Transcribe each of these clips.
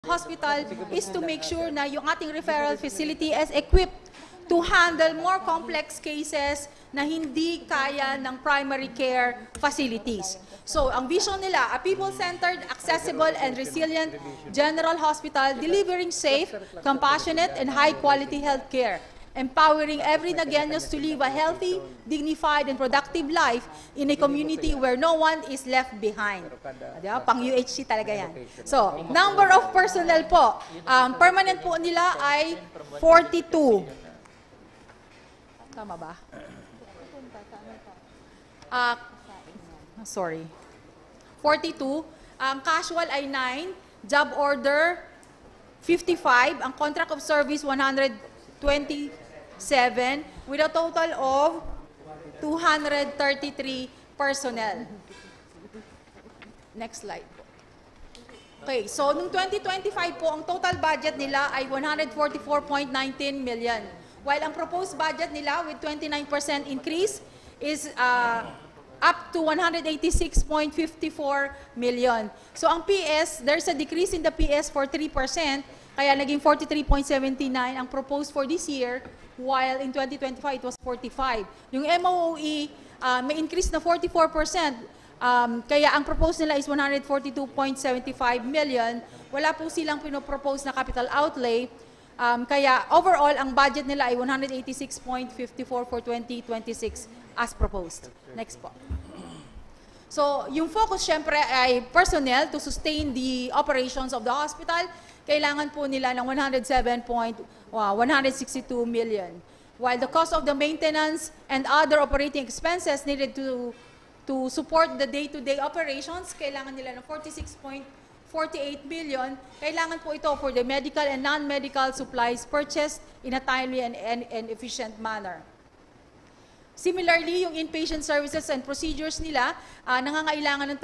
hospital is to make sure na yung ating referral facility is equipped to handle more complex cases na hindi kaya ng primary care facilities. So, ang vision nila, a people-centered, accessible, and resilient general hospital delivering safe, compassionate, and high-quality health care, empowering every Nagueños to live a healthy, dignified, and productive life in a community where no one is left behind. Diba? Pang UHC talaga yan. So, number of personnel po, permanent po nila ay 42. Tama ba? Sorry. 42. Ang casual ay 9. Job order, 55. Ang contract of service, 127. With a total of 233 personnel. Next slide po. Okay, so nung 2025 po, ang total budget nila ay 144.19 million. While ang proposed budget nila with 29% increase is up to 186.54 million. So ang PS, there's a decrease in the PS for 3%, kaya naging 43.79 ang proposed for this year, while in 2025 it was 45. Yung MOE, may increase na 44%, kaya ang proposed nila is 142.75 million. Wala po silang pinopropose na capital outlay. Kaya overall, ang budget nila ay 186.54 for 2026 as proposed. Next po. So, yung focus syempre ay personnel to sustain the operations of the hospital. Kailangan po nila ng 107.162 million. While the cost of the maintenance and other operating expenses needed to support the day-to-day operations, kailangan nila ng 46.48 billion. Kailangan po ito for the medical and non-medical supplies purchased in a timely and efficient manner. Similarly, yung inpatient services and procedures nila, nangangailangan ng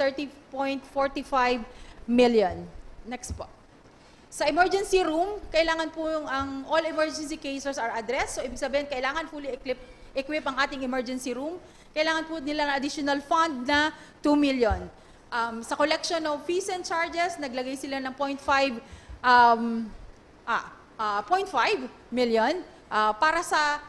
30.45 million. Next po. Sa emergency room, kailangan po yung all emergency cases are addressed. So, ibig sabihin, kailangan fully equip ang ating emergency room. Kailangan po nila ng additional fund na 2 million. Sa collection of fees and charges, naglagay sila ng 0.5 million para sa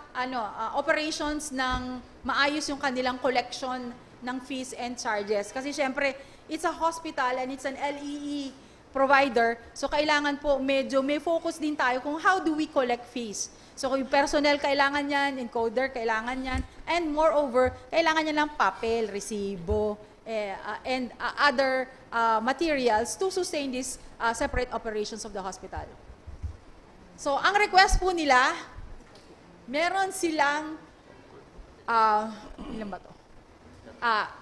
operations ng maayos yung kanilang collection ng fees and charges. Kasi syempre, it's a hospital and it's an LEE provider, so kailangan po medyo may focus din tayo kung how do we collect fees. So yung personnel kailangan yan, encoder kailangan yan, and moreover, kailangan niya ng papel, resibo, and other materials to sustain these separate operations of the hospital. So ang request po nila, meron silang, ilan ba to?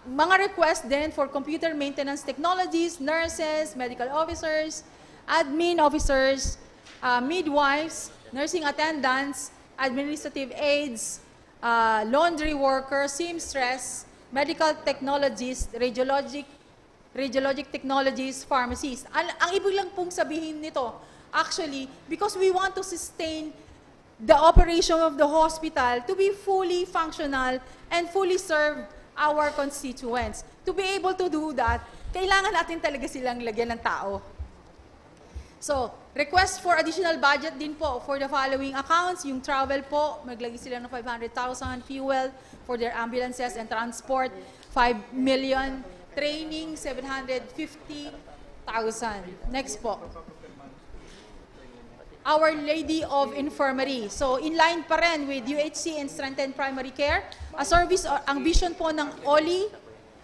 Mga request din for computer maintenance technologies, nurses, medical officers, admin officers, midwives, nursing attendants, administrative aides, laundry workers, seamstress, medical technologists, radiologic technologists, pharmacists. Ang ibig lang pong sabihin nito, actually, because we want to sustain the operation of the hospital to be fully functional and fully serve our constituents. To be able to do that, kailangan natin talaga silang lagyan ng tao. So, request for additional budget din po for the following accounts. Yung travel po, maglagay sila ng 500,000, fuel for their ambulances and transport, 5 million, training, 750,000. Next po. Our Lady of Infirmary. So, in line pa rin with UHC and Strengthened Primary Care, ang vision po ng OLI,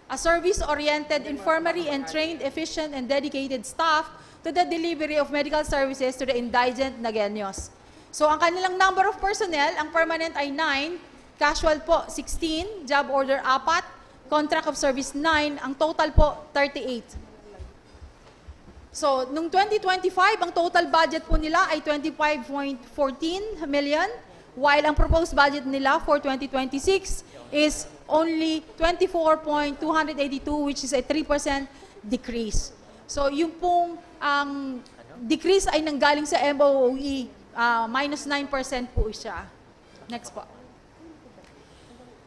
a service-oriented infirmary and trained, efficient, and dedicated staff to the delivery of medical services to the indigent Nagueños. So, ang kanilang number of personnel, ang permanent ay 9, casual po 16, job order 4, contract of service 9, ang total po 38. So, nung 2025, ang total budget po nila ay 25.14 million, while ang proposed budget nila for 2026 is only 24.282, which is a 3% decrease. So, yung pong decrease ay nanggaling sa MOE, minus 9% po siya. Next po.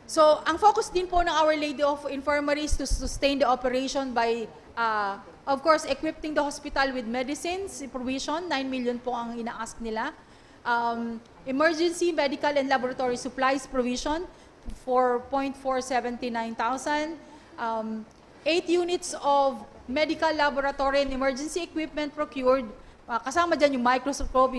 So, ang focus din po ng Our Lady of Infirmary is to sustain the operation by Of course, equipping the hospital with medicines, provision, 9 million po ang ina-ask nila. Emergency medical and laboratory supplies provision, 4,479,000. 8 units of medical laboratory and emergency equipment procured. Kasama dyan yung microscope,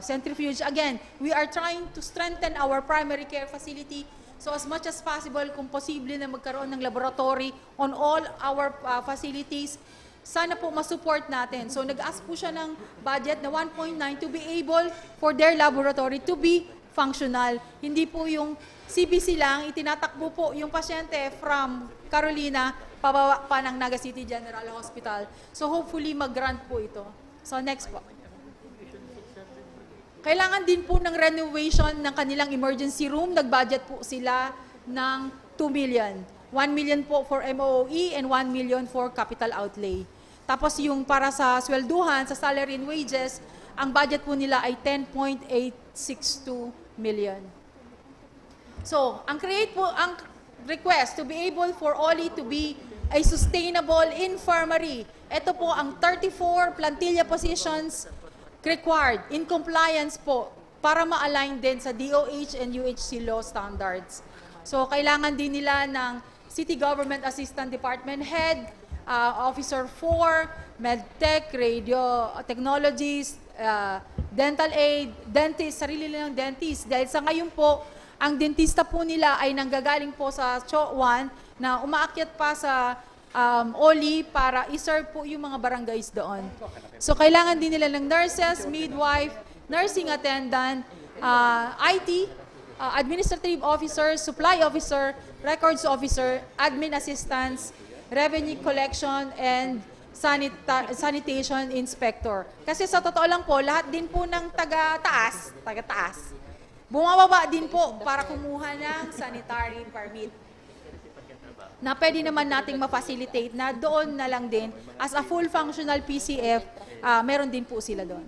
centrifuge. Again, we are trying to strengthen our primary care facility. So as much as possible, kung posible na magkaroon ng laboratory on all our facilities, sana po masupport natin. So nag-ask po siya ng budget na 1.9 to be able for their laboratory to be functional. Hindi po yung CBC lang, itinatakbo po yung pasyente from Carolina pababa pa ng Naga City General Hospital. So hopefully mag-grant po ito. So next po. Kailangan din po ng renovation ng kanilang emergency room. Nag-budget po sila ng 2 million. 1 million po for MOE and 1 million for capital outlay. Tapos yung para sa swelduhan, sa salary and wages, ang budget po nila ay 10.862 million. So, ang request to be able for OLI to be a sustainable infirmary. Ito po ang 34 plantilla positions required in compliance po para ma-align din sa DOH and UHC law standards. So, kailangan din nila ng City Government Assistant Department Head, Officer 4, MedTech, Radio Technologies, Dental Aid, Dentist, sarili nilang dentist. Dahil sa ngayon po, ang dentista po nila ay nanggagaling po sa CHO1 na umaakyat pa sa OLI para iserve po yung mga barangays doon. So, kailangan din nila ng nurses, midwife, nursing attendant, IT, administrative officer, supply officer, records officer, admin assistants, revenue collection, and sanitation inspector. Kasi sa totoo lang po, lahat din po ng taga-taas, bumababa din po para kumuha ng sanitary permit na pwede naman nating ma-facilitate na doon na lang din as a full functional PCF, meron din po sila doon.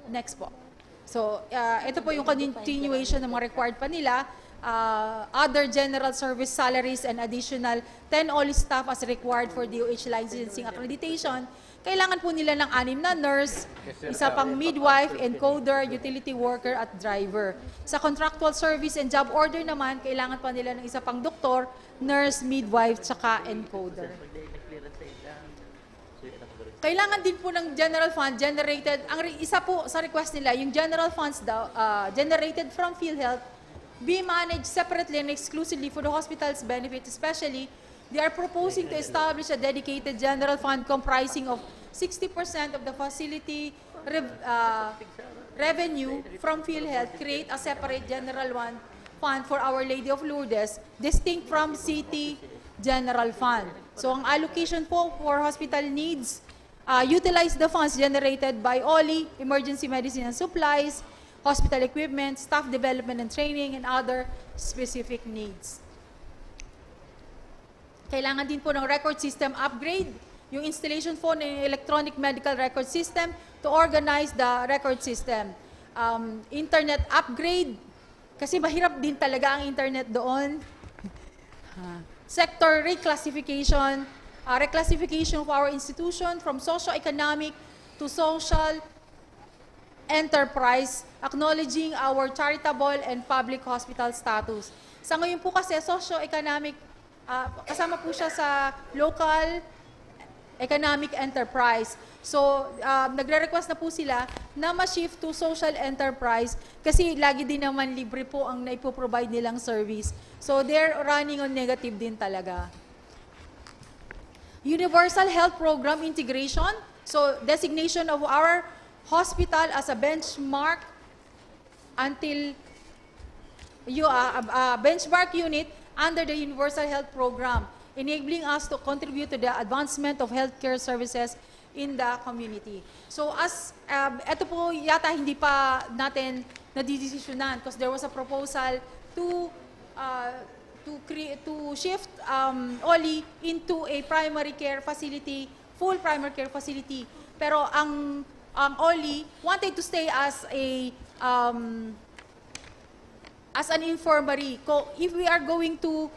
Next po. So, ito po yung continuation ng mga required pa nila. Other general service salaries and additional 10 OLI staff as required for DOH licensing accreditation. Kailangan po nila ng 6 na nurse, isa pang midwife, encoder, utility worker, at driver. Sa contractual service and job order naman, kailangan pa nila ng isa pang doktor, nurse, midwife, tsaka encoder. Kailangan din po ng general fund generated, isa po sa request nila, yung general funds daw, generated from PhilHealth, be managed separately and exclusively for the hospital's benefit. Especially, they are proposing to establish a dedicated general fund comprising of 60% of the facility revenue from PhilHealth, create a separate general fund for Our Lady of Lourdes, distinct from City General Fund. So, ang allocation po for hospital needs, utilize the funds generated by OLI, emergency medicine and supplies, hospital equipment, staff development and training, and other specific needs. Kailangan din po ng record system upgrade, yung installation po ng electronic medical record system to organize the record system. Internet upgrade, kasi mahirap din talaga ang internet doon. Sector reclassification, reclassification of our institution from socio-economic to social enterprise, acknowledging our charitable and public hospital status. Sa ngayon po kasi, socio-economic, kasama po siya sa local economic enterprise. So, nagre-request na po sila na ma-shift to social enterprise kasi lagi din naman libre po ang naipoprovide nilang service. So, they're running on negative din talaga. Universal Health Program integration. So, designation of our hospital as a benchmark until benchmark unit under the Universal Health Program, enabling us to contribute to the advancement of healthcare services in the community. So as ito po yata hindi pa natin nadidesisyonan because there was a proposal to shift OLI into a primary care facility, full primary care facility. Pero ang OLI wanted to stay as an infirmary. If we are going to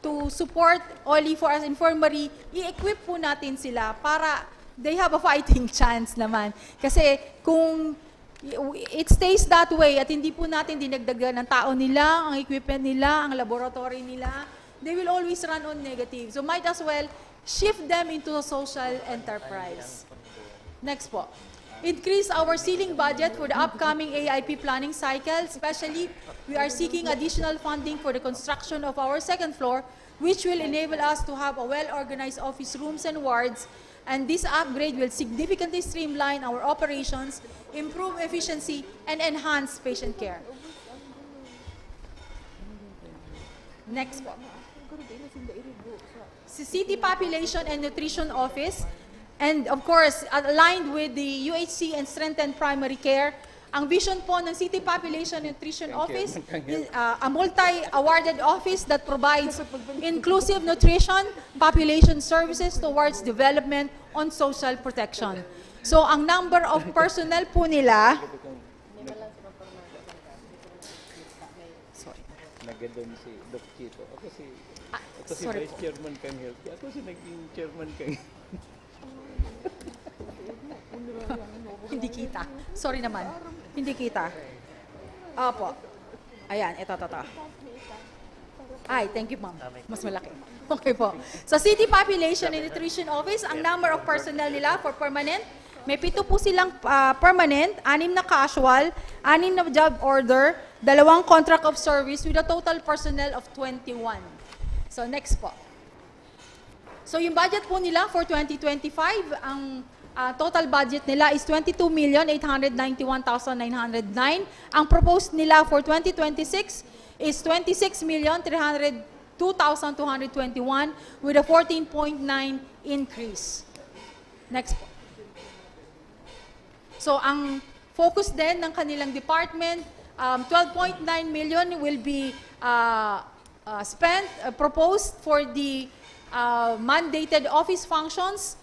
to support Oli for us Infirmary, i-equip po natin sila para they have a fighting chance naman. Kasi kung it stays that way at hindi po natin dinagdagan ng tao nila, ang equipment nila, ang laboratory nila, they will always run on negative. So might as well shift them into a social enterprise. Next po. Increase our ceiling budget for the upcoming AIP planning cycle. Especially, we are seeking additional funding for the construction of our second floor, which will enable us to have a well-organized office rooms and wards. And this upgrade will significantly streamline our operations, improve efficiency, and enhance patient care. Next po. City Population and Nutrition Office. And of course, aligned with the UHC and strengthened primary care, ang vision po ng City Population Nutrition Office is a multi-awarded office that provides inclusive nutrition, population services towards development on social protection. So ang number of personnel po nila, Nagadon si Doc Chito. Ako si sorry Vice po. Chairman kang Health. Ako si naging Chairman kang Hindi kita. Sorry naman. Hindi kita. Opo. Ayan, ito. Ay, thank you, ma'am. Mas malaki. Okay po. So, City Population and Nutrition Office, ang number of personnel nila for permanent, may 7 po silang permanent, 6 na casual, 6 na job order, 2 contract of service with a total personnel of 21. So, next po. So, yung budget po nila for 2025, ang total budget nila is 22,891,909. Ang proposed nila for 2026 is 26,302,221 with a 14.9 increase. Next po. So, ang focus din ng kanilang department, 12.9 million will be proposed for the mandated office functions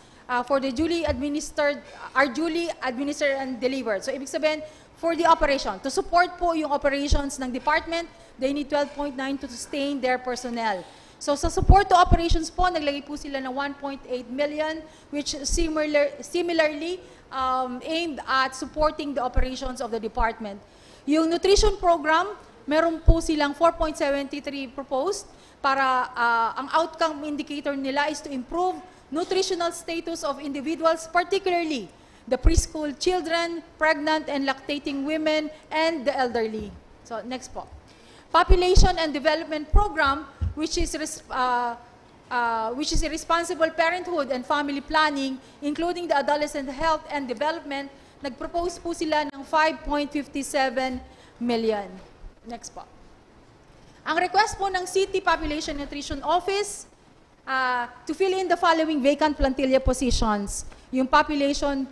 for the duly administered and delivered. So, ibig sabihin, for the operation, to support po yung operations ng department, they need 12.9 to sustain their personnel. So, sa support to operations po, naglagay po sila ng 1.8 million, which similarly aimed at supporting the operations of the department. Yung nutrition program, meron po silang 4.73 proposed para ang outcome indicator nila is to improve nutritional status of individuals, particularly the preschool children, pregnant and lactating women, and the elderly. So, next po. Population and Development Program, which is a responsible parenthood and family planning, including the adolescent health and development, nag-propose po sila ng 5.57 million. Next po. Ang request po ng City Population Nutrition Office, to fill in the following vacant plantilla positions. Yung Population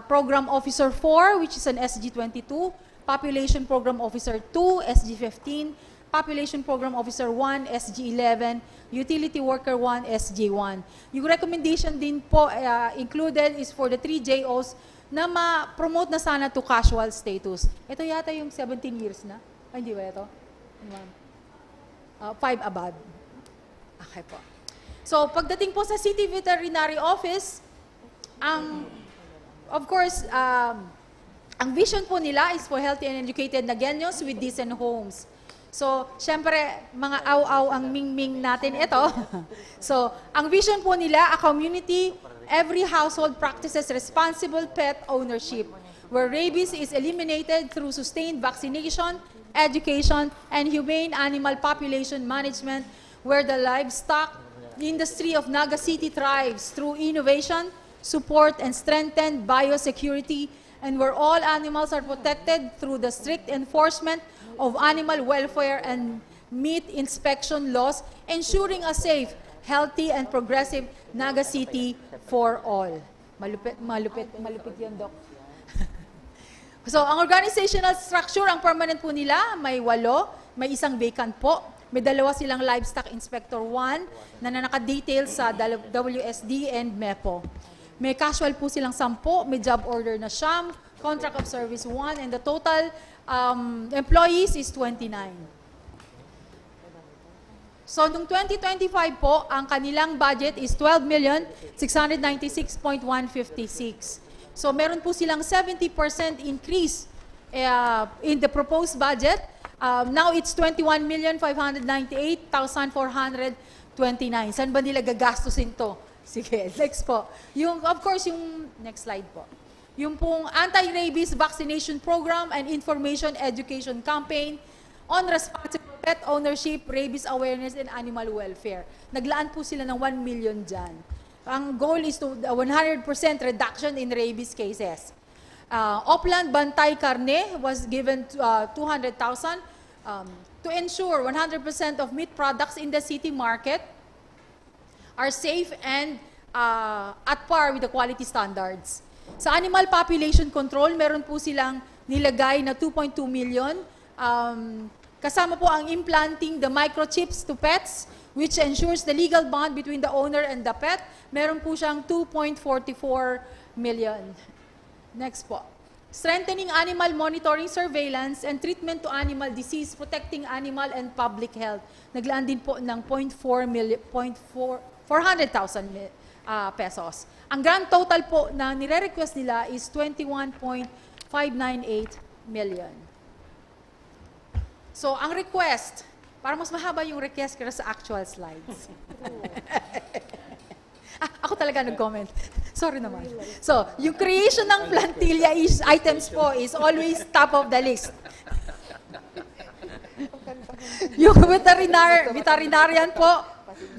Program Officer 4, which is an SG22, Population Program Officer 2, SG15, Population Program Officer 1, SG11, Utility Worker 1, SG1. Yung recommendation din po included is for the 3 JOs na ma-promote na sana to casual status. Ito yata yung 17 years na. Ay, hindi ba ito? 5 above. Okay po. So, pagdating po sa City Veterinary Office, of course, ang vision po nila is for healthy and educated Nagueños with decent homes. So, syempre, mga aw-aw ang ming-ming natin ito. So, ang vision po nila, a community, every household practices responsible pet ownership, where rabies is eliminated through sustained vaccination, education, and humane animal population management, where the livestock industry of Naga City thrives through innovation, support, and strengthened biosecurity, and where all animals are protected through the strict enforcement of animal welfare and meat inspection laws, ensuring a safe, healthy, and progressive Naga City for all. Malupit yun, Doc. So, ang organizational structure, ang permanent po nila, may 8, may 1 vacant po. May 2 silang livestock inspector 1 na naka-detail sa WSD and MEPO. May casual po silang 10, may job order na 9, contract of service 1, and the total employees is 29. So, noong 2025 po, ang kanilang budget is 12,696,156. So, meron po silang 70% increase in the proposed budget. Now, it's 21,598,429. Saan ba nila gagastusin to? Sige, next po. Of course, yung next slide po. Yung pong anti-rabies vaccination program and information education campaign on responsible pet ownership, rabies awareness, and animal welfare. Naglaan po sila ng 1 million dyan. Ang goal is to 100% reduction in rabies cases. Opland Bantay Carne was given 200,000 to ensure 100% of meat products in the city market are safe and at par with the quality standards. Sa animal population control, meron po silang nilagay na 2.2 million. Kasama po ang implanting the microchips to pets, which ensures the legal bond between the owner and the pet. Meron po siyang 2.44 million. Next po. Strengthening animal monitoring, surveillance, and treatment to animal disease, protecting animal and public health. Naglaan din po ng 400,000 pesos. Ang grand total po na nire-request nila is 21.598 million. So, ang request, para mas mahaba yung request kaya sa actual slides. Ako talaga nag-comment. Sorry naman. So, yung creation ng plantilla items po is always top of the list. Yung veterinarian po,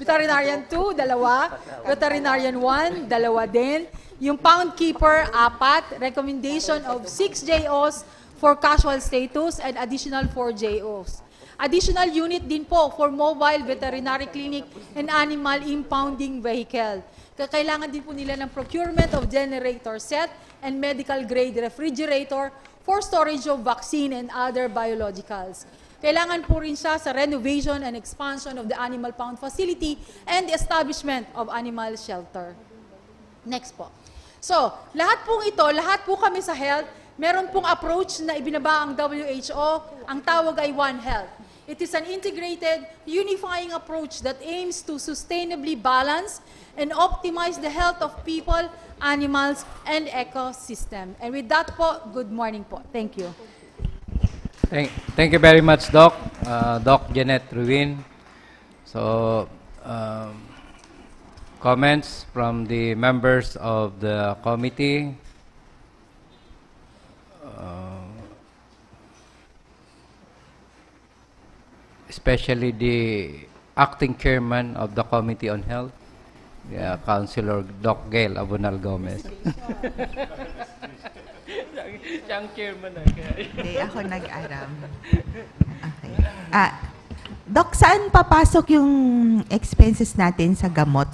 veterinarian 2, 2, veterinarian 1, 2 din. Yung pound keeper, 4, recommendation of 6 JOs for casual status and additional 4 JOs. Additional unit din po for mobile veterinary clinic and animal impounding vehicle. Kailangan din po nila ng procurement of generator set and medical grade refrigerator for storage of vaccine and other biologicals. Kailangan po rin siya sa renovation and expansion of the animal pound facility and the establishment of animal shelter. Next po. So, lahat po kami sa health, meron pong approach na ibinaba ang WHO, ang tawag ay One Health. It is an integrated, unifying approach that aims to sustainably balance and optimize the health of people, animals, and ecosystem. And with that po, good morning po. Thank you. Thank you very much, Doc. Doc Janet Ruin. So, comments from the members of the committee. Especially the acting chairman of the Committee on Health, Councilor Doc Gail Abunal Gomez. Siyang chairman na. Hindi, ako nag-aram. Okay. Doc, saan papasok yung expenses natin sa gamot?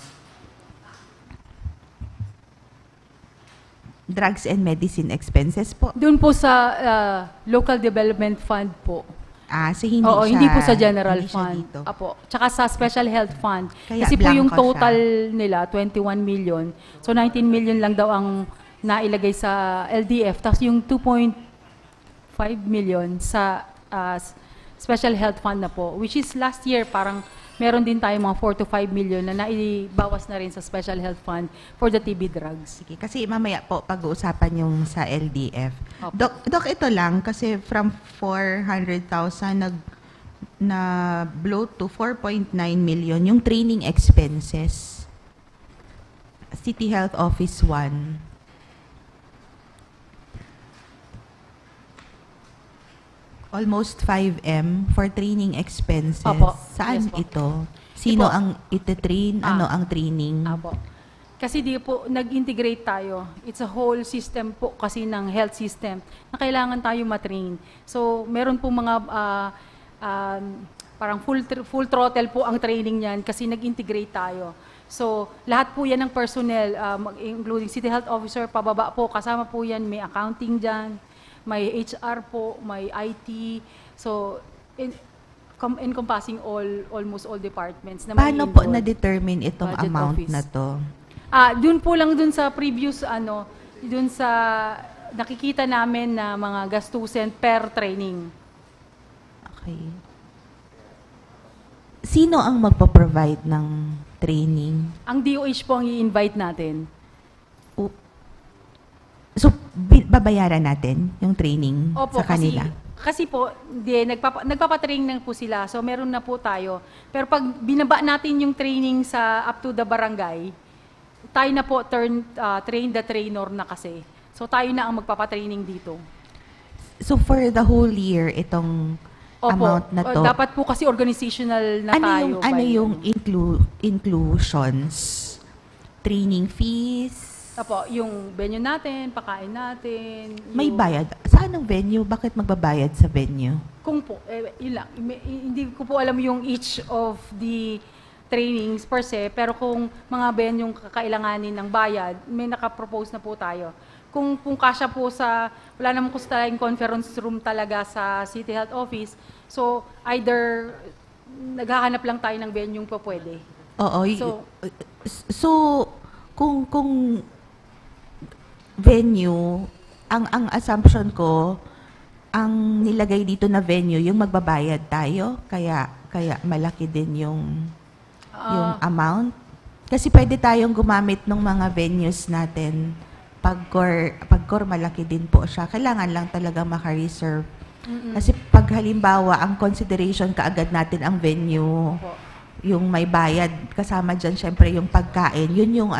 Drugs and medicine expenses po? Doon po sa Local Development Fund po. So hindi Oo, siya, hindi po sa general hindi siya fund. dito. Apo. Tsaka sa special health fund. Kaya Kasi po yung blanco total nila, 21 million. So 19 million lang daw ang nailagay sa LDF. Tapos yung 2.5 million sa special health fund na po. Which is last year, parang meron din tayo mga 4 to 5 million na naibawas na rin sa special health fund for the TB drugs. Sige, kasi mamaya po pag-uusapan yung sa LDF. Opo. Doc, ito lang kasi from 400,000 na blow to 4.9 million yung training expenses. City Health Office 1. Almost 5M for training expenses. Opo. Saan Yes po. ito? Sino Ito. ang ite-train? Ano ang training? Apo. Kasi di po, nag-integrate tayo. It's a whole system po kasi ng health system na kailangan tayo matrain. So, meron po mga parang full throttle po ang training niyan kasi nag-integrate tayo. So, lahat po yan ng personnel, including City Health Officer, pababa po, kasama po yan, may accounting dyan, may HR po, may IT. So, encompassing almost all departments. Na Paano po na-determine itong Budget amount office. na to? Doon po lang dun sa previous doon sa nakikita namin na mga gastusin per training. Okay. sino ang magpo-provide ng training? Ang DOH po ang i-invite natin. So, babayaran natin yung training Opo, sa kanila? Kasi po, nagpapatrain na po sila. So, meron na po tayo. Pero pag binaba natin yung training sa up to the barangay, tayo na po train the trainer na kasi. So, tayo na ang magpapatraining dito. So, for the whole year, itong amount na to, dapat po kasi organizational na tayo. ano yung inclusions? Training fees? Opo, yung venue natin, pakain natin. May yung- bayad? Saan ang venue? Bakit magbabayad sa venue? Kung po, yun lang. Hindi ko po alam yung each of the trainings per se, pero kung mga venueng kakailanganin ng bayad, may nakapropose na po tayo. Kung kasya po wala naman ko sa talagang conference room talaga sa City Health Office, so either naghahanap lang tayo ng venue po pwede. Oo. So, kung venue, ang assumption ko, ang nilagay dito na venue, yung magbabayad tayo, kaya malaki din yung amount. Kasi pwede tayong gumamit ng mga venues natin. Pag-core malaki din po siya. Kailangan lang talaga maka-reserve. Kasi pag halimbawa, ang consideration kaagad natin ang venue, Opo. yung may bayad, kasama dyan syempre yung pagkain, yun yung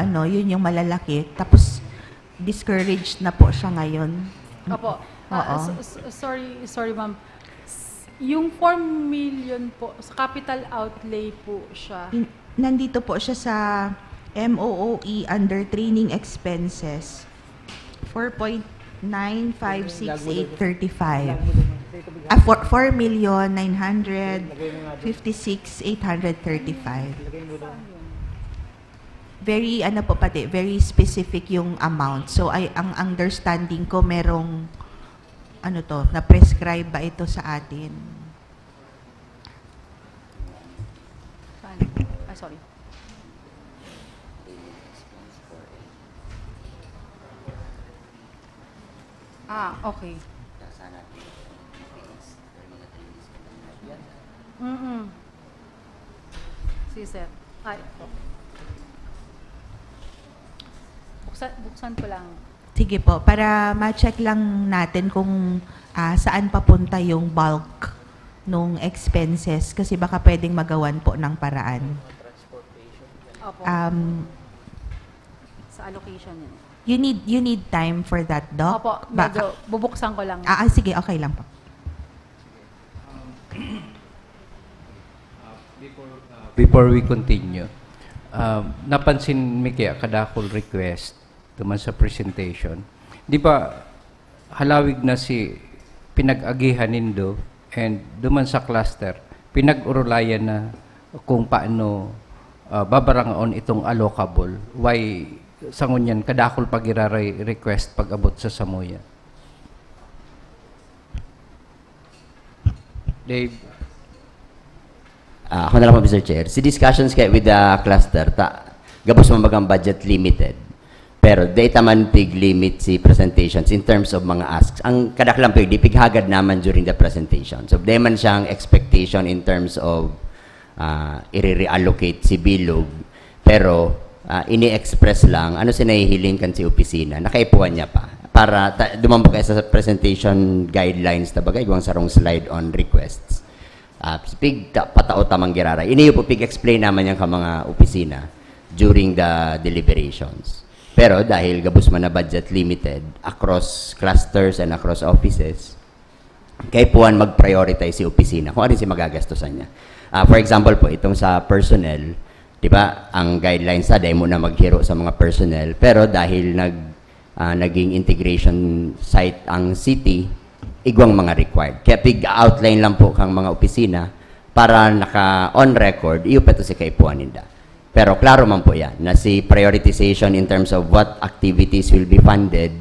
malalaki. Tapos, discouraged na po siya ngayon. Opo. Oo. Sorry ma'am. Yung 4 million po, sa capital outlay po siya. Nandito po siya sa MOOE under training expenses. 4.956835. 4,956,835. Very very specific yung amount. So ang understanding ko merong na prescribe ba ito sa atin? Sorry. Okay. Sige, sir. Buksan ko lang. Sige po, para ma-check lang natin kung saan papunta yung bulk nung expenses kasi baka pwedeng magawan po ng paraan. Opo. Sa allocation yun. You need time for that, Doc? Opo, medyo bubuksan ko lang. Sige, okay lang po. Before we continue, napansin mi kaya kadakol request tuman sa presentation. Di ba halawig na si pinag-agihan nindo and duman sa cluster, pinag-urulayan na kung paano babarangaon itong allocable. Why sangon yan kadakol pag request pag abot sa Samoya? Dave? Ako na lang po, Mr. Chair. Si discussions kaya with the cluster, gabos mo magang budget limited. Pero data man pig limit si presentations in terms of mga asks. Ang kadaklang pig, di pighagad naman during the presentation. So, di man siyang expectation in terms of i-reallocate si bilog. Pero, ini-express lang, ano sinahihiling kan si opisina, nakaipuan niya pa. Para, dumampo kayo sa presentation guidelines, tabagay, guwang sarong slide on requests. Pig patao tamang giraray. Ini po pig-explain naman yan ka mga opisina during the deliberations. Pero dahil gabos man na budget limited across clusters and across offices, kay puan mag-prioritize si opisina kung ano si magagastusan niya. For example po, itong sa personnel, di ba, ang guidelines sa dahil muna maghiro sa mga personnel, pero dahil naging integration site ang city, igwang mga required. Kaya pig-outline lang po kang mga opisina para naka-on record, iyo pa ito si kaipuan ninda. Pero klaro man po yan, na si prioritization in terms of what activities will be funded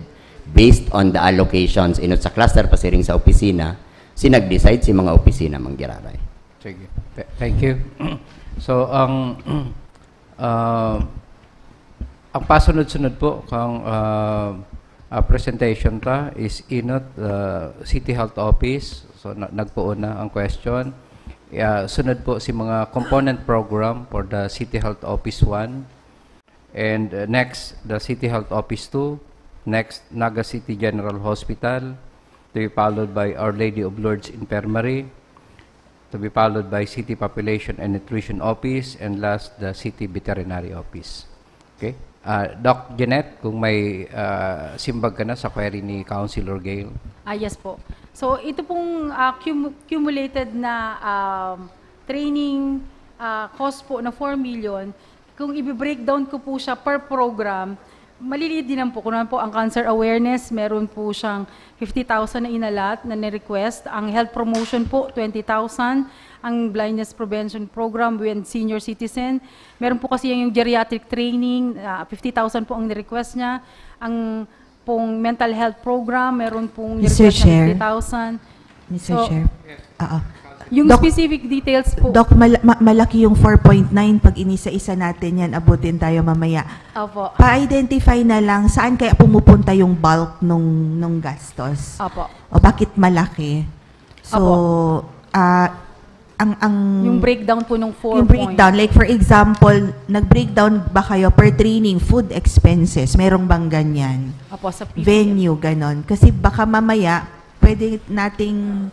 based on the allocations inot sa cluster pasiring sa opisina, nag-decide si mga opisina manggiraray. Sige. Thank you. So, ang pasunod-sunod po kang presentation ta is inot City Health Office. So, nagpuon na ang question. Sunod po si mga component program for the City Health Office 1. And next, the City Health Office 2. Next, Naga City General Hospital. To be followed by Our Lady of Lourdes Infirmary. To be followed by City Population and Nutrition Office. And last, the City Veterinary Office. Okay? Doc Jeanette, kung may simbag ka na sa query ni Councilor Gale. Yes po. So ito pong cumulated na training cost po na 4 million, kung i-breakdown ko po siya per program, maliliit din naman po. Kung naman po ang cancer awareness, meron po siyang 50,000 na inalat na ni-request. Ang health promotion po, 20,000. Ang blindness prevention program with senior citizen. Meron po kasi yung geriatric training, 50,000 po ang ni-request niya. Ang pong mental health program, meron pong Mr. ni-request Chair. na 50,000. Mr. So, Chair. Yung Doc- specific details po. Doc, malaki yung 4.9. Pag inisa-isa natin yan, abutin tayo mamaya. Opo. Pa-identify na lang saan kaya pumupunta yung bulk nung gastos. Opo. O bakit malaki? So, Yung breakdown po nung 4 yung breakdown, like for example, nag-breakdown ba kayo per training, food expenses, merong bang ganyan? Opo, sa PPM. Venue, ganon. Kasi baka mamaya, pwede nating,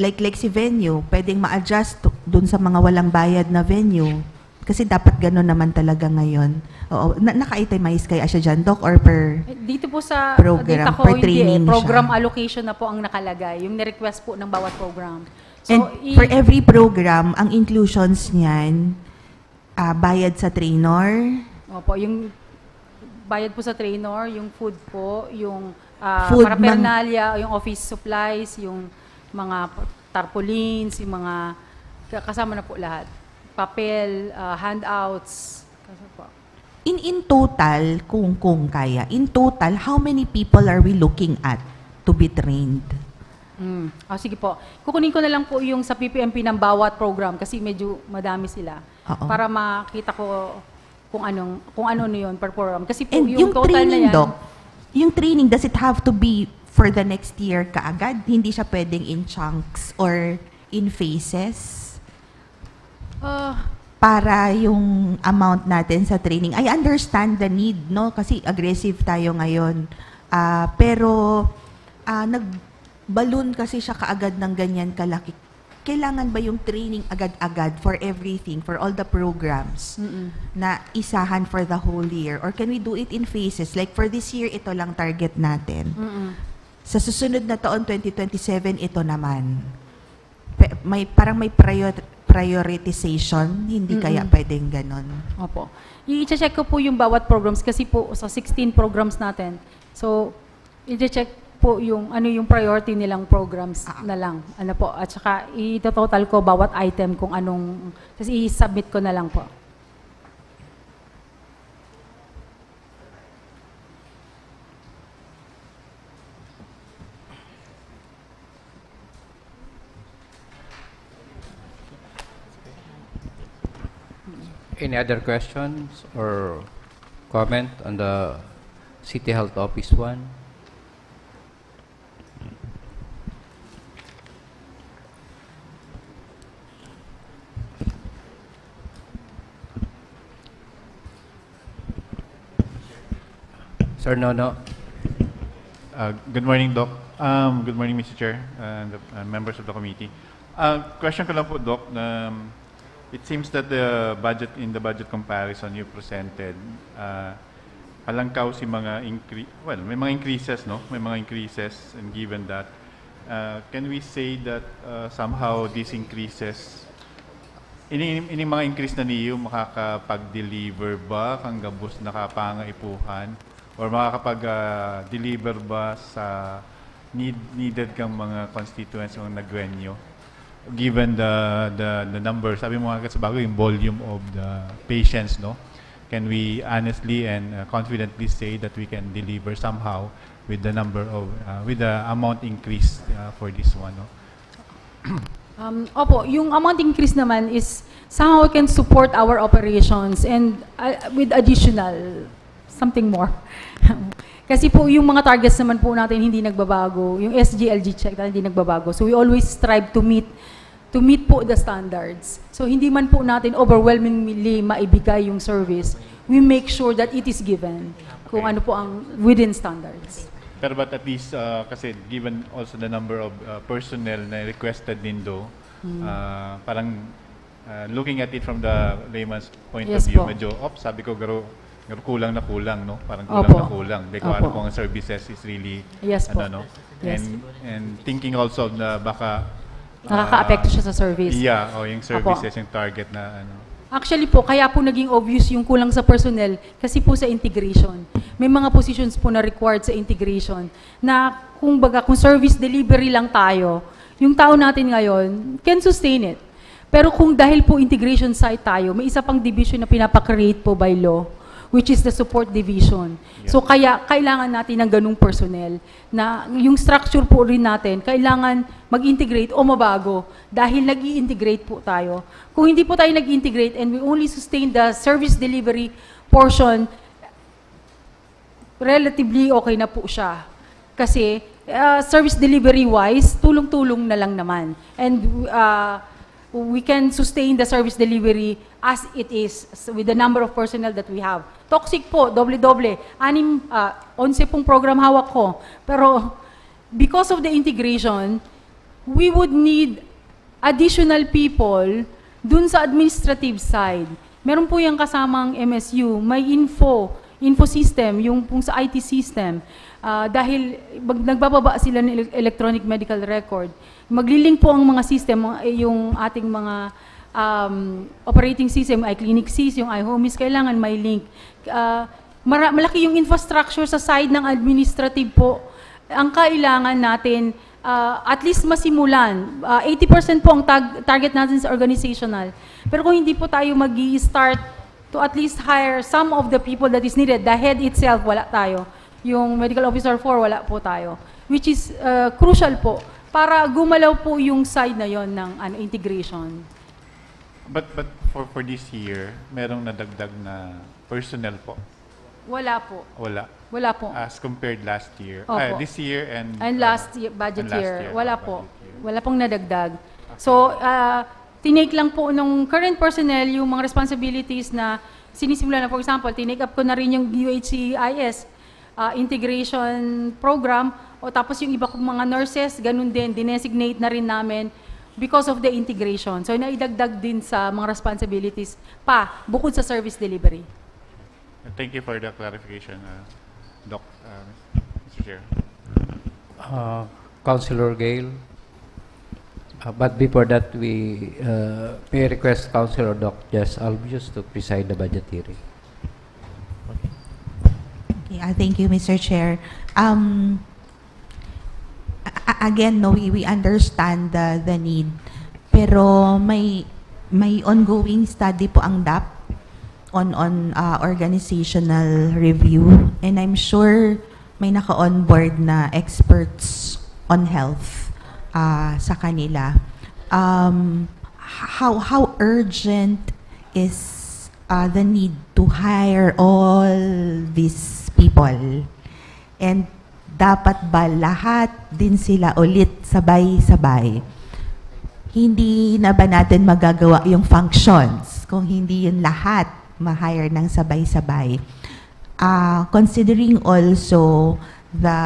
like si venue, pwedeng ma-adjust dun sa mga walang bayad na venue. Kasi dapat ganon naman talaga ngayon. Oo, naka-itemize kaya siya dyan, Doc, or per... Dito po sa program, data ko, per hindi training program siya. allocation na po ang nakalagay. Yung ni-request po ng bawat program. So, And for every program, ang inclusions niyan, bayad sa trainer, Opo, yung bayad po sa trainer, yung food po, yung Food, paraphernalia, yung office supplies, yung mga tarpaulins, yung mga kasama na po lahat. Papel, handouts. Kasi po. in total, kung kaya, in total, how many people are we looking at to be trained? Sige po. Kukunin ko na lang po yung sa PPMP ng bawat program kasi medyo madami sila. Oo. Para makita ko kung ano na yun per program. Kasi po And yung yung total na training, yan. Doc, yung training, does it have to be for the next year kaagad? Hindi siya pwedeng in chunks or in phases? Para yung amount natin sa training. I understand the need, no? Kasi aggressive tayo ngayon. Pero nag-balloon kasi siya kaagad ng ganyan kalaki. Kailangan ba yung training agad-agad for everything, for all the programs na isahan for the whole year? Or can we do it in phases? Like for this year, ito lang target natin. Sa susunod na taon, 2027, ito naman. Parang may prioritization, hindi kaya pwedeng ganon. Opo. I-check ko po yung bawat programs kasi po sa 16 programs natin. So, i-check po yung yung priority nilang programs na lang. Ano po, at saka i-total ko bawat item kung anong, kasi i-submit ko na lang po. Any other questions or comment on the City Health Office 1? Sir Nono. Good morning, Doc. Good morning, Mr. Chair and members of the committee. Question ko lang po, Doc. It seems that the budget in the budget comparison you presented, halangkaw si mga may mga increases, no? May mga increases, and given that, can we say that somehow these increases, ini mga increase na niyo makakapag-deliver ba kang gabos nakapangaipuhan? Or makakapag-deliver ba sa needed kang mga constituents ng nagwenyo? Given the numbers, sabi mo nga sa bago, yung volume of the patients, no? Can we honestly and confidently say that we can deliver somehow with the number of, with the amount increase for this one, no? Opo, yung amount increase naman is somehow we can support our operations and with additional something more. Kasi po yung mga targets naman po natin hindi nagbabago. Yung SGLG check natin hindi nagbabago. So we always strive to meet to meet po the standards. So hindi man po natin overwhelmingly maibigay yung service, we make sure that it is given kung ano po ang within standards. Pero but at least, kasi given also the number of personnel na requested din do, parang looking at it from the layman's point Yes of view, po. medyo, sabi ko, garo kulang na kulang, no? Parang Opo. kulang na kulang. Like, kung ano Opo. pong services is really, Yes po. ano, no? Yes. And thinking also na baka, Nakaka-apekto siya sa service. yeah, yung services, yung target na, ano. Actually po, kaya po naging obvious yung kulang sa personnel kasi po sa integration. May mga positions po na required sa integration na kung service delivery lang tayo, yung tao natin ngayon can sustain it. Pero kung dahil po integration site tayo, may isa pang division na pinapakreate po by law, which is the support division. Yeah. So kaya kailangan natin ng ganung personnel na yung structure po rin natin, kailangan mag-integrate o mabago dahil nag-i-integrate po tayo. Kung hindi po tayo nag-integrate and we only sustain the service delivery portion, relatively okay na po siya. Kasi service delivery-wise, tulong-tulong na lang naman. And we can sustain the service delivery as it is with the number of personnel that we have. Toxic po, doble-doble. 11 pong program hawak ko. Pero because of the integration, we would need additional people dun sa administrative side. Meron po yung kasamang MSU, may info system, yung pong sa IT system. Dahil nagbababa sila ng electronic medical record. Maglilink po ang mga system, yung ating mga operating system, iClinic-Sys, yung iHomies, kailangan may link. Malaki yung infrastructure sa side ng administrative po. Ang kailangan natin, at least masimulan. 80% po ang target natin sa organizational. Pero kung hindi po tayo mag-i-start to at least hire some of the people that is needed, the head itself, wala tayo. Yung medical officer 4, wala po tayo. Which is crucial po para gumalaw po yung side na yon ng integration. But for this year, merong nadagdag na personnel po? Wala po. Wala. Wala po. As compared last year. Opo. This year and Last year, budget and last year, year, wala budget po. year. Wala pong nadagdag. So, tinake lang po nung current personnel yung mga responsibilities na sinisimula na. For example, tinake up ko na rin yung UHCIS integration program, o tapos yung iba kong mga nurses, ganun din, dinesignate na rin namin because of the integration. So, naidagdag din sa mga responsibilities pa, bukod sa service delivery. Thank you for the clarification, Doc, Mr. Chair. Councilor Gale. But before that, we may request Councilor Doc Jess Albius to preside the budget hearing. Yeah, thank you, Mr. Chair. Again, no, we understand the need. Pero may ongoing study po ang DAP on organizational review, and I'm sure may naka-onboard na experts on health sa kanila. How urgent is the need to hire all these people? And dapat ba lahat din sila ulit sabay-sabay? Hindi na ba natin magagawa yung functions kung hindi yun lahat ma-hire ng sabay-sabay? Considering also the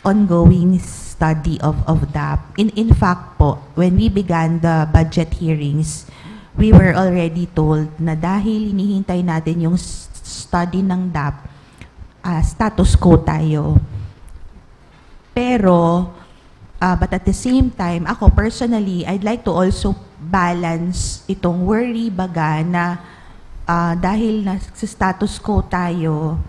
ongoing study of DAP. In fact po, when we began the budget hearings, we were already told na dahil hinihintay natin yung study ng DAP, status quo tayo. Pero, but at the same time, ako personally, I'd like to also balance itong worry baga na dahil sa status quo tayo,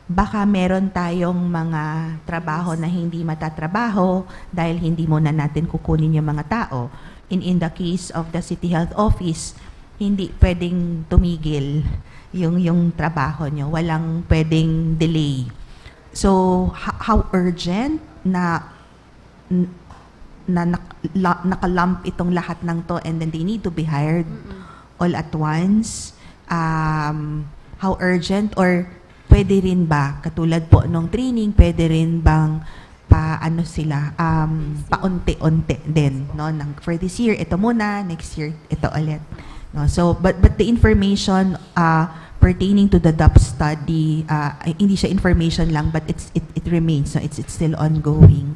baka meron tayong mga trabaho na hindi matatrabaho dahil hindi muna natin kukunin yung mga tao. In the case of the City Health Office, hindi pwedeng tumigil yung trabaho nyo. Walang pwedeng delay. So, how urgent na nakalump itong lahat ng to and then they need to be hired all at once? How urgent, or pwede rin ba, katulad po nung training, pwede rin bang ano sila, paunti-unti din, no? For this year, ito muna, next year, ito ulit. No? So, but the information pertaining to the DOP study, hindi siya information lang, but it remains, so it's still ongoing.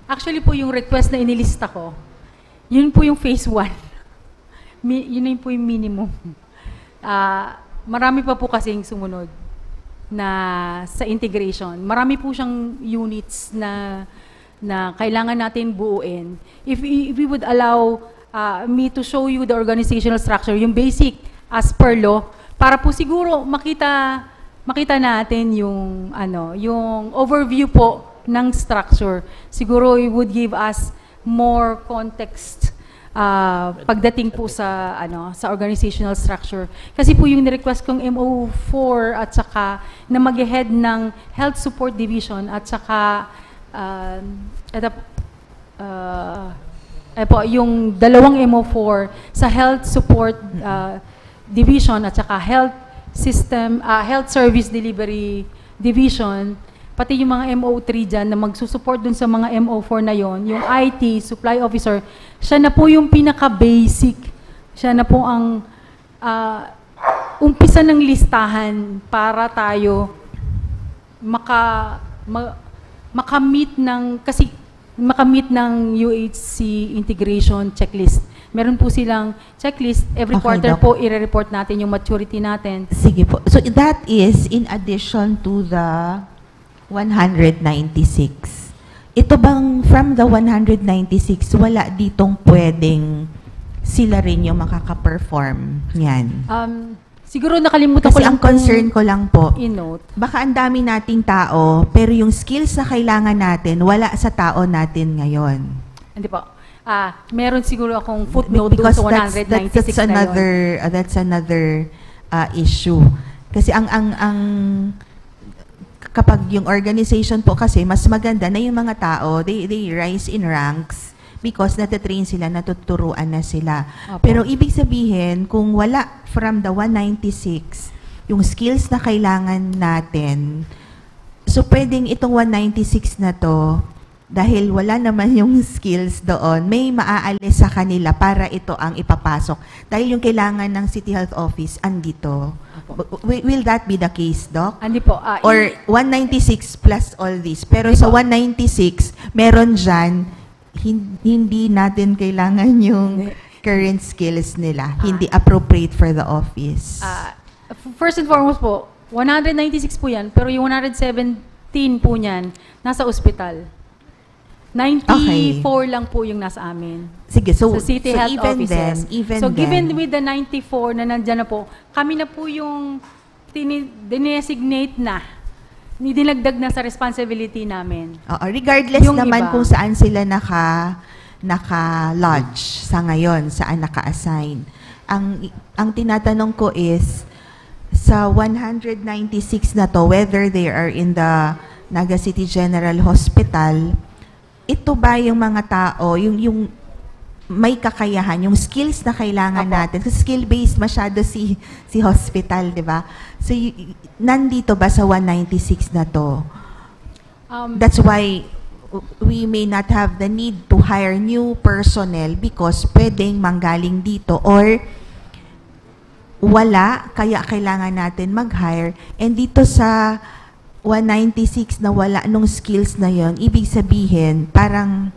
Actually po yung request na inilista ko, yun po yung phase 1. Yun po yung minimum. Marami pa po kasing sumunod na sa integration. Marami po siyang units na kailangan natin buuin. If we would allow me to show you the organizational structure, yung basic as per law, para po siguro makita natin yung yung overview po ng structure. Siguro it would give us more context pagdating po sa sa organizational structure. Kasi po yung ni-request kong MO4 at saka na mag-head ng Health Support Division at saka yung dalawang MO4 sa Health Support Division at saka Health Service Delivery Division, pati yung mga MO3 dyan na magsusupport dun sa mga MO4 na yon, yung IT, Supply Officer, siya na po yung pinaka-basic. Siya na po ang umpisa ng listahan para tayo makamit ng UHC integration checklist. Meron po silang checklist. Every Okay, quarter Doc. po, i-report natin yung maturity natin. Sige po. So that is in addition to the 196. Ito bang from the 196, wala ditong pwedeng sila rin yung makaka-perform yan? Siguro nakalimutan ko Kasi lang ang concern ko lang po, i-note. baka ang dami nating tao, pero yung skills na kailangan natin, wala sa tao natin ngayon. Hindi po. Meron siguro akong footnote doon Because sa 196 na yun. that's another issue. Kasi ang kapag yung organization po kasi mas maganda na yung mga tao, they rise in ranks because natatrain sila, natuturuan na sila. Opo. Pero ibig sabihin, kung wala from the 196, yung skills na kailangan natin, so pwedeng itong 196 na to, dahil wala naman yung skills doon, may maaalis sa kanila para ito ang ipapasok. Dahil yung kailangan ng City Health Office, andito. Will that be the case, Doc? Hindi po. Or 196 plus all this. Pero sa 196, meron dyan, hindi natin kailangan yung current skills nila. Hindi appropriate for the office. First and foremost po, 196 po yan, pero yung 117 po niyan, nasa ospital. 94 lang po yung nasa amin. Sige, so, Sa City so Health even Offices. then, even so given then, with the 94 na nandyan na po, kami na po yung dinesignate na, nidinagdag na sa responsibility namin. regardless Yung naman iba. kung saan sila naka-lodge sa ngayon, saan naka-assign. Ang tinatanong ko is, sa 196 na to, whether they are in the Naga City General Hospital, ito ba yung mga tao, yung may kakayahan, yung skills na kailangan Apo. natin? Kasi skill-based masyado si hospital, di ba? So, nandito ba sa 196 na to? That's why we may not have the need to hire new personnel because pwedeng manggaling dito or wala, kaya kailangan natin mag-hire. And dito sa 196 na wala nung skills na yon, ibig sabihin parang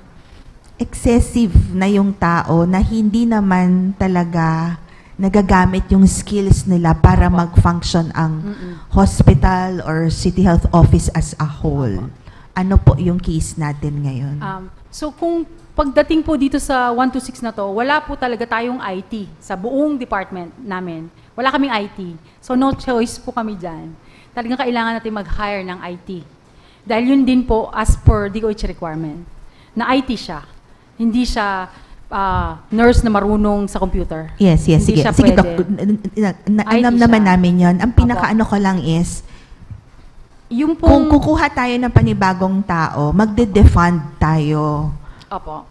excessive na yung tao na hindi naman talaga nagagamit yung skills nila para mag-function ang hospital or City Health Office as a whole. Ano po yung case natin ngayon? So kung pagdating po dito sa 126 na to, wala po talaga tayong IT sa buong department namin. Wala kaming IT. So no choice po kami dyan. Talagang kailangan natin mag-hire ng IT. Dahil yun din po as per DOH requirement. Na IT siya. Hindi siya nurse na marunong sa computer. Yes, Hindi sige. siya Sige, pwede. Doc. IT Alam naman siya. namin yon. Ang pinakaano ko lang is, Yung kung pong... kukuha tayo ng panibagong tao, magde-defund tayo. Opo.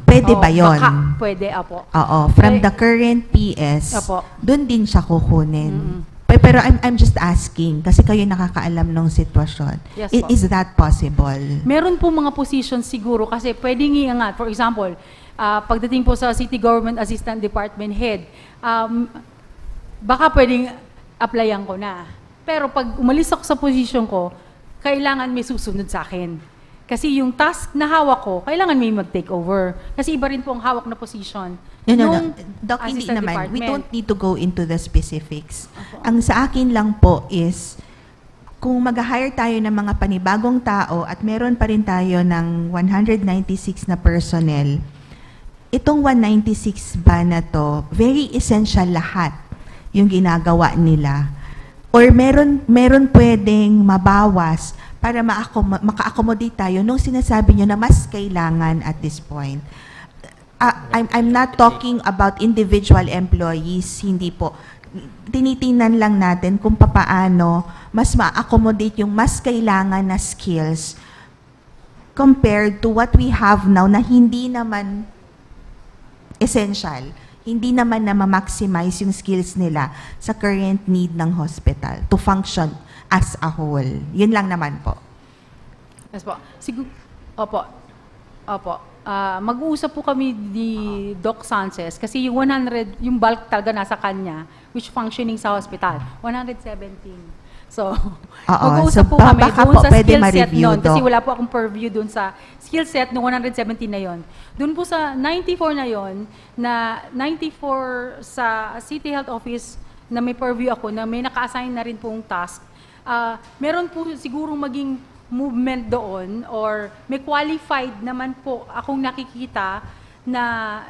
Pwede Oo, ba yon? Baka, pwede, opo. Oo. From Ay- the current PS, Opo. doon din siya kukunin. Pero I'm just asking, kasi kayo nakakaalam ng sitwasyon. Yes po. Is that possible? Meron po mga positions siguro kasi pwedeng iangat. For example, pagdating po sa City Government Assistant Department Head, baka pwedeng applyan ko na. Pero pag umalis ako sa position ko, kailangan may susunod sa akin. Kasi yung task na hawak ko, kailangan may mag-take over. Kasi iba rin po ang hawak na position. No. Nung Doc, hindi assistant naman. We department. don't need to go into the specifics. Ang sa akin lang po is, kung mag-hire tayo ng mga panibagong tao at meron pa rin tayo ng 196 na personnel, itong 196 ba na to, very essential lahat yung ginagawa nila. Or meron pwedeng mabawas para maka-accommodate tayo nung sinasabi nyo na mas kailangan at this point. I'm not talking about individual employees, hindi po. Tinitingnan lang natin kung papaano mas ma-accommodate yung mas kailangan na skills compared to what we have now na hindi naman essential. Hindi naman na ma-maximize yung skills nila sa current need ng hospital to function as a whole. Yun lang naman po. Yes po. Opo. Mag-uusap po kami ni Doc Sanchez kasi yung 100, yung bulk talaga nasa kanya, which functioning sa hospital, 117. So, mag-uusap po kami baka doon po sa pwede skill set ma-review, nun kasi Doc. wala po akong purview doon sa skill set ng 117 na yon. Doon po sa 94 na yon, na 94 sa City Health Office na may purview ako, na may naka-assign na rin pong task, meron po sigurong maging movement doon or may qualified naman po akong nakikita na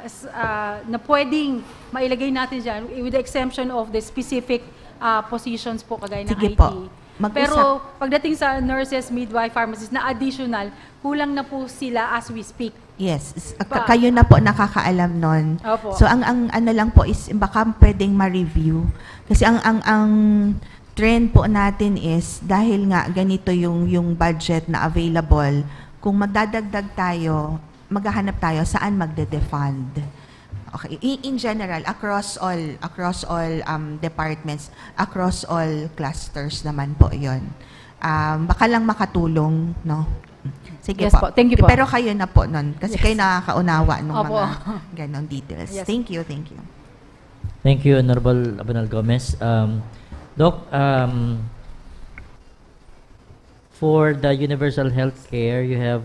pwedeng mailagay natin dyan with the exemption of the specific positions po kagaya ng Sige IT. po. Mag-usap. Pero pagdating sa nurses, midwife, pharmacists na additional, kulang na po sila as we speak. Yes, kayo na po nakakaalam nun. Opo. So ang ano lang po is baka pwedeng ma-review. Kasi ang trend po natin is dahil nga ganito yung budget na available, kung magdadagdag tayo, maghahanap tayo saan magde-defund. Okay, in general across all departments, across all clusters naman po 'yon. Baka lang makatulong, no? Sige Yes po. Thank you po. Pero kayo na po nun kasi kayo nakakaunawa ng Opo. mga ganong details. Yes. Thank you. Thank you, Honorable Abinal Gomez. Doc, for the universal health care, you have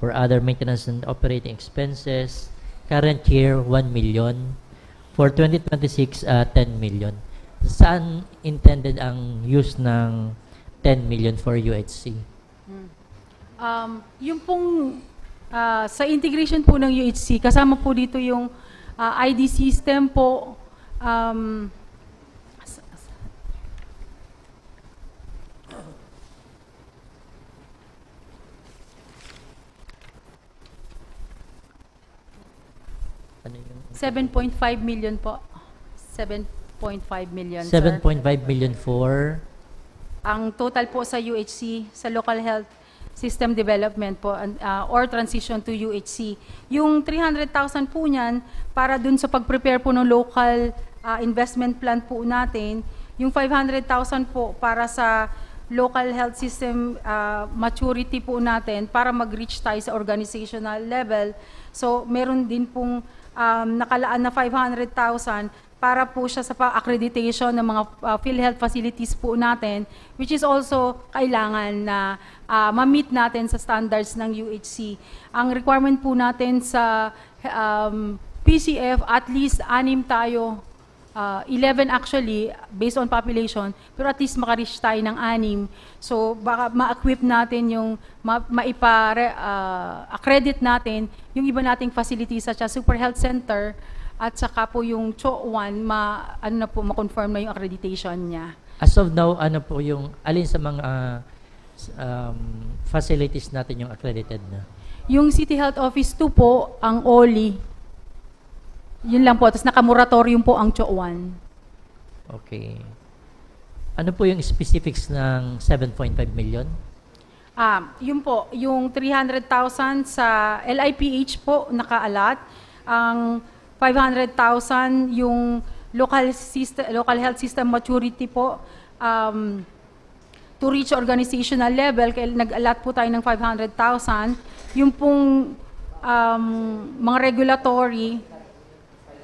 for other maintenance and operating expenses, current year, 1 million. For 2026, 10 million. Saan intended ang use ng 10 million for UHC? Yung pong sa integration po ng UHC, kasama po dito yung ID system po. Ano yung 7.5 million po. 7.5 million, sir. 7.5 million for Ang total po sa UHC, sa local health system development po, or transition to UHC. Yung 300,000 po niyan, para dun sa pag-prepare po ng local investment plan po natin. Yung 500,000 po para sa local health system maturity po natin para mag-reach tayo sa organizational level. So, meron din pong nakalaan na 500,000 para po siya sa accreditation ng mga PhilHealth facilities po natin, which is also kailangan na ma-meet natin sa standards ng UHC. Ang requirement po natin sa PCF, at least 6 tayo, 11 actually, based on population, pero at least maka-reach tayo ng 6. So, baka ma-equip natin yung, accredit natin yung iba nating facilities such as Super Health Center, at saka po yung CHO1, ma-confirm na yung accreditation niya. as of now, ano po yung alin sa mga facilities natin yung accredited na? Yung City Health Office 2 po, ang OLI. Yun lang po. Tapos naka-moratorium po ang CHO1. Okay. Ano po yung specifics ng 7.5 million? Yun po, yung 300,000 sa LIPH po nakaalat. Ang 500,000 yung local health system maturity po, to reach organizational level, nag-allot po tayo ng 500,000. Yung pong mga regulatory,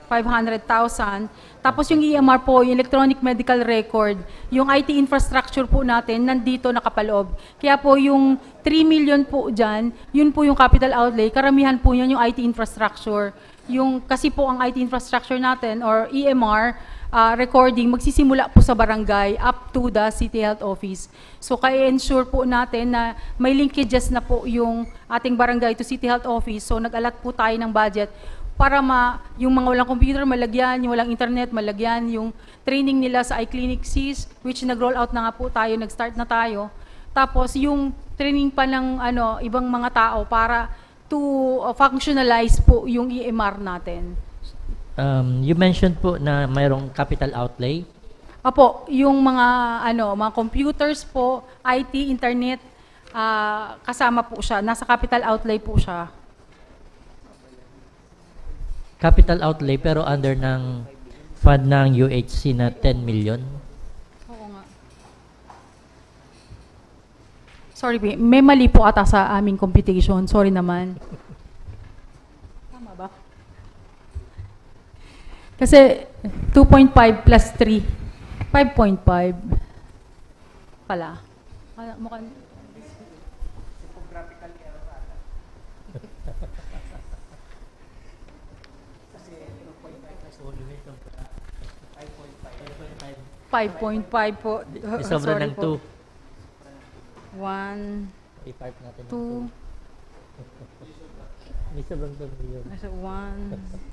500,000. Tapos yung EMR po, yung electronic medical record, yung IT infrastructure po natin, nandito nakapaloob. Kaya po yung 3 million po dyan, yun po yung capital outlay, karamihan po yan yung IT infrastructure. Kasi po ang IT infrastructure natin, or EMR, recording, magsisimula po sa barangay up to the City Health Office. So, kaya ensure po natin na may linkages na po yung ating barangay to City Health Office. So, nag-allot po tayo ng budget para yung mga walang computer, malagyan, yung walang internet, malagyan, yung training nila sa iClinic SIS, which nag-roll out na nga po tayo, nag-start na tayo. Tapos, yung training pa ng ibang mga tao para to functionalize po yung EMR natin. You mentioned po na mayroong capital outlay. Apo, yung mga computers po, IT, internet, kasama po siya. Nasa capital outlay po siya. Capital outlay pero under ng fund ng UHC na 10 million. Oo nga. Sorry, may mali po ata sa aming computation. Sorry naman. Tama ba? Kasi 2.5 plus 3, 5.5 pala. Mukhang... $5.5 po. Sobra Sorry ng po. 2. 1, I-part natin. 2, May sobrang 2 million. 1,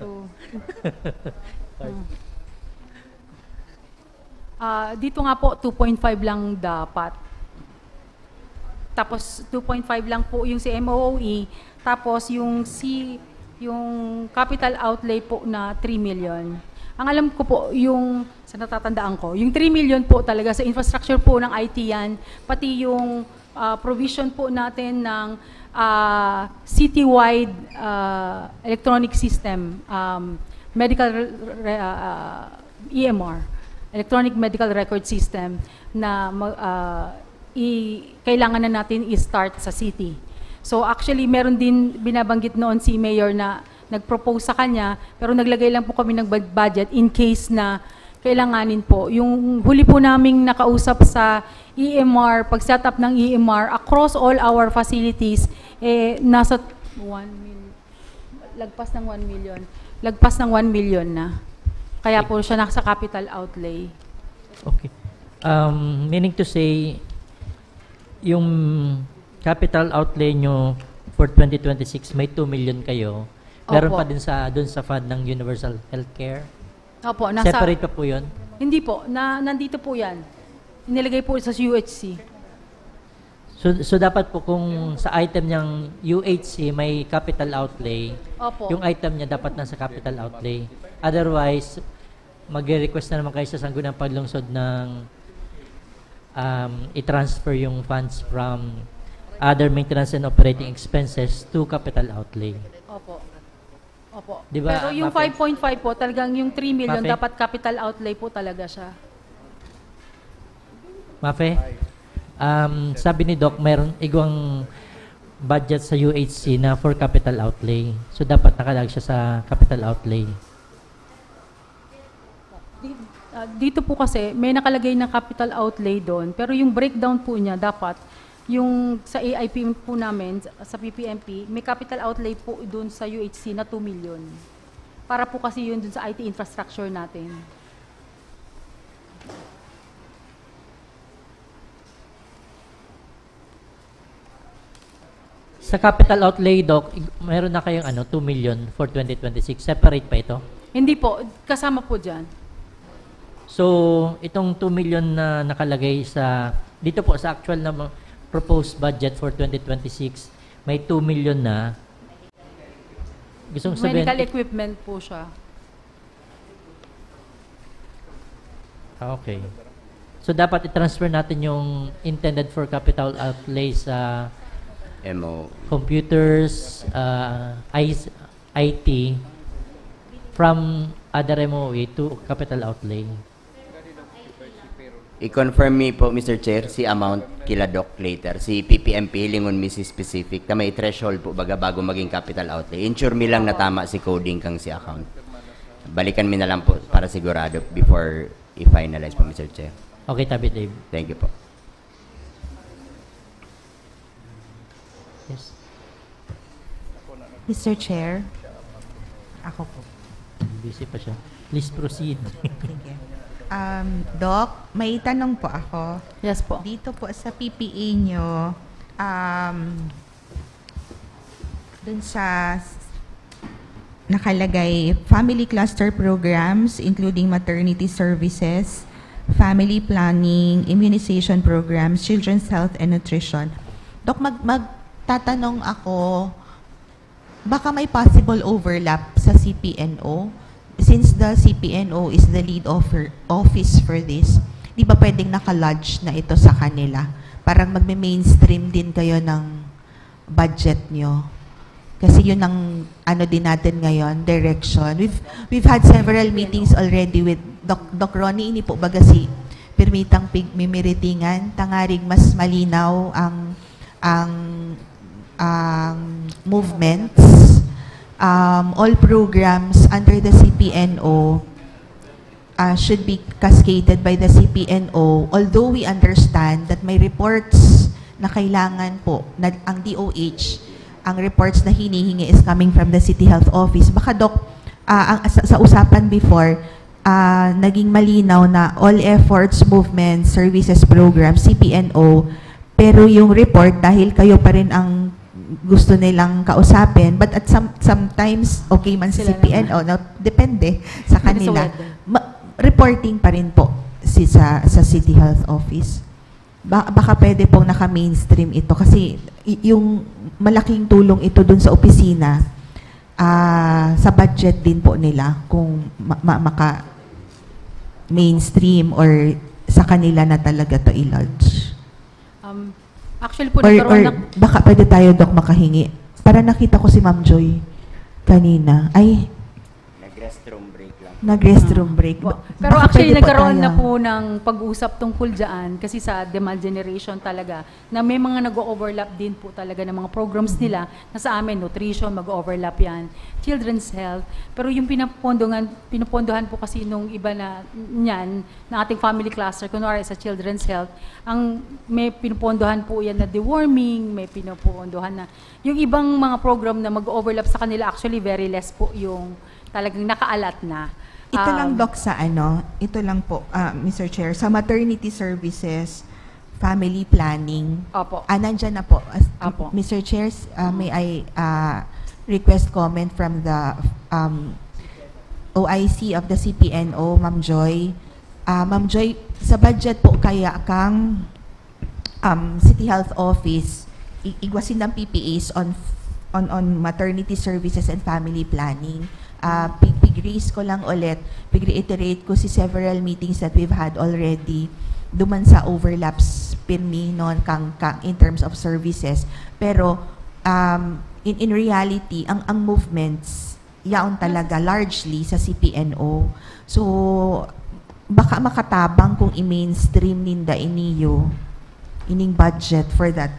2. Dito nga po, 2.5 lang dapat. Tapos, 2.5 lang po yung si MOOE. Tapos, yung capital outlay po na 3 million. Ang alam ko po, sa natatandaan ko, yung 3 million po talaga sa infrastructure po ng IT yan, pati yung provision po natin ng citywide electronic system, medical EMR, electronic medical record system na kailangan na natin i-start sa city. So actually, meron din binabanggit noon si Mayor na nag-propose sa kanya, pero naglagay lang po kami ng budget in case na kailanganin po. Yung huli po naming nakausap sa EMR, pag-setup ng EMR, across all our facilities, nasa 1 million, lagpas ng 1 million. Lagpas ng 1 million na. Kaya po siya nasa capital outlay. Okay. Meaning to say, yung capital outlay nyo for 2026, may 2 million kayo. Meron Opo. pa din doon sa fund ng Universal Healthcare. Opo, Separate pa po yun? Hindi po, nandito po yan. Inilagay po sa UHC. So dapat po kung sa item niyang UHC may capital outlay, Opo. yung item niya dapat nasa capital outlay. Otherwise, mag-request na naman kayo sa Sangguniang Paglungsod ng i-transfer yung funds from other maintenance and operating expenses to capital outlay. Opo. Opo. Diba, Pero yung Mafe? 5.5 po, talagang yung 3 million, Mafe? dapat capital outlay po talaga siya. Mafe? Sabi ni Doc, mayroon igwang budget sa UHC na for capital outlay. So dapat nakalag siya sa capital outlay. Dito po kasi, may nakalagay na capital outlay doon, pero yung breakdown po niya, dapat, yung sa AIP po namin, sa PPMP, may capital outlay po doon sa UHC na 2 million. Para po kasi yun doon sa IT infrastructure natin. Sa capital outlay, Doc, mayroon na kayong 2 million for 2026. Separate pa ito? Hindi po, kasama po dyan. So, itong 2 million na nakalagay dito po sa actual na proposed budget for 2026, may 2 million na. Gusto kong sabihin, Medical equipment po siya. Okay. So, dapat i-transfer natin yung intended for capital outlay sa MO. computers, IT, from other MOA to capital outlay. I-confirm me po, Mr. Chair, si amount kila Doc later. Si PPMP, lingon mi si specific, na may threshold po baga bago maging capital outlay. Ensure mi lang na tama si coding kang si account. Balikan mi na lang po para sigurado before i-finalize po, Mr. Chair. Okay, Tabi Dave. Thank you po. Yes. Mr. Chair, ako po. Busy pa siya. Please proceed. Sige. Doc, may tanong po ako. Yes po. Dito po sa PPA nyo, dun sa nakalagay family cluster programs including maternity services, family planning, immunization programs, children's health and nutrition. Doc, magtatanong ako, baka may possible overlap sa CPNO? Since the CPNO is the lead office for this, di ba pwedeng naka-lodge na ito sa kanila? Parang magme-mainstream din kayo ng budget nyo. Kasi yun ang ano din natin ngayon, direction. We've had several meetings already with Doc Ronnie, ini po baga si Permitang Mimiritingan, tangaring mas malinaw ang movements. All programs under the CPNO should be cascaded by the CPNO, although we understand that may reports na kailangan po, na ang DOH, ang reports na hinihingi is coming from the City Health Office. Baka Doc, sa usapan before, naging malinaw na all efforts, movements, services, programs, CPNO, pero yung report, dahil kayo pa rin ang gusto nilang kausapin, but at sometimes okay man sa CPNO, no, depende sa kanila. Reporting pa rin po sa City Health Office. Baka pwede pong naka-mainstream ito kasi yung malaking tulong ito dun sa opisina, sa budget din po nila kung maka-mainstream or sa kanila na talaga to i-lodge. Actually po, Or nagkaroon baka pwede tayo, Doc, makahingi. Para nakita ko si Ma'am Joy kanina. Ay, Nag-restroom break lang. nag-restroom break. Pero Baka actually, pwede po nagkaroon tayo. na po ng pag-usap tungkol dyan kasi sa demand generation talaga na may mga nag-overlap din po talaga ng mga programs nila na sa amin, nutrition, mag-overlap yan, children's health. Pero yung pinupondohan po kasi nung iba na niyan, na ating family cluster, kunwari sa children's health, ang may pinupondohan po yan na deworming, may pinupondohan na yung ibang mga program na mag-overlap sa kanila, actually very less po yung talagang nakaalat na. Ito lang, Doc, sa ito lang po, Mr. Chair, sa maternity services, family planning, Opo. nandyan na po. Opo. Mr. Chair, may I request comment from the OIC of the CPNO, Ma'am Joy. Ma'am Joy, sa budget po kaya kang City Health Office, igwasin ng PPAs on maternity services and family planning. Pig-raise ko lang ulit, pig-reiterate ko si several meetings that we've had already, duman sa overlaps pirmi non kang in terms of services. Pero in reality, ang movements yaon talaga largely sa CPNO. So baka makatabang kung i-mainstream ninda iniyo ining budget for that.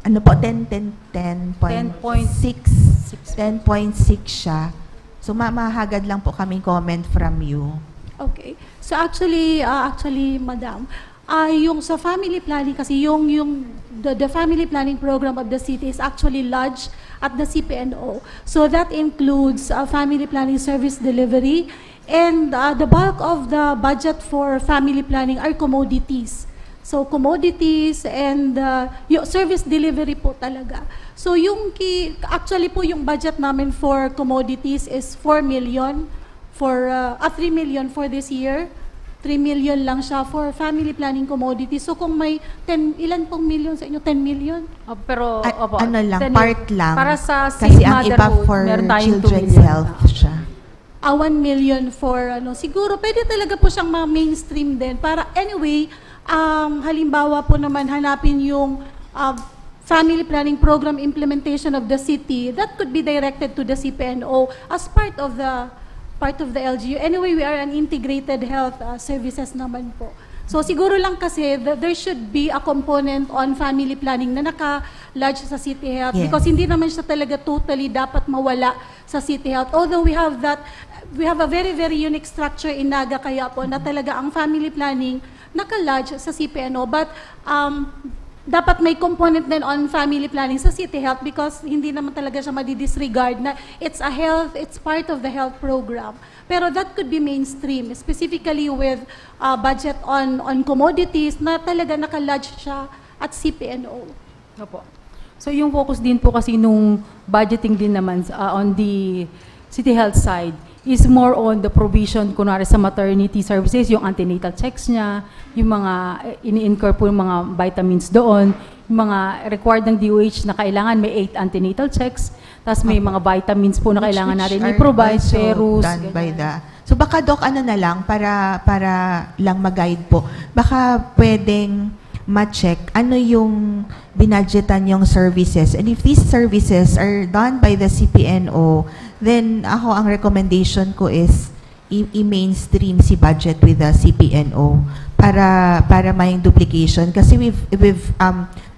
Ano po, 10.6 siya. So, mahagad lang po kaming comment from you. Okay. So actually, madam, yung sa family planning kasi the family planning program of the city is actually lodged at the CPNO. So that includes family planning service delivery, and the bulk of the budget for family planning are commodities. So commodities and yung service delivery po talaga. So actually po yung budget namin for commodities is 4 million for 3 million for this year. 3 million lang siya for family planning commodities. So kung may ilan pong million sa inyo? 10 million? Pero opo, Ano lang, 10 part lang. Para sa kasi safe ang iba motherhood, for meron tayong 2 children's million. health siya. 1 million for siguro pwede talaga po siyang ma-mainstream din. Para anyway, halimbawa po naman hanapin yung family planning program implementation of the city, that could be directed to the CPNO as part of the part of the LGU. Anyway, we are an integrated health services naman po. So siguro lang kasi there should be a component on family planning na naka-lodge sa City Health Yes. because hindi naman siya talaga totally dapat mawala sa City Health. Although we have a very, very unique structure in Naga kaya po na talaga ang family planning naka-lodge sa CPNO. But dapat may component din on family planning sa City Health because hindi naman talaga siya madi-disregard na it's part of the health program. Pero that could be mainstream, specifically with budget on commodities na talaga naka-lodge siya at CPNO. Opo. So yung focus din po kasi nung budgeting din naman on the City Health side is more on the provision, kunwari sa maternity services, yung antenatal checks niya, yung mga ini-incur po yung mga vitamins doon, yung mga required ng DOH na kailangan may 8 antenatal checks, tapos may mga vitamins po na kailangan natin are i-provide, also ferrous, done by ganyan. So baka Doc, ano na lang, para lang mag-guide po, baka pwedeng ma-check ano yung binadgetan yung services. And if these services are done by the CPNO, then ako ang recommendation ko is i-mainstream si budget with the CPNO para may duplication. Kasi we've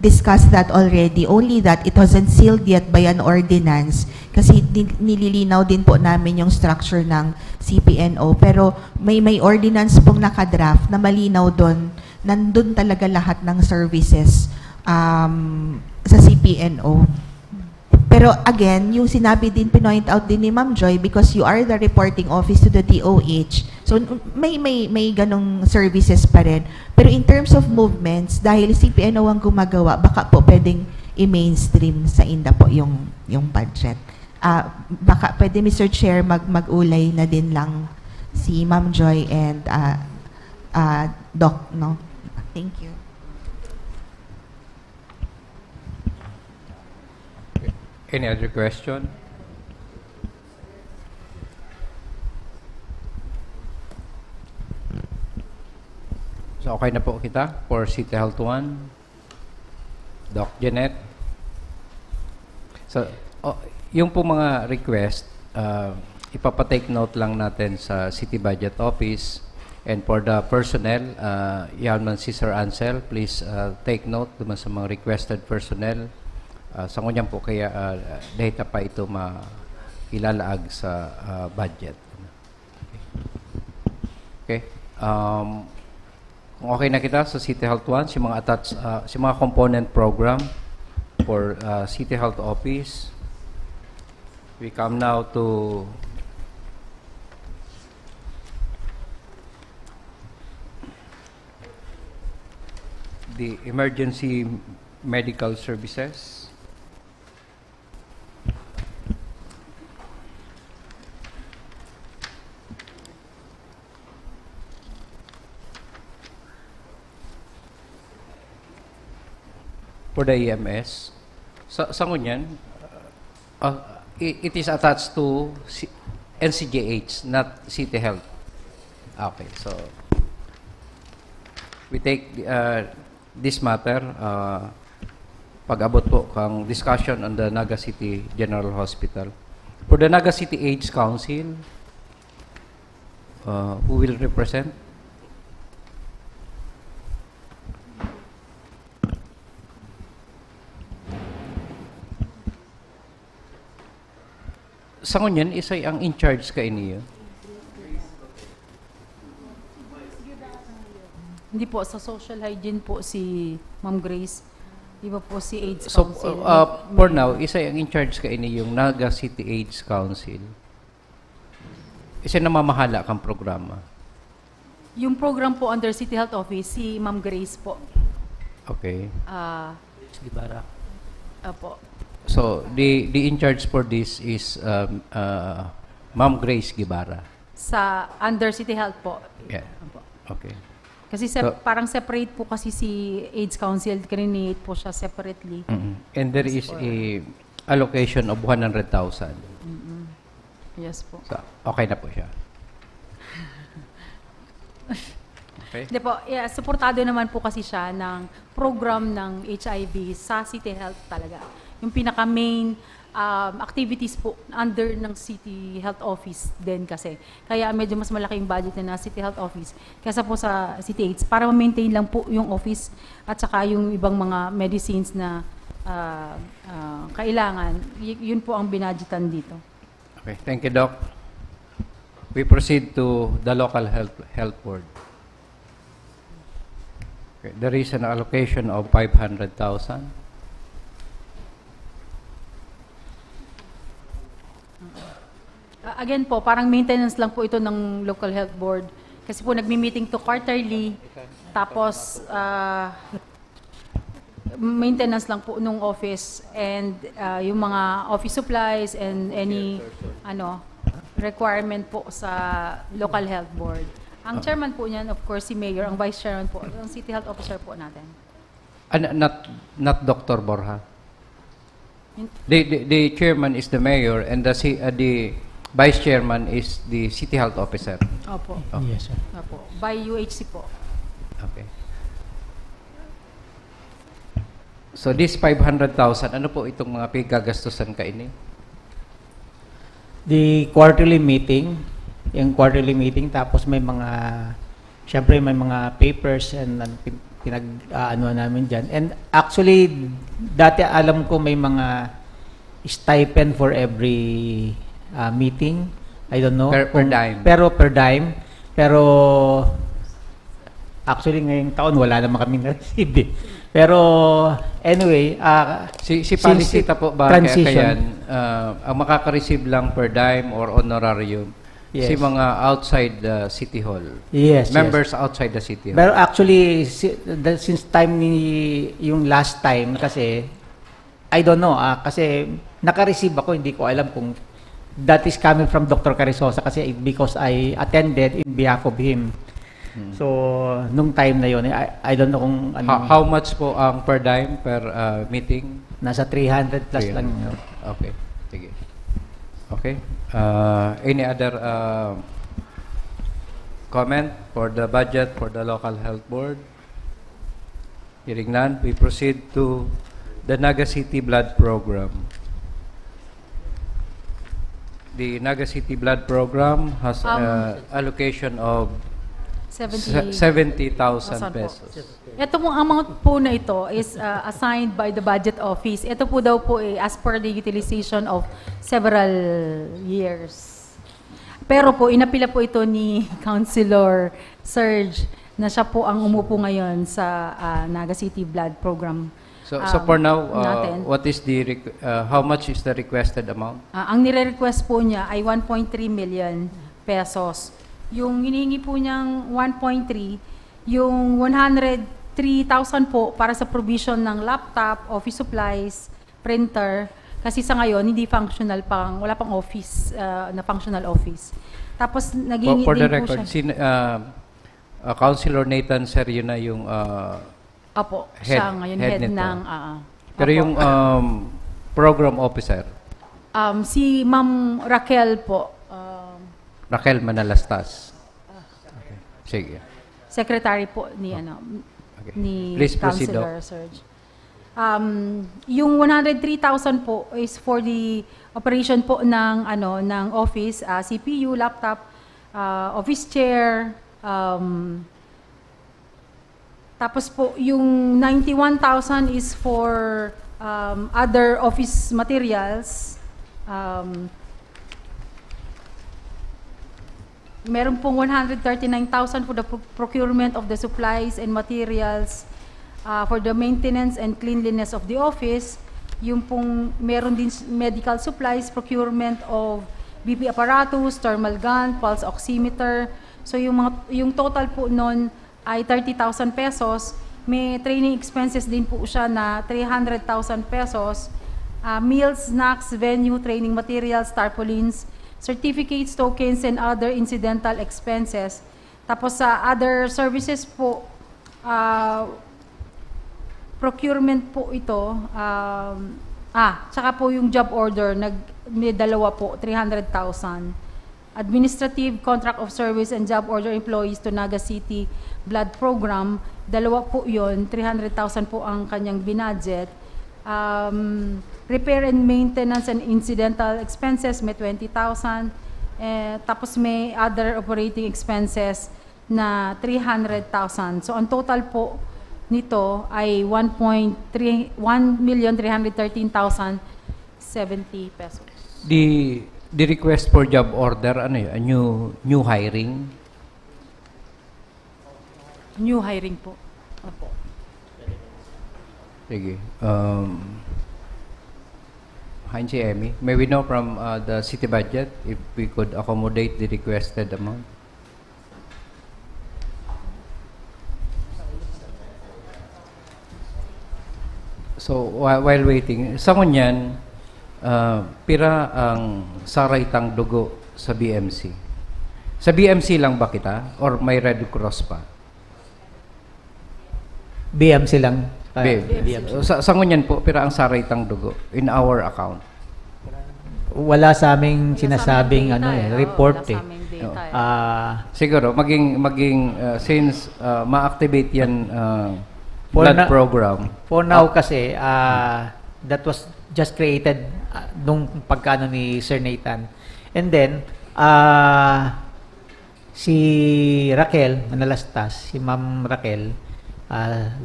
discussed that already, only that it wasn't sealed yet by an ordinance. Kasi nililinaw din po namin yung structure ng CPNO. Pero may ordinance pong nakadraft na malinaw doon, nandun talaga lahat ng services sa CPNO. Pero again, yung sinabi din, pinoint out din ni Ma'am Joy, because you are the reporting office to the DOH, so may ganong services pa rin. Pero in terms of movements, dahil CPNO ang gumagawa, baka po pwedeng i-mainstream sa INDA po yung budget. Baka pwede, Mr. Chair, mag-ulay na din lang si Ma'am Joy and Doc, no? Thank you. Any other question? So, okay na po kita for City Health 1. Doc Janet. So, yung po mga request, ipapatake note lang natin sa City Budget Office. And for the personnel, yan man si Sir Ansel, please take note naman sa mga requested personnel. Sa ngunyan po kaya data pa ito mailalaag sa budget. Okay. Kung okay na kita sa City Health 1, si mga component program for City Health Office. We come now to the emergency medical services. For the EMS, sa ngunyan, it is attached to NCGH, not City Health. Okay, so we take this matter, pag-abot po kang discussion on the Naga City General Hospital. For the Naga City AIDS Council, who will represent? Sa ngunyan, isay ang in-charge ka iniyo? Hindi po, sa social hygiene po si Ma'am Grace. Di ba po si AIDS So, Council? for now, isay ang in-charge ka ini yung Naga City AIDS Council. Isay namamahala kang programa. Yung program po under City Health Office, si Ma'am Grace po. Okay. Gibara. Opo. So, the in-charge for this is Ma'am Grace Gibara. Sa under City Health po. Yeah. Opo. Okay. Kasi parang separate po kasi si AIDS Council, create po siya separately. And there is a allocation of 100,000. Yes po. So, okay na po siya. Okay. Hindi po, yeah, suportado naman po kasi siya ng program ng HIV sa City Health talaga. Yung pinaka-main activities po under ng City Health Office din kasi. Kaya medyo mas malaki yung budget na City Health Office kaysa po sa City Aids para ma-maintain lang po yung office at saka yung ibang mga medicines na kailangan. Yun po ang binadgetan dito. Okay, thank you, Doc. We proceed to the local health board. Okay, there is an allocation of 500,000. Again po, parang maintenance lang po ito ng local health board. Kasi po nagmi-meeting to quarterly, tapos maintenance lang po nung office and yung mga office supplies and any requirement po sa local health board. Ang chairman po niyan, of course, si Mayor. Ang vice chairman po, ang City Health Officer po natin. Not Dr. Borja. The chairman is the mayor and the vice chairman is the city health officer. Opo. Okay. Yes, sir. Opo. By UHC po. Okay. So this 500,000, ano po itong mga pinagagastusan kaini? The quarterly meeting, yung quarterly meeting, tapos may mga, syempre may mga papers and pinag-ano namin dyan. And actually, dati alam ko may mga stipend for every meeting. I don't know. Per dime. Pero per dime. Pero actually ngayong taon wala naman kami na-receive eh. Pero anyway, si Palisita po ba kaya ang makaka-receive lang per dime or honorarium? Yes. Si mga outside the city hall. Yes. Members outside the city hall. Pero actually, since time yung last time kasi, I don't know, kasi naka-receive ako, hindi ko alam kung that is coming from Dr. Carizosa kasi because I attended in behalf of him. So, nung time na yun, I don't know kung ano. How much po ang per dime per meeting? Nasa 300 plus lang yun. Okay. Sige. Okay. Any other comment for the budget for the local health board? Hearing none, we proceed to the Naga City Blood Program. The Naga City Blood Program has allocation of 70,000 pesos. Ito pong amount po na ito is assigned by the budget office. Ito po daw po as per the utilization of several years. Pero po, inapila po ito ni Councilor Serge na siya po ang umupo ngayon sa Naga City Blood Program. So for now, natin. what is the how much is the requested amount? Ang nire-request po niya ay 1.3 million pesos. Yung hinihingi po niyang 1.3, yung 103,000 po para sa provision ng laptop, office supplies, printer, kasi sa ngayon hindi functional pang, wala pang office, na functional office. Tapos naghihingi For the din po record, siya. Councilor Nathan Serio na yung Opo, siya ngayon head nito. ng Pero opo. yung program officer, si Ma'am Raquel po, Raquel Manalastas. Okay. Sige. secretary po ni Okay. ni Please proceed, Councilor Serge. Yung 103,000 po is for the operation po ng ng office, CPU, laptop, office chair, tapos po yung 91,000 is for other office materials. Meron pong 139,000 for the procurement of the supplies and materials for the maintenance and cleanliness of the office. Yung pong meron din medical supplies, procurement of BP apparatus, thermal gun, pulse oximeter. So yung total po nun ay 30,000 pesos. May training expenses din po siya na 300,000 pesos. Meals, snacks, venue, training materials, tarpaulins, certificates, tokens, and other incidental expenses. Tapos sa other services po, procurement po ito. Tsaka po yung job order, may dalawa po, 300,000. Administrative contract of service and job order employees to Naga City Blood Program, dalawa po yun, 300,000 po ang kanyang binadget. Repair and maintenance and incidental expenses may 20,000. Tapos may other operating expenses na 300,000. So ang total po nito ay 1,313,070 pesos. The request for job order, ano yun? New hiring? New hiring po. Opo. Sige. Hansi Emmy, may we know from the city budget if we could accommodate the requested amount? So, while waiting, sa ngunyan, pira ang saraitang dugo sa BMC. Sa BMC lang ba kita? Or may Red Cross pa? BMC lang. Sa ngunyan po, pira ang saraitang dugo in our account. Wala sa aming sinasabing report eh. Siguro, maging since ma-activate yan blood program. For now kasi, that was just created nung pagkano ni Sir Nathan. And then, si Raquel Manalastas, si Ma'am Raquel,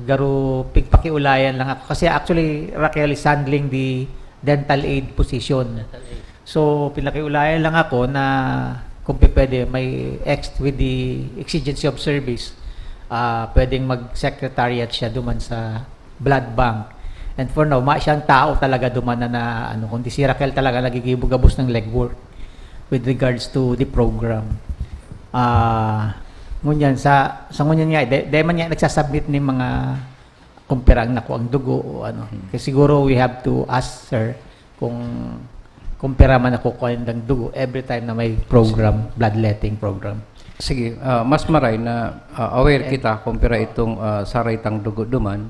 garo pigpakiulayan lang ako. Kasi actually, Raquel is handling the dental aid position. So, pinakiulayan lang ako na kung pwede, may with the exigency of service, pwedeng mag-secretariat siya duman sa blood bank. And for now, siyang tao talaga duman na kundi si Raquel talaga nagigibog-abos ng legwork with regards to the program. Ngunyan, sa ngunyan nga, dahil man niya nagsasubmit ng mga kumpirang naku ang dugo o ano. Kasi siguro we have to ask her kung kumpira man nakukuha ng dugo every time na may program, bloodletting program. Sige, mas maray na aware kita kung pira itong saraitang dugo duman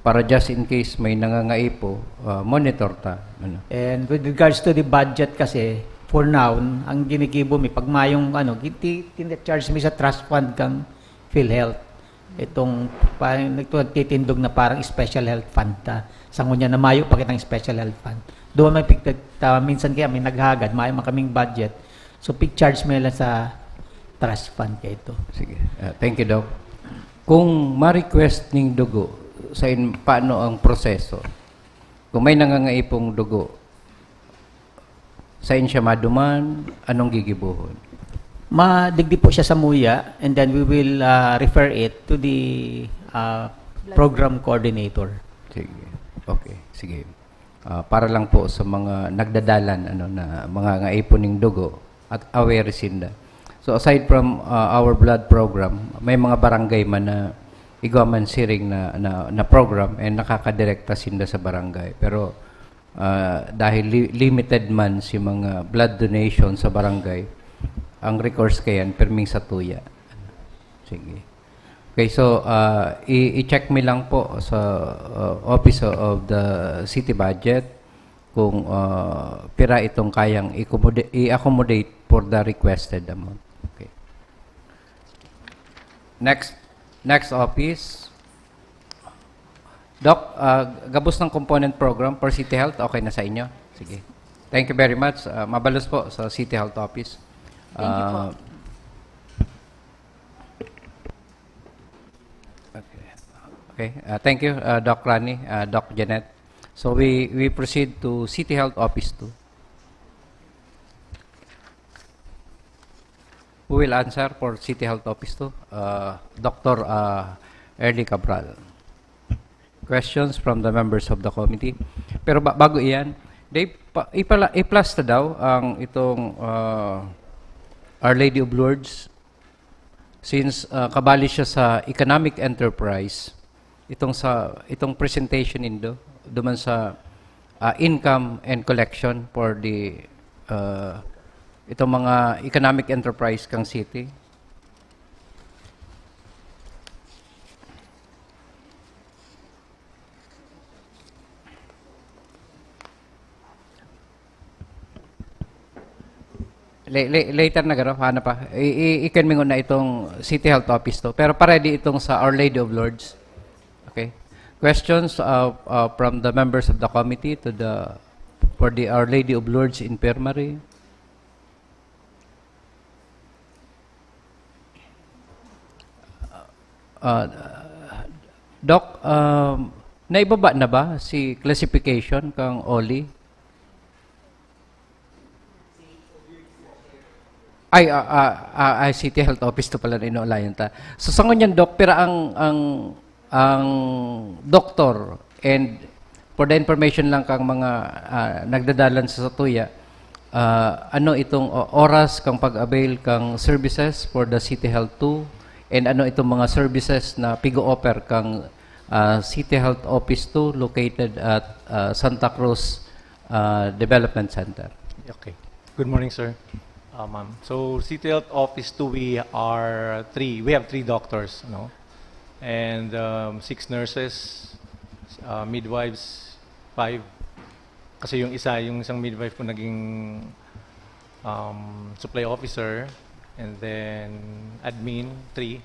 para just in case may nangangaipo, monitor ta. Ano. And with regards to the budget kasi, for now, ang ginigibo mi, pag mayong charge mi sa trust fund kang PhilHealth, itong nagtitindog na parang special health fund ta. Sa ngunya na mayo pa kitang special health fund. Doon may minsan kaya may naghagad, mayo man kaming budget. So, charge mi lang sa trust fund kayo ito. Sige. Thank you, Doc. Kung ma-request ning dugo, paano ang proseso? Kung may nangangaipong dugo, sa siya maduman, anong gigibuhon? Madigdi po siya sa MUYA and then we will refer it to the program coordinator. Sige. Okay. Sige. Para lang po sa mga nagdadalan na mga ngaipon ng dugo at aware sinda. So aside from our blood program, may mga barangay man na igaman siring na program and nakakadirekta sinda sa barangay. Pero dahil limited man si mga blood donation sa barangay, ang recourse kayan perming sa tuya. Sige. Okay, so i-check mi lang po sa Office of the City Budget kung pira itong kayang i-accommodate for the requested amount. Okay. Next office. Doc, gabos ng component program for City Health, okay na sa inyo? Sige. Thank you very much. Mabalos po sa City Health Office. Thank you po. Okay. Thank you, Doc Rani, Doc Janet. So we proceed to City Health Office 2. Who will answer for City Health Office 2? Dr. Erly Cabral. Questions from the members of the committee. Pero bago iyan, i-plus na daw ang itong Our Lady of Lourdes since kabali siya sa economic enterprise itong presentation indo duman sa income and collection for the itong mga economic enterprise kang city. Later na garo, ano pa? Ikan mingon na itong City Health Office to. Pero paredy itong sa Our Lady of Lourdes. Okay? Questions from the members of the committee to the for the Our Lady of Lourdes Infirmary? Doc, naibaba na ba si classification kang Oli? Ay, City Health Office to pala na inuulayan ta. So, sa ngunyan, Doc, pero ang doktor and for the information lang kang mga nagdadalan sa Satuya, ano itong oras kang pag-avail kang services for the City Health 2 and ano itong mga services na pigo-offer kang City Health Office 2 located at Santa Cruz Development Center. Okay. Good morning, sir. Ma'am. So, City Health Office 2, we have 3 doctors, no? And 6 nurses, midwives, 5. Kasi yung isang midwife ko naging supply officer, and then admin, 3.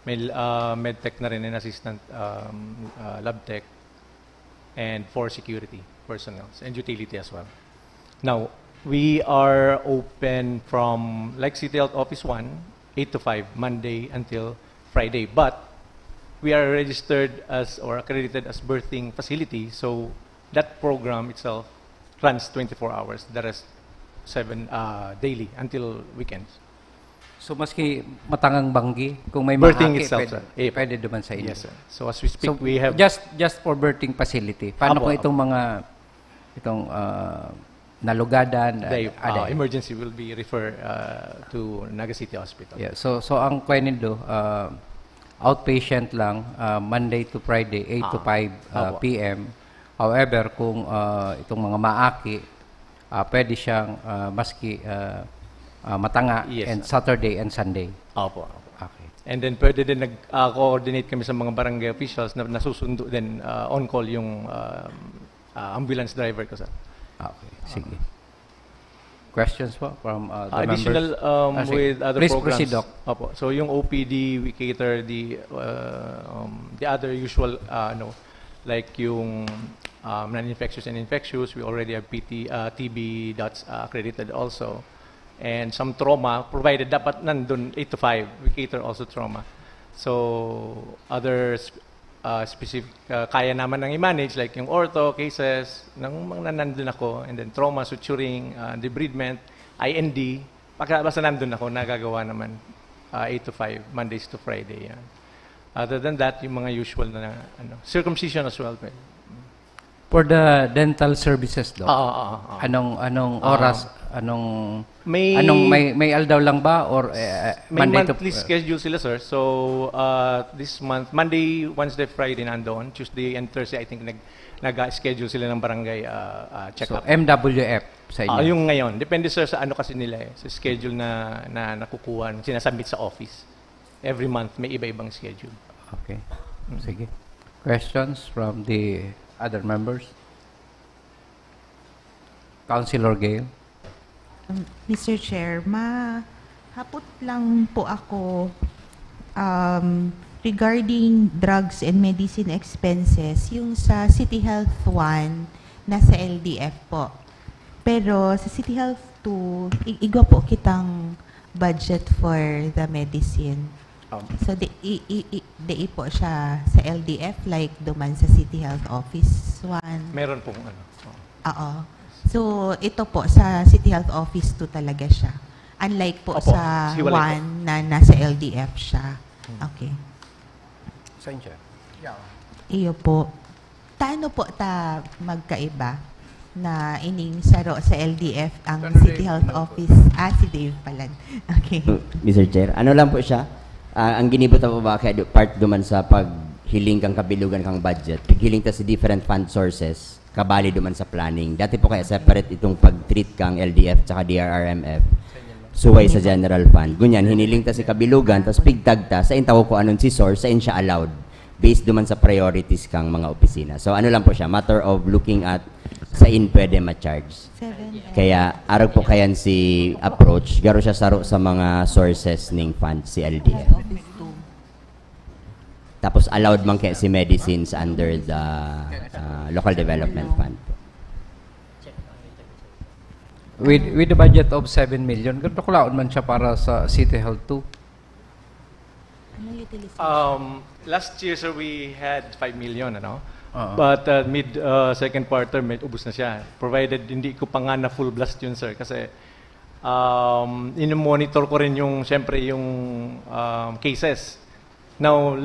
May medtech na rin, and assistant lab tech, and 4 security personnel, and utility as well. Now, we are open from, like City Health Office 1, 8 to 5, Monday until Friday. But we are registered as or accredited as birthing facility, so that program itself runs 24 hours, the rest 7 daily until weekends. So, maski matangang banggi, kung may Birthing mahaki, itself, pwede, sir. pwede duman sa inyo. Yes, sir. So as we speak, So, we have just for birthing facility. Paano Apo, kung itong mga nalugadan? emergency will be referred to Naga City Hospital. Yeah, so ang kwenindo, outpatient lang, Monday to Friday, 8 to 5 Apo. p.m. However, kung itong mga maaki, pwede siyang maski matanga Yes, and sir. Saturday and Sunday. Opo. Okay. And then pwede din nag-coordinate kami sa mga barangay officials na nasusundo din on-call yung ambulance driver ko, sir. Okay, sige. Questions po from the Additional members? with other Please programs. proceed, Doc. Opo. So yung OPD, we cater the other usual, like yung non-infectious and infectious. We already have TB that's accredited also. And some trauma, provided dapat nandun 8 to 5. We cater also trauma. So other specific kaya naman nang i-manage, like yung ortho cases, nang mga nandun ako, and then trauma, suturing, debridement, IND, basta nandun ako, nagagawa naman 8 to 5, Mondays to Friday. Yan. Other than that, yung mga usual na circumcision as well. For the dental services, Doc, Oo. anong oras, may aldaw lang ba or May Monday monthly schedule sila, sir. So, this month, Monday, Wednesday, Friday nandun. Tuesday and Thursday, I think nag-schedule sila ng barangay check-up. So, MWF sa inyo? Yung ngayon. Depende, sir, sa ano kasi nila sa schedule na nakukuha, sinasubmit sa office. Every month, may iba-ibang schedule. Okay. Sige. Questions from the other members? Councilor Gale? Mr. Chair, mahapot lang po ako regarding drugs and medicine expenses. Yung sa City Health 1, nasa LDF po. Pero sa City Health 2, igwa po kitang budget for the medicine. So, di po siya sa LDF, like duman sa City Health Office 1. Meron pong Oo. So, ito po, sa City Health Office 2 talaga siya. Unlike po Opo, sa hiwalay 1 na nasa LDF siya. Okay. Saan siya? Iyo po. Taano po ta magkaiba na ining saro sa LDF ang City Health Office? Si Dave pala. Okay. Mr. Chair, ano lang po siya? Ang ginibot po ba kaya part duman sa paghiling kang kabilugan kang budget, paghiling ta sa different fund sources, kabali duman sa planning. Dati po kaya separate itong pag-treat kang LDF tsaka DRRMF. Suway sa general fund. Ganyan, hiniling ta si kabilugan, tapos pigtag ta, sa intaw ko anong si source, sa in siya allowed. Based duman sa priorities kang mga opisina. So ano lang po siya, matter of looking at sa in pwede ma-charge. Kaya arag po kayan si approach, garo siya saro sa mga sources ning fund si LDF. Tapos allowed man kaya si medicines under the local development fund. With the budget of 7 million, ganito kulaon man siya para sa City Health 2. Last year, sir, we had 5 million, ano? Oo. But mid second quarter, may ubos na siya. Provided hindi ko pa nga na full blast yun, sir. Kasi in-monitor ko rin yung, syempre, yung cases. Now,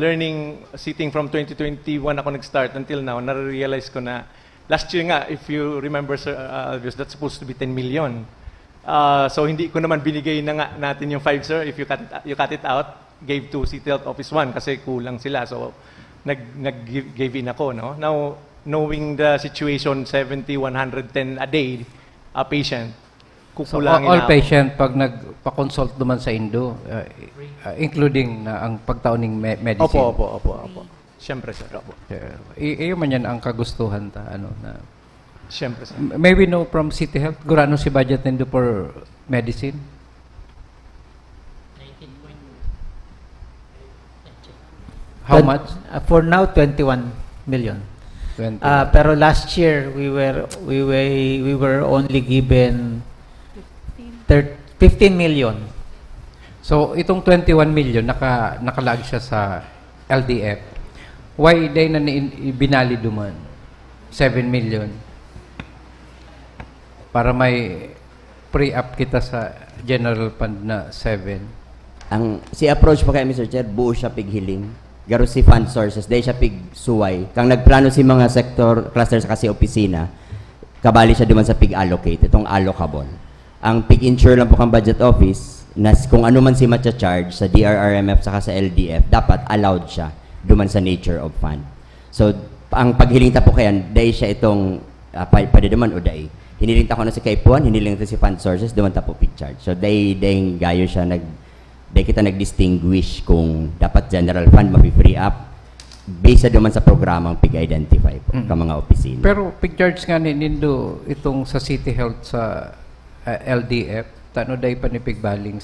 sitting from 2021 ako nag-start until now, na-realize ko na, last year nga, if you remember, sir, that's supposed to be 10 million. So, hindi ko naman binigay na nga natin yung 5, sir. If you cut it out, gave to City Health Office 1 kasi kulang sila. So, nag-give in ako, no? Now, knowing the situation, 70, 110 a day, a patient, So, kukulangin all na ako. patient, pag nagpa-consult naman sa Indo, including na ang pagtauning medicine. Opo. Siyempre, sir. Opo. Iyo man yan ang kagustuhan ta, ano, na Siyempre, sir. may we know from City Health, gurano si budget nindo for medicine? How much? For now, 21 million. 20. Pero last year we were only given 15 million. So, itong 21 million, nakalag siya sa LDF. Why day na binali duman? 7 million. Para may pre-up kita sa general fund na 7. Si approach pa kay Mr. Chair, buo siya pighiling. Garo si fund sources, dahil siya pig suway. Kang nagplano si mga sector clusters kasi opisina, kabali siya duman sa pig allocate, itong allocable. Ang pig insure lang po kang budget office, na kung ano man si matcha-charge sa DRRMF saka sa LDF, dapat allowed siya duman sa nature of fund. So, ang paghiling ta po kayan, dahil siya itong pwede duman o dahil. Hiniling ta ko na si Kaipuan, hiniling ta si fund sources, duman ta po pig charge. So, dahil gayo siya dahil kita nag-distinguish kung dapat general fund mapi-free up based naman sa programang pig-identify po, ka mga opisina. Pero pig-charge nga nindo itong sa City Health sa LDF, tano day pa ni pigbaling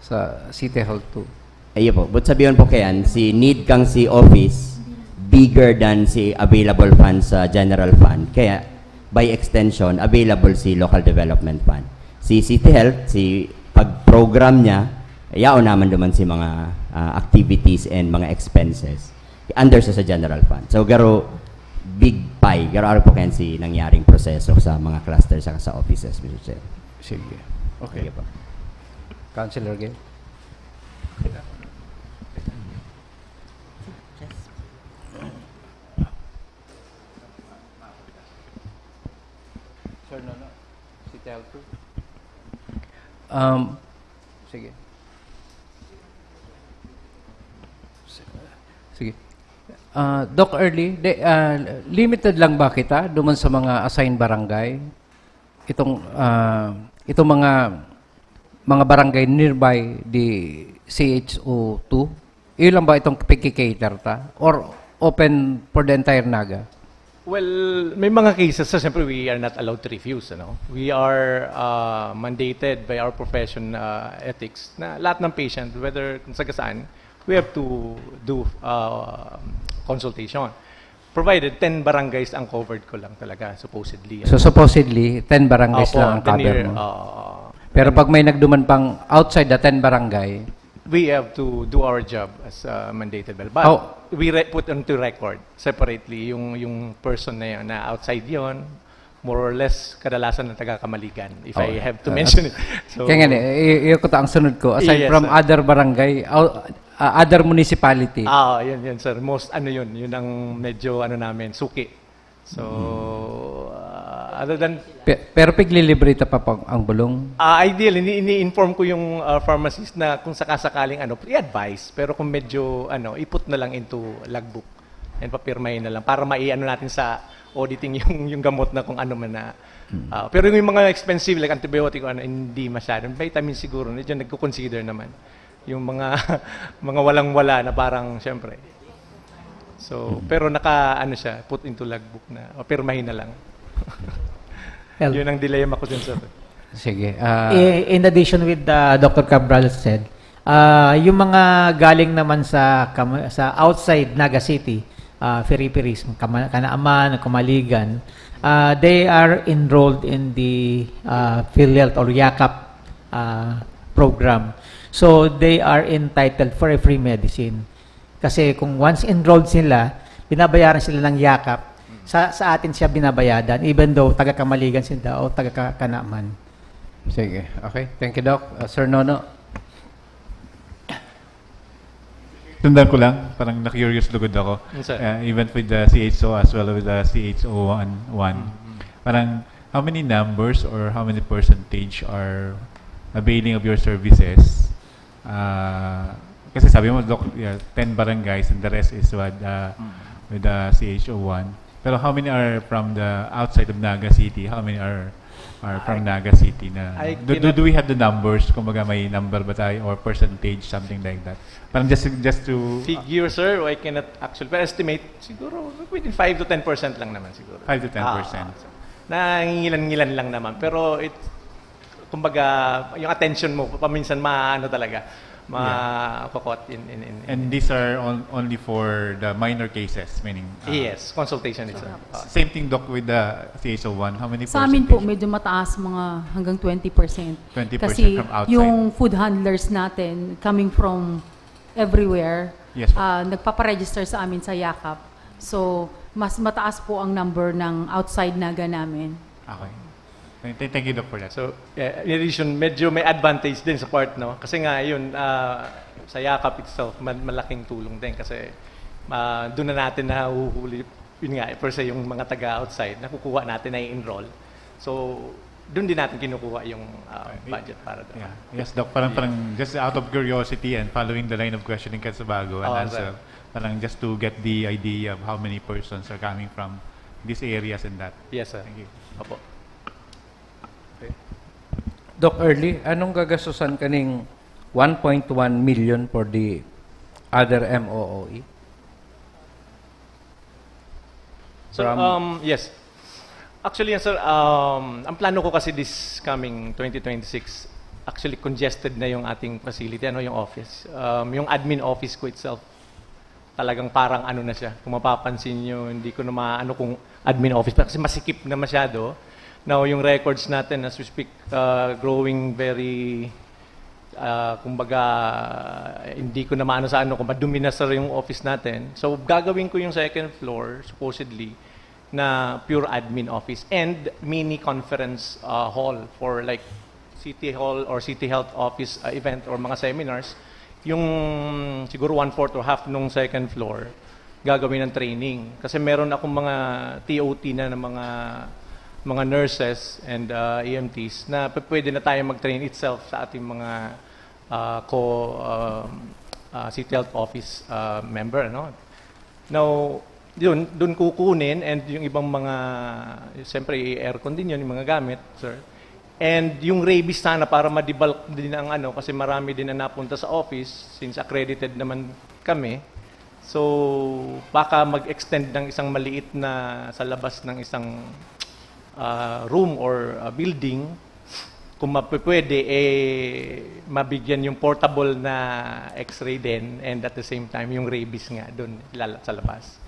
sa City Health 2. Ayun po, but sabihin po kayan, need kang si office bigger than si available fund sa general fund. Kaya, by extension, available si local development fund. Si City Health, pag-program niya, yaon naman duman si mga activities and mga expenses under sa general fund. So, garo big pie, garo araw po kayan si nangyaring proseso sa mga clusters sa offices, Mr. Chair. Sige. Okay. Sige po. Councilor Gay. Sir, no. City Health 2. Sige. Sige. Doc Early, limited lang ba kita duman sa mga assigned barangay? Itong mga barangay nearby the CHO2? Iyon lang ba itong piki-cater ta? Or open for the entire Naga? Well, may mga cases, so siyempre we are not allowed to refuse. Ano? We are mandated by our profession ethics na lahat ng patient, whether kung saan, we have to do consultation. Provided 10 barangays ang covered ko lang talaga, supposedly. So supposedly, 10 barangays lang ang cover mo? Pero pag may nagduman pang outside the 10 barangay, we have to do our job as mandated by. But we put onto record separately yung person na yun, na outside yon, more or less kadalasan ng taga-Kamaligan, if I have to mention it. So, kaya nga, iyo ko ta ang sunod ko. Aside from other barangay, other municipality. Yun, sir. Most, yun ang medyo, namin, suki. So, other than... Pero piglilibre ta pa ang bulong? Ideal, ini-inform ko yung pharmacist na kung sakasakaling i-advise. Pero kung medyo, iput na lang into logbook and papirmahin na lang para natin sa auditing yung gamot na kung ano man na. Pero yung mga expensive like antibiotic, hindi masyado. Vitamin siguro, medyo nagko-consider naman. Yung mga walang-wala na parang, syempre. So, pero siya, put into logbook na, pirmahin na lang. Yun ang dilemma ko dun, sir. Sige. In addition with Dr. Cabral said, Yung mga galing naman sa outside Naga City, Feriperis, Kanaaman, Kumaligan, they are enrolled in the PhilHealth or YAKAP program. So they are entitled for a free medicine. Kasi kung once enrolled sila, binabayaran sila ng YAKAP, sa atin siya binabayadan, even though taga-Kamaligan sila o taga-Kanaaman. Sige. Okay. Thank you, Doc. Sir Nono. Tandaan ko lang, parang na-curious lugod ako. Yes, sir. Even with the CHO as well with the CHO1. Parang how many numbers or how many percentage are availing of your services? Kasi sabi mo, Doc, 10 barangays and the rest is with the CHO1. Pero how many are from the outside of Naga City? How many are from Naga City na do we have the numbers, kumbaga may number ba tayo or percentage, something like that, parang just to figure, sir, I cannot actually estimate, siguro within 5 to 10% lang naman siguro. 5 to 10%. Nangingilan-ngilan lang naman, pero kumbaga yung attention mo paminsan maano talaga makakot in and these are only for the minor cases, meaning yes, consultation is same thing, Doc, with the CHO1. How many Sa amin po, medyo mataas, mga hanggang 20%. 20% Kasi from outside. yung food handlers natin, coming from everywhere, Yes, nagpaparegister sa amin sa YAKAP. So, mas mataas po ang number ng outside Naga namin. Okay. Thank you, Doc, for that. So, in addition, medyo may advantage din sa part, no? Kasi nga, yun, sa YAKAP itself, malaking tulong din kasi doon na natin nahuhuli, yun nga, per se yung mga taga-outside, nakukuha natin na i-enroll. So, doon din natin kinukuha yung budget para doon. Yeah. Yes, Doc, parang just out of curiosity and following the line of questioning kasi bago an answer, parang just to get the idea of how many persons are coming from these areas and that. Yes, sir. Thank you. Opo. Doc Early, anong gagastusan kaning 1.1 million for the other MOOE? So, yes. Actually, sir, ang plano ko kasi this coming 2026, actually congested na yung ating facility, yung office. Yung admin office ko itself, talagang parang na siya. Kung mapapansin nyo, hindi ko na maano kung admin office, kasi masikip na masyado. Now, yung records natin, as we speak, growing very, kumbaga, hindi ko na maano sa kung madumi na sir yung office natin. So, gagawin ko yung second floor, supposedly, na pure admin office and mini conference hall for like City Hall or City Health Office event or mga seminars. Yung siguro 1/4 or half nung second floor, gagawin ng training. Kasi meron akong mga TOT na ng mga nurses and EMTs na pwede na tayo mag-train itself sa ating mga City Health Office member. Now, doon kukunin and yung ibang mga, siyempre aircon din yun, yung mga gamit, sir. And yung rabies sana para ma-develop din ang kasi marami din na napunta sa office since accredited naman kami. So, baka mag-extend ng isang maliit na sa labas ng isang room or building, kung mapipwede, mabigyan yung portable na x-ray din and at the same time, yung rabies nga doon sa labas.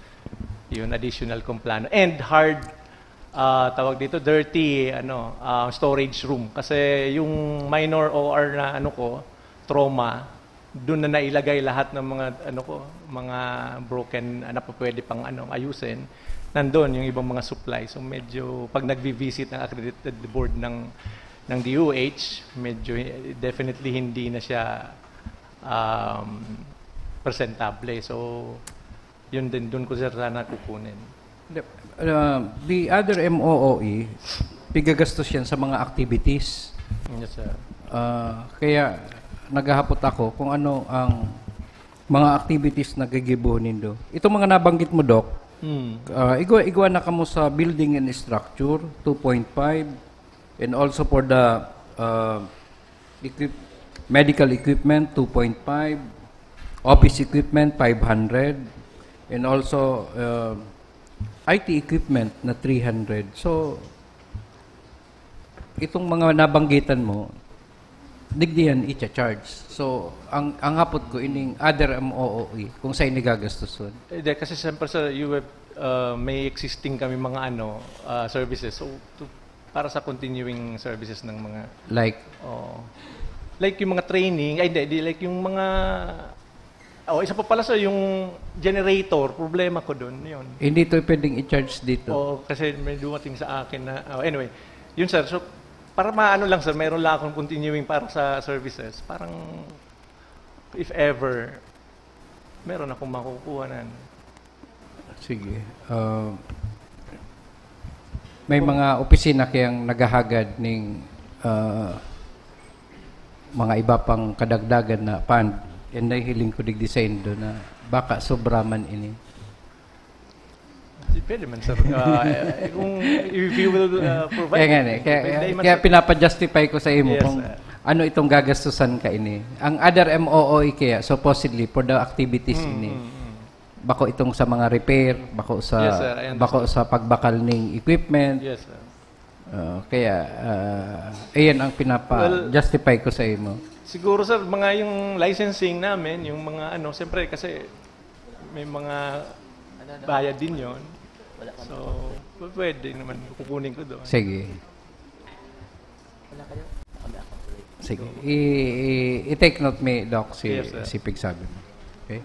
Yun, additional kong plano. And hard, tawag dito, dirty storage room. Kasi yung minor OR na trauma, doon na nailagay lahat ng mga mga broken na pwede pang ayusin. Nandun yung ibang mga supply. So medyo pag nagvi-visit ang accredited board ng DOH, medyo definitely hindi na siya presentable. So yun din doon ko sana kukunin. The other MOOE, pigagastos yan sa mga activities. Yes, sir. Kaya naghahapot ako kung ano ang mga activities na gigibuhin do. Itong mga nabanggit mo, Doc, igwa na kamo sa building and structure, 2.5, and also for the medical equipment, 2.5, office equipment, 500, and also IT equipment na 300. So, itong mga nabanggitan mo, digdiyan i-charge. So, ang hapot ko, ining other MOOE, kung saan nagagastuson. Hindi, kasi siyempre sa UWeb, may existing kami mga services. So, para sa continuing services ng mga... Like? Like yung mga training, hindi, like yung mga... isa pa pala yung generator, problema ko doon, yun. Hindi ito pwedeng i-charge dito. Kasi may dumating sa akin na... anyway, yun sir, so para maano lang sir, meron lang akong continuing para sa services. Parang, if ever, meron akong makukuha na. Sige. May mga opisina kayang naghahagad ng mga iba pang kadagdagan na fund. Yan na hiling ko dig-design doon na baka sobra man ini. Pwede man, sir. Kung if you will provide... Kaya pinapa-justify ko sa imo Yes, kung ano itong gagastusan ka ini. Ang other MOOE kaya, supposedly, for the activities ini. Bako itong sa mga repair, bako sa Yes, sir, I understand. bako sa pagbakal ng equipment. Yes, sir. Kaya, ayan ang pinapa-justify ko sa imo. Siguro, sir, mga yung licensing namin, yung mga siyempre, kasi may mga bayad din yon. So, pwede naman kukunin ko doon. Sige. Sige. I-take note me, Doc, Yes, sir. si Pigsabi mo. Okay?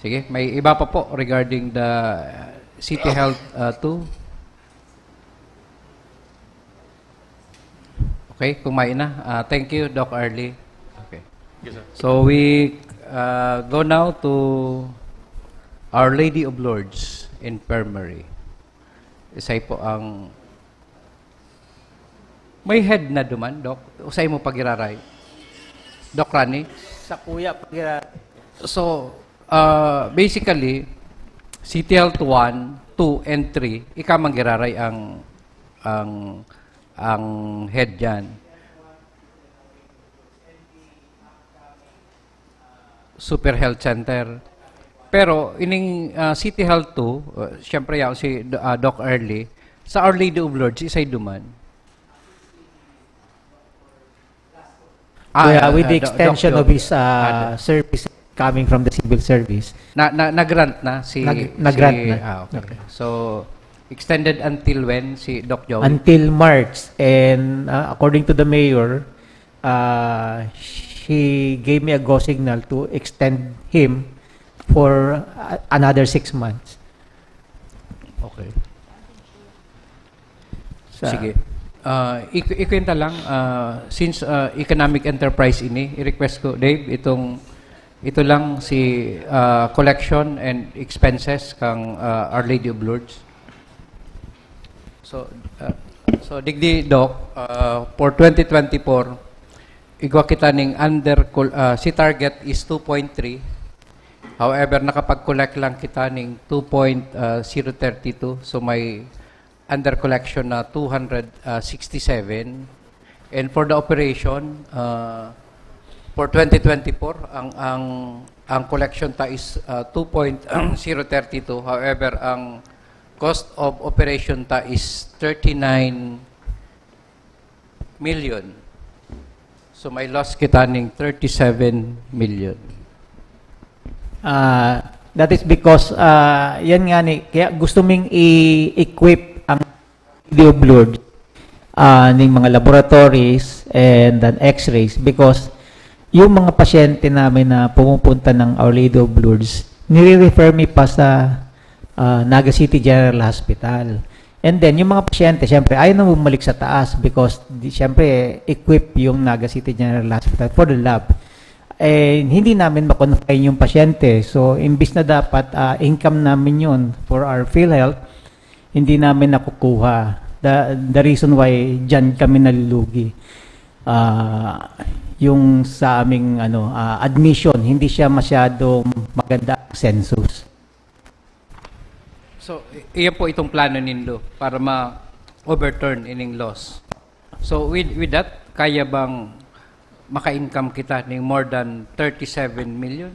Sige. May iba pa po regarding the City Health 2. Okay, kumain na. Thank you, Doc Arlie. Okay. Yes, sir. So, we go now to Our Lady of Lourdes Infirmary. Isay po ang may head na duman, Doc. Usay mo pagiraray. Doc Rani? Sa kuya, pag So, basically, City Health 1, 2, and 3, ika manggiraray ang head dyan. Super Health Center. Pero, ining City Health 2, siyempre yan si Doc Early, sa Our Lady of Lourdes, isay duman. with the extension of his service coming from the civil service. Nag-grant na si... Nag-grant na. Okay. So, extended until when si Doc Joey? Until March. And according to the mayor, she gave me a go signal to extend him for another 6 months. Okay. Sige. Ikwenta lang, since economic enterprise ini, i-request ko, Dave, ito lang si collection and expenses kang Our Lady of Lourdes. So digdi, Doc, for 2024, igwa kita ning si target is 2.3. However, nakapag-collect lang kita ning 2.032. So may under collection na 267. And for the operation, for 2024, ang collection ta is 2.032. However, ang cost of operation ta is 39 million. So may loss kita ning 37 million. That is because yan nga ni, kaya gusto ming i-equip ang Lady of Lourdes ng mga laboratories and then x-rays because yung mga pasyente namin na pumupunta ng Our Lady of Lourdes, nire-refer me pa sa Naga City General Hospital. And then, yung mga pasyente, syempre, ayaw na bumalik sa taas because, syempre, equip yung Naga City General Hospital for the lab. Hindi namin makonfine yung pasyente. So, imbis na dapat income namin yun for our PhilHealth, hindi namin nakukuha. The reason why dyan kami nalulugi. Yung sa aming admission, hindi siya masyadong maganda ang census. So, iyan po itong plano nindo para ma-overturn ining loss. So, with that, kaya bang maka-income kita ng more than 37 million?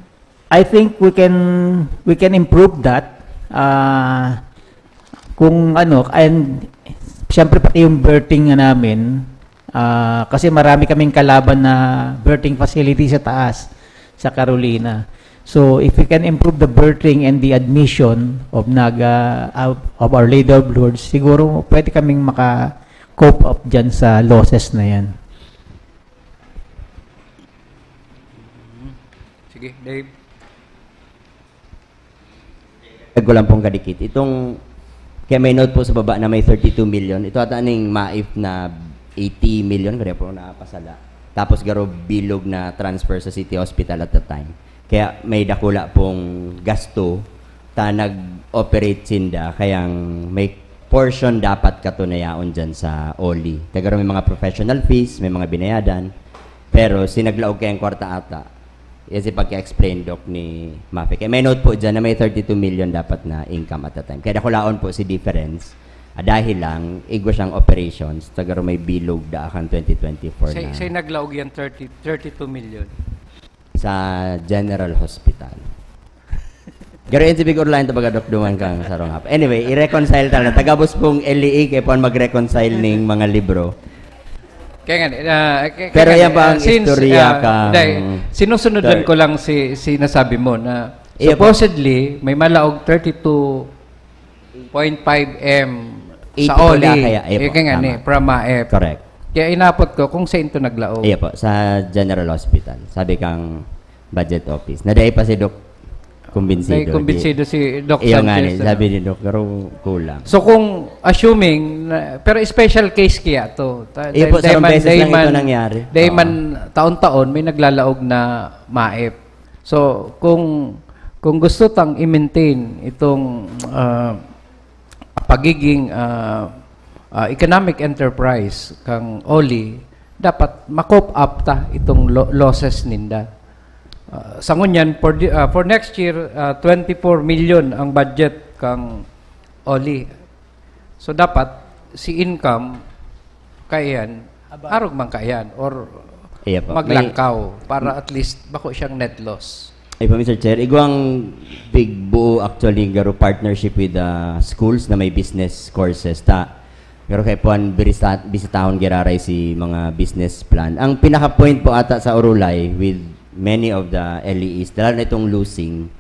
I think we can improve that. Kung and siyempre pati yung birthing namin, Kasi marami kaming kalaban na berthing facility sa taas, sa Carolina. So, if we can improve the berthing and the admission of of Our Lady of Lourdes, siguro pwede kaming maka-cope up dyan sa losses na yan. Sige, Dave. Ko lang pong kadikit. Kaya may note po sa baba na may 32 million. Ito ata ning MAIF na 80 million, kaya po nakapasala. Tapos garo bilog na transfer sa City Hospital at the time. Kaya may dakula pong gasto ta nag-operate sinda, kayang may portion dapat katunayaon dyan sa OLI. Tagaro may mga professional fees, may mga binayadan, pero sinaglaog kayang kwarta ata. Yan si pagka-explain, Doc, ni Mafi. Kaya may note po dyan na may 32 million dapat na income at the time. Kaya nakulaon po si difference. Dahil lang, igwa siyang operations, tagaro may bilog daakan 2024 na. Say naglaog yan 32 million. Sa General Hospital. Garo yun si Big Orlando baga Doc duman kang sarong hap. Anyway, i-reconcile talaga. Tagabos pong LEA kaya po mag-reconcile ning mga libro. Kaya nga, pero yan ba ang istorya kang... Sinusunod ko lang si nasabi mo na supposedly may malaog 32.5 M sa OLI. Kaya nga ni, from MAEP. Correct. Kaya inapot ko kung saan ito naglaog. Iya po, sa General Hospital. Sabi kang budget office. Naday pa si Doc kumbinsido. Kumbinsido si Doc Sanchez. Iyo nga ni, sabi ni Doc, pero kulang. So kung assuming, pero special case kaya to. Iyo po, sa beses lang ito nangyari. Dahil man taon-taon may naglalaog na MAEP. So kung gusto tang i-maintain itong pagiging economic enterprise kang OLI, dapat ma-cope up ta itong losses ninda. Sa ngunyan, for next year, 24 million ang budget kang OLI. So dapat si income kayan, arog man kayan, or maglangkaw para at least bako siyang net loss. Ay po, Mr. Chair, igwang big buo actually garo partnership with schools na may business courses ta. Pero kay puan bisitahon giraray si mga business plan. Ang pinaka-point po ata sa Orulay with many of the LEEs, lalo na itong losing,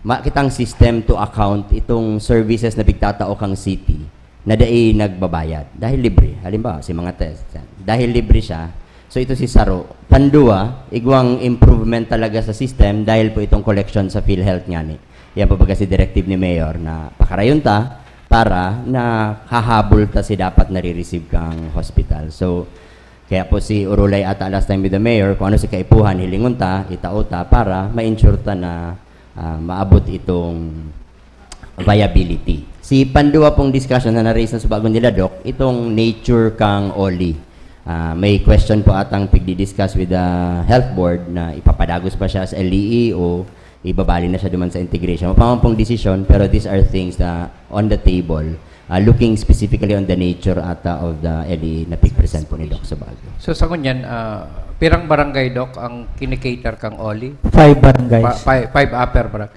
makitang system to account itong services na bigtatao kang city na dai nagbabayad. Dahil libre. Halimbawa, si mga test. Dahil libre siya, so ito si Saro. Pandua, igwang improvement talaga sa system dahil po itong collection sa PhilHealth nga ni. Yan po baga si directive ni Mayor na pakarayon ta para na hahabol ta si dapat nare-receive kang hospital. So, kaya po si Urulay ata last time with the Mayor, kung ano si kaipuhan, hilingon ta, itao ta, para ma-ensure ta na maabot itong viability. Si Pandua pong discussion na na-raise na sa bago nila, Doc, itong nature kang OLI. May question po atang pigdi-discuss with the health board na ipapadagos pa siya sa LEE o ibabali na siya duman sa integration. Mapamang pong decision, pero these are things na on the table. Looking specifically on the nature ata of the LEE na pig-present po ni Doc sa Baguio. So sa kunyan, pirang barangay, Doc, ang kinikater kang OLI? 5 barangays. 5 upper barangay.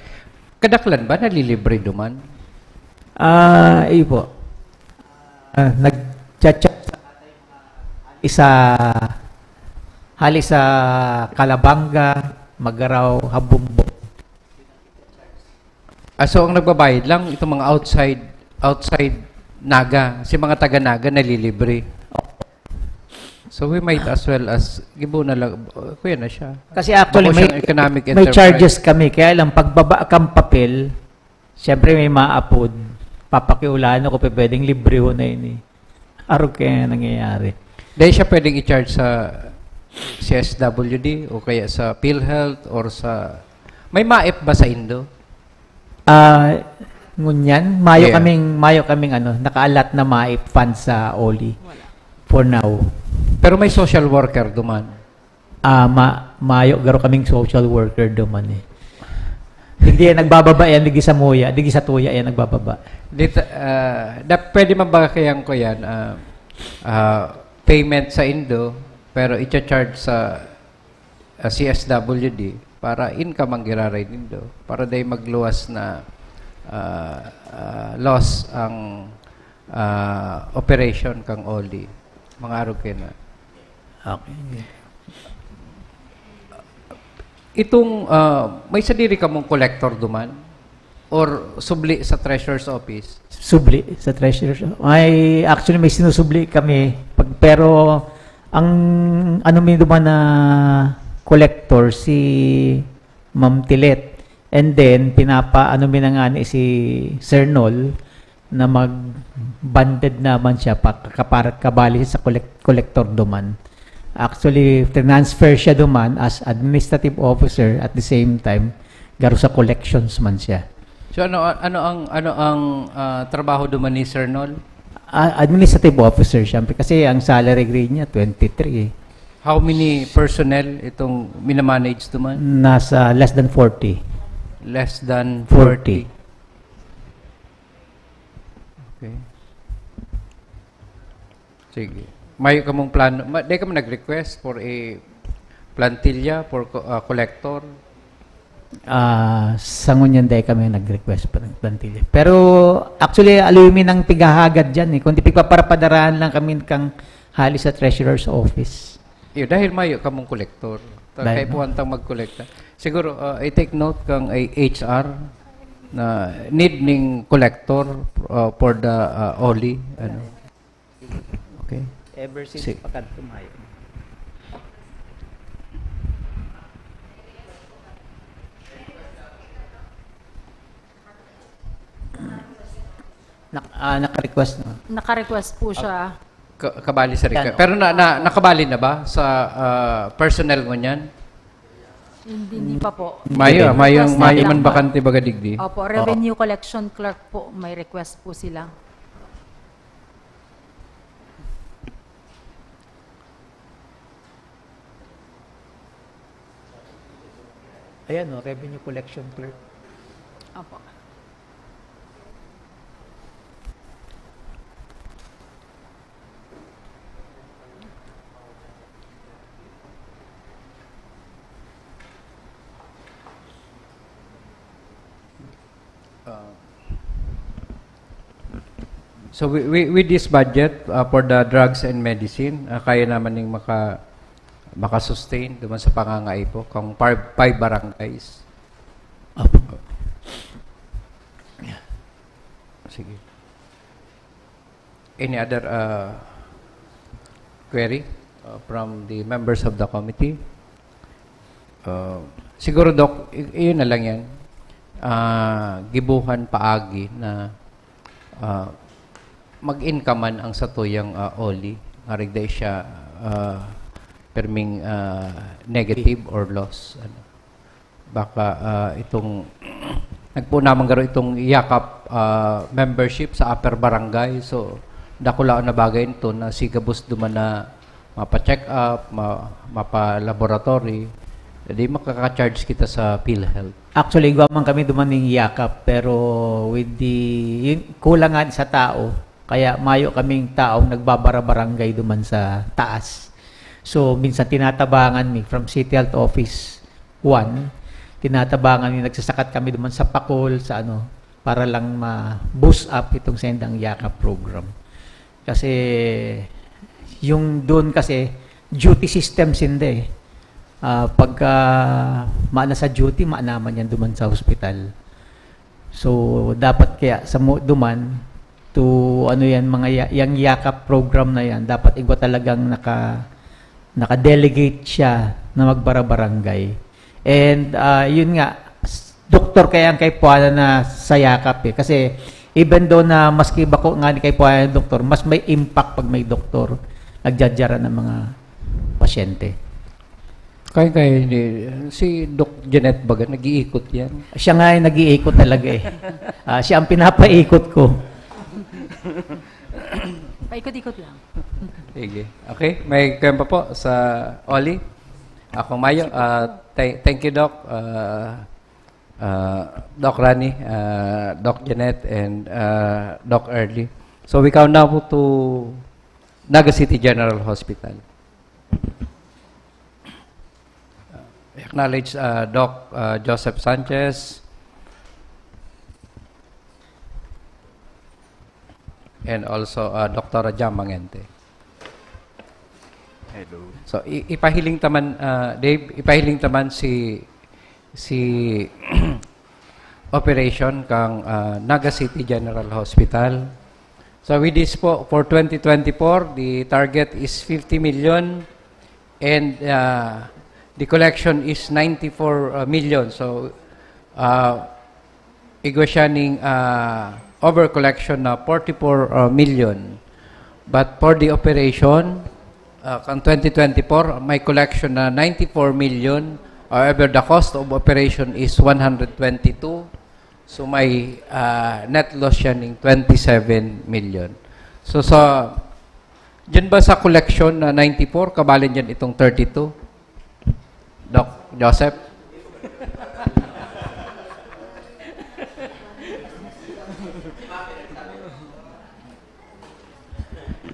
Kadaklan ba nalilibre duman? Iyo po. Nag-chat isa hali sa Calabanga, Magaraw, Habumbo. So ang nagbabayad lang itong mga outside Naga, si mga taga Naga nalilibre. So we might as well as gibo na lang kuya na siya. Kasi actually may charges kami, kaya lang pagbaba kang papel, siyempre may maapod. Papakiulaan ako pwedeng libre ho na yun eh. Arog kaya nangyayari. Dahil siya pwedeng i-charge sa CSWD o kaya sa PhilHealth or sa... May MAEP ba sa Indo? Ngunyan, mayo kaming nakaalat na MAEP fund sa OLI for now. Pero may social worker duman. Mayo garo kaming social worker duman eh. Digdi yan nagbababa yan, digdi sa tuya yan nagbababa. Pwede mabakayang ko yan payment sa Indo pero i-charge sa CSWD para income ang giraray Indo para day magluwas na loss ang operation kang OLI. Mga araw kayo na. Okay. Itong, may sadiri ka mong collector duman? Or subli sa treasurer's office? Subli sa treasurer. Actually, may sinusubli kami. Pero, ang ano may duman na collector, si Ma'am Tilet. And then, ano mi na nga ni si Sir Nol na mag-banded naman siya para kabali sa collector duman. Actually, transfer siya duman as administrative officer at the same time, garo sa collections man siya. So ano ang trabaho duman ni Sir Nol? Administrative officer siya kasi ang salary grade niya 23 eh. How many personnel itong minamanage duman? Nasa less than 40. Less than 40. Okay. Sige. May ka mong plano, di ka mo nag-request for a plantilla for collector? Sa ngunyan day kami nag-request pa ng plantilla. Pero actually, alumi ng pigahagad dyan eh. Kundi pigpaparapadaraan lang kami kang hali sa treasurer's office. Dahil mayo ka mong collector. Kaya puwantang mag-collecta. Siguro, I take note kang HR na need ning collector for the OLI. Ano. Okay. Ever since pakad tumayo. Naka-request na. Naka-request po siya. Kabali sa request. Pero nakabali na ba sa personnel mo niyan? Hindi pa po. Mayo Request na lang man po. bakante baga digdi. Opo, revenue collection clerk po, may request po sila. Ayan o, revenue collection clerk. Opo. So with this budget for the drugs and medicine, kaya naman ning makasustain duman sa pangangaipo kung 5 barangays. Sige. Any other query from the members of the committee? Siguro, Doc, iyon na lang yan. Gibuhan paagi na mag-incomean ang satuyang OLI. Arigday siya perming negative or loss. Ano. Baka itong nagpunaman garo itong yakap membership sa upper barangay. So, dakula na bagay ito na sigabos duman na mapa-check up, mapa-laboratory. Hindi makaka-charge kita sa PhilHealth. Actually, gumaman kami dumaning yakap, pero with kulangan sa tao, kaya mayo kaming taong nagbabara-barangay duman sa taas. So, minsan tinatabangan mi from City Health Office 1, tinatabangan mi, nagsasakat kami duman sa Pakol, sa ano, para lang ma-boost up itong sendang yakap program. Kasi, yung doon kasi, duty systems hindi. Pagka maana sa duty, maanaman yan duman sa hospital. So, dapat kaya sa duman, to ano yan, mga yung yakap program na yan, dapat igwa talagang naka-delegate siya na magbara-barangay. And yun nga, doktor kaya ang kay Puana na sa yakap eh. Kasi even though na maski bako nga ni kay Puana ng doktor, mas may impact pag may doktor nagjadyara ng mga pasyente. Kaya si Doc Janet Baga, nag-iikot yan. Siya nga ay nag-iikot talaga eh. Siya ang pinapaikot ko. Paikot-ikot lang. Sige. Okay, may kayo pa po sa Oli. Ako Mayo. Thank you, Doc. Doc Rani, Doc Janet, and Doc Early. So we come now to Naga City General Hospital. Acknowledge Doc Joseph Sanchez and also Dr. Rajam Mangente. Hello. So ipahiling taman Dave, ipahiling taman si operation kang Naga City General Hospital. So with this po for 2024, the target is 50 million and the collection is 94 million. So igwa siya ning over collection na 44 million. But for the operation kang 2024, may collection na 94 million. However, the cost of operation is 122. So may net loss siya ng 27 million. So dyan ba sa collection na 94, kabalin dyan itong 32? Doc Joseph?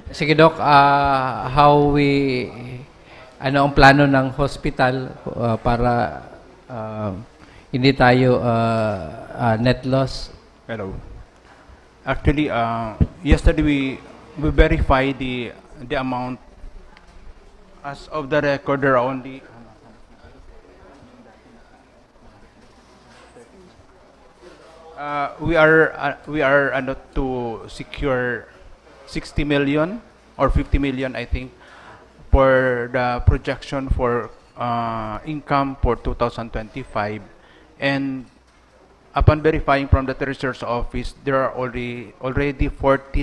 Sige Doc, ano ang plano ng hospital para hindi tayo net loss? Hello. Actually, yesterday we verified the amount as of the record. There are only we are to secure 60 million or 50 million, I think, for the projection for income for 2025. And upon verifying from the Treasurer's Office, there are already 49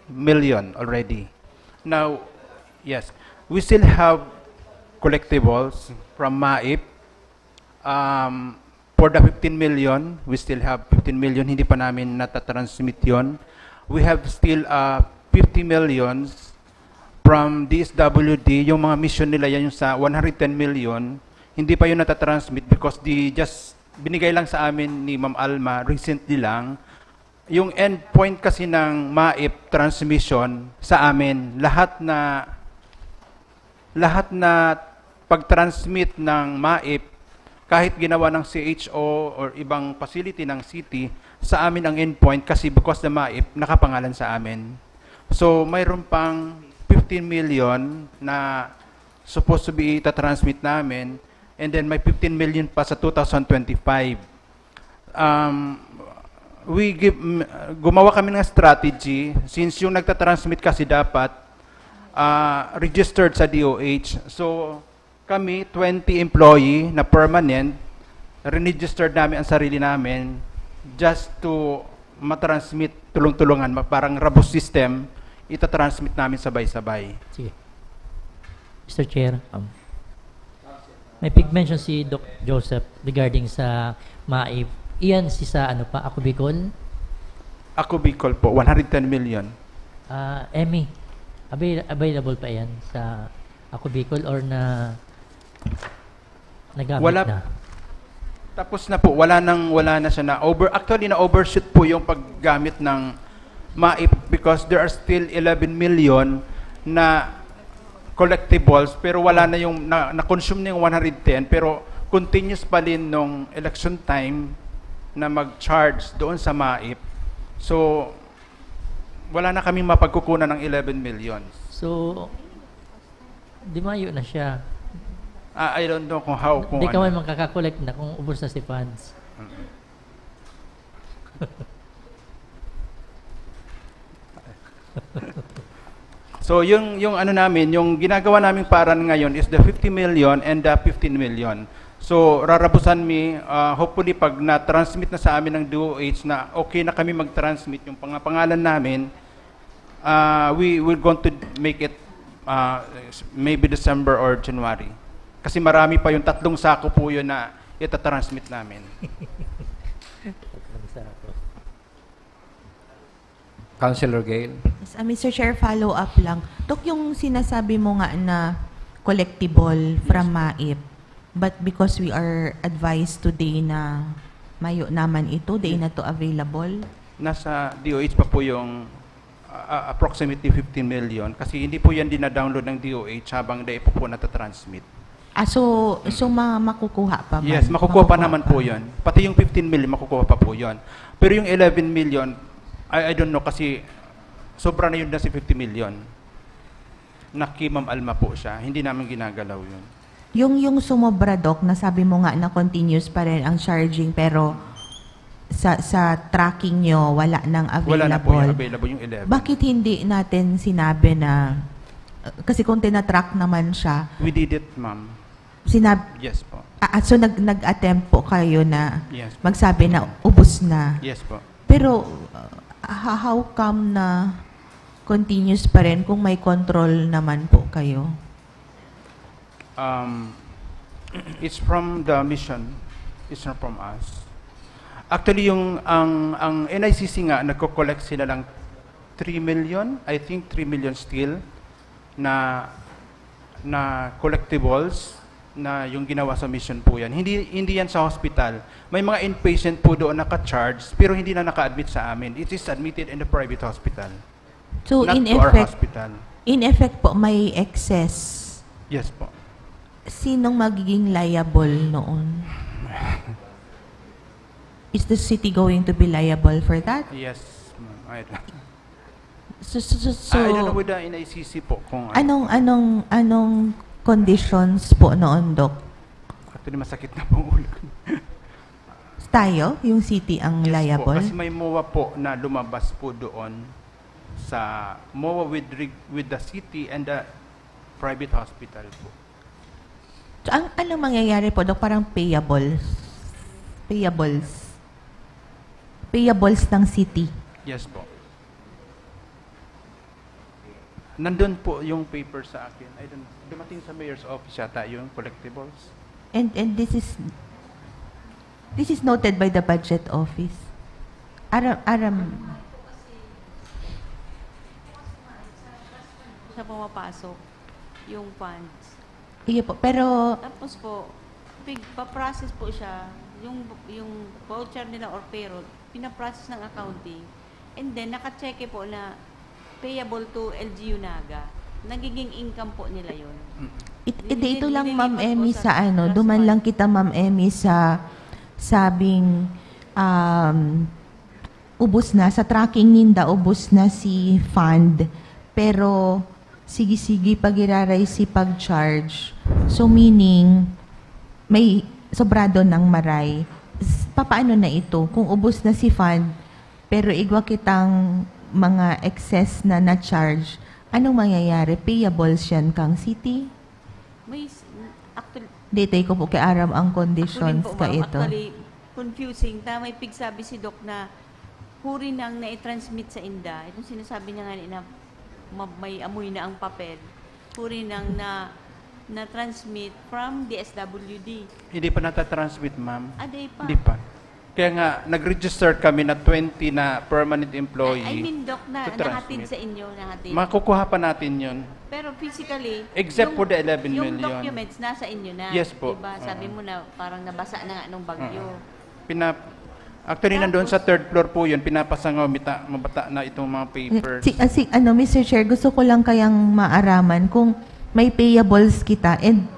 million already. Now, yes, we still have collectibles from MAIP. For the 15 million, we still have 15 million, hindi pa namin natatransmit yun. We have still 50 millions from DSWD, yung mga mission nila yan yung sa 110 million, hindi pa yun natatransmit because binigay lang sa amin ni Ma'am Alma recently lang. Yung endpoint kasi ng MAIP transmission sa amin, lahat na pag-transmit ng MAIP, kahit ginawa ng CHO or ibang facility ng city, sa amin ang endpoint kasi because the MAIP nakapangalan sa amin. So mayroon pang 15 million na supposed to be ita-transmit namin, and then may 15 million pa sa 2025. Gumawa kami ng strategy since yung nagta-transmit kasi dapat registered sa DOH. So kami 20 employee na permanent, re-registered namin ang sarili namin just to matransmit tulong-tulungan, parang rabos system, ita-transmit namin sabay-sabay. Sige. Mr. Chair, may pig-mention si Doc Joseph regarding sa MAIP. Iyan si sa ano pa, Ako Bicol? Ako Bicol po, 110 million. Emmy, available pa yan sa Ako Bicol or nagamit na? Tapos na po, wala na siya na actually na overshoot po yung paggamit ng MAIP because there are still 11 million na collectibles pero wala na yung na-consume na yung 110 pero continuous pa rin nung election time na mag-charge doon sa MAIP. So wala na kaming mapagkukunan ng 11 million. So di mayo na siya. I don't know kung how. Hindi ka man makakakolect na kung ubos na si funds. So yung ano namin, yung ginagawa naming paran ngayon is the 50 million and the 15 million. So rarabusan hopefully pag na-transmit na sa amin ng DOH na okay na kami mag-transmit yung pangalan namin, we're going to make it maybe December or January. Kasi marami pa yung 3 sako po yun na ita-transmit namin. Councilor Gail. Yes, Mr. Chair, follow up lang. Dok, yung sinasabi mo nga na collectible from MAIP, but because we are advised today na mayo naman ito, day na to available? Nasa DOH pa po yung approximately 15 million kasi hindi po yan dina-download ng DOH habang day po natatransmit. So makukuha pa man? Yes, makukuha pa naman po yun. Pati yung 15 million, makukuha pa po yun. Pero yung 11 million, I don't know kasi sobra na yun na si 50 million. Naki Ma'am Alma po siya. Hindi namin ginagalaw yun. Yung sumobra, Doc, na sabi mo nga na continuous pa rin ang charging, pero sa tracking nyo, wala nang available. Wala na po yung available yung 11. Bakit hindi natin sinabi na, kasi kung tinatrack naman siya, We did it, ma'am. Yes po. So nag-attempt po kayo na Yes po. magsabi na ubos na. Yes po. Pero how come na continuous pa rin kung may control naman po kayo? It's from the mission. It's not from us. Actually, ang NICC nga, nagko-collect sila ng 3 million, I think 3 million still, na collectibles, na yung ginawa sa mission po yan. Hindi yan sa hospital. May mga inpatient po doon naka-charge, pero hindi na naka-admit sa amin. It is admitted in the private hospital. So not in to our effect, hospital. in effect po, may excess. Yes po. Sinong magiging liable noon? Is the city going to be liable for that? Yes, ma'am. I don't So, know with the NICC po kung anong conditions po noon, Doc? actually masakit na po ulo. Tayo, yung city ang Po, liable? kasi may MOA po na lumabas po doon sa MOA with the city and the private hospital po. So, anong mangyayari po, Doc? Parang payables ng city. Yes po. Nandun po yung paper sa akin. Dumating sa mayor's office yata yung collectibles. And this is noted by the budget office. Aram. Sa pumapasok, yung funds. Iya po, pero Tapos po, pa-process po siya, yung voucher nila or payroll, pinaprocess ng accounting. And then, nakacheck po na payable to LGU Naga. Nagiging income po nila yun. Ito lang, Ma'am Emmy, sa duman lang kita, Ma'am Emmy, sa sabing ubos na, sa tracking ninda, ubos na si fund, pero sige-sige pag iraray si pag-charge. So meaning, may sobrado ng maray. Papaano na ito? Kung ubos na si fund, pero igwa kitang mga excess na na-charge, anong mangyayari? Payables yan kang city? May, actually, Dito ko po kay Aram ang conditions po, ka ma'am, ito. actually, confusing. May pigsabi si Doc na huri nang na-transmit sa INDA. Itong sinasabi niya nga na may amoy na ang papel. Huri nang na-transmit from DSWD. Hindi pa natatransmit, ma'am. Di pa. Hindi pa. Kaya nga, nag-register kami na 20 na permanent employee. I mean, Doc, na to nahatid transmit. sa inyo. Nahatid. Makukuha pa natin yun. Pero physically, Except for the 11 yung million. documents nasa inyo na. Yes po. Diba? Sabi mo na parang nabasa na nga nung bagyo. Actually, nandoon sa third floor po yun, pinapasangaw, mabata na itong mga papers. Mr. Chair, gusto ko lang kayang maaraman kung may payables kita and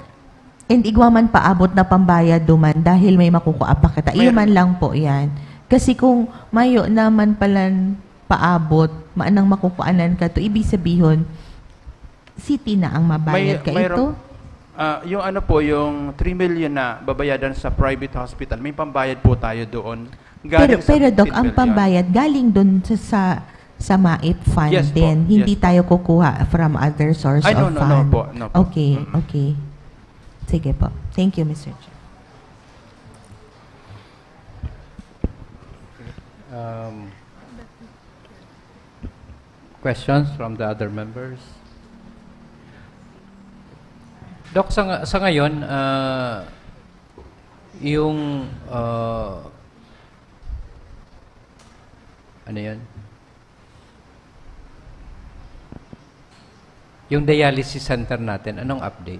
igwa man paabot na pambayad duman dahil may makukuha pa kita. Iyo man lang po yan. Kasi kung mayo naman palan paabot, maanang makukuanan ka to, ibig sabihin, city na ang mabayad ka ito? Yung ano po, yung 3 million na babayadan sa private hospital, may pambayad po tayo doon. Galing Pero sa Doc, 15 ang million. pambayad galing doon sa MAIP fund Yes po, din. Hindi yes po. tayo kukuha from other source Ay, of no fund. po, no po. Okay, okay. Sige po. Thank you, Mr. Chair. Questions from the other members? Doc, sa ngayon, yung ano yan? Yung dialysis center natin, anong update?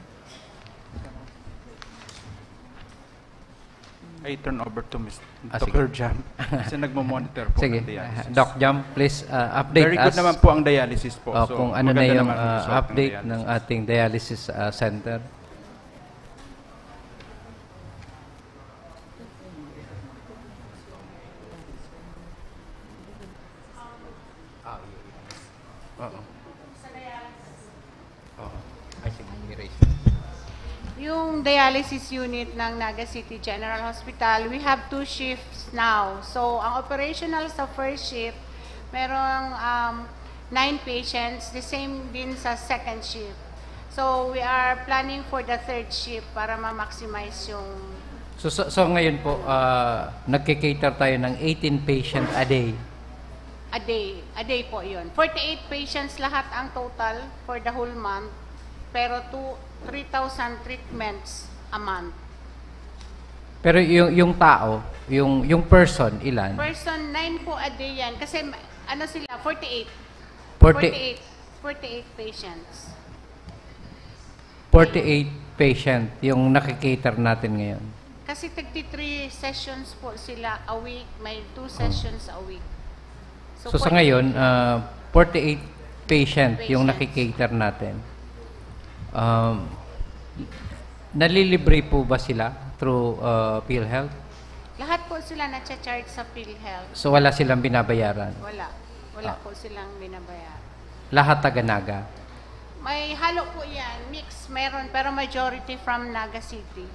I turn over to Sige. Dr. Jam. Kasi nagmo-monitor po Sige. ng dialysis. Doc Jam, please update Very good us. naman po ang dialysis po. So, kung ano na maganda yung naman ang result ng update dialysis. ng ating dialysis center. Oo. Yung dialysis unit ng Naga City General Hospital, we have 2 shifts now. So, ang operational sa first shift, merong 9 patients, the same din sa second shift. So, we are planning for the third shift para ma-maximize yung... So ngayon po, nagkikater tayo ng 18 patient a day. A day po yun. 48 patients lahat ang total for the whole month, pero 3,000 treatments a month. Pero yung tao, yung person, ilan? Person, 9 po a day yan. Kasi ano sila, 48 patients. 48 patient yung nakikater natin ngayon. Kasi 33 sessions po sila a week, may 2 sessions a week. So sa ngayon, 48 patient yung nakikater natin. Nalilibre po ba sila through PhilHealth? Lahat po sila na-charge sa PhilHealth. So wala silang binabayaran? Wala po silang binabayaran. Lahat taga-Naga? May halo po yan, mix meron, pero majority from Naga City.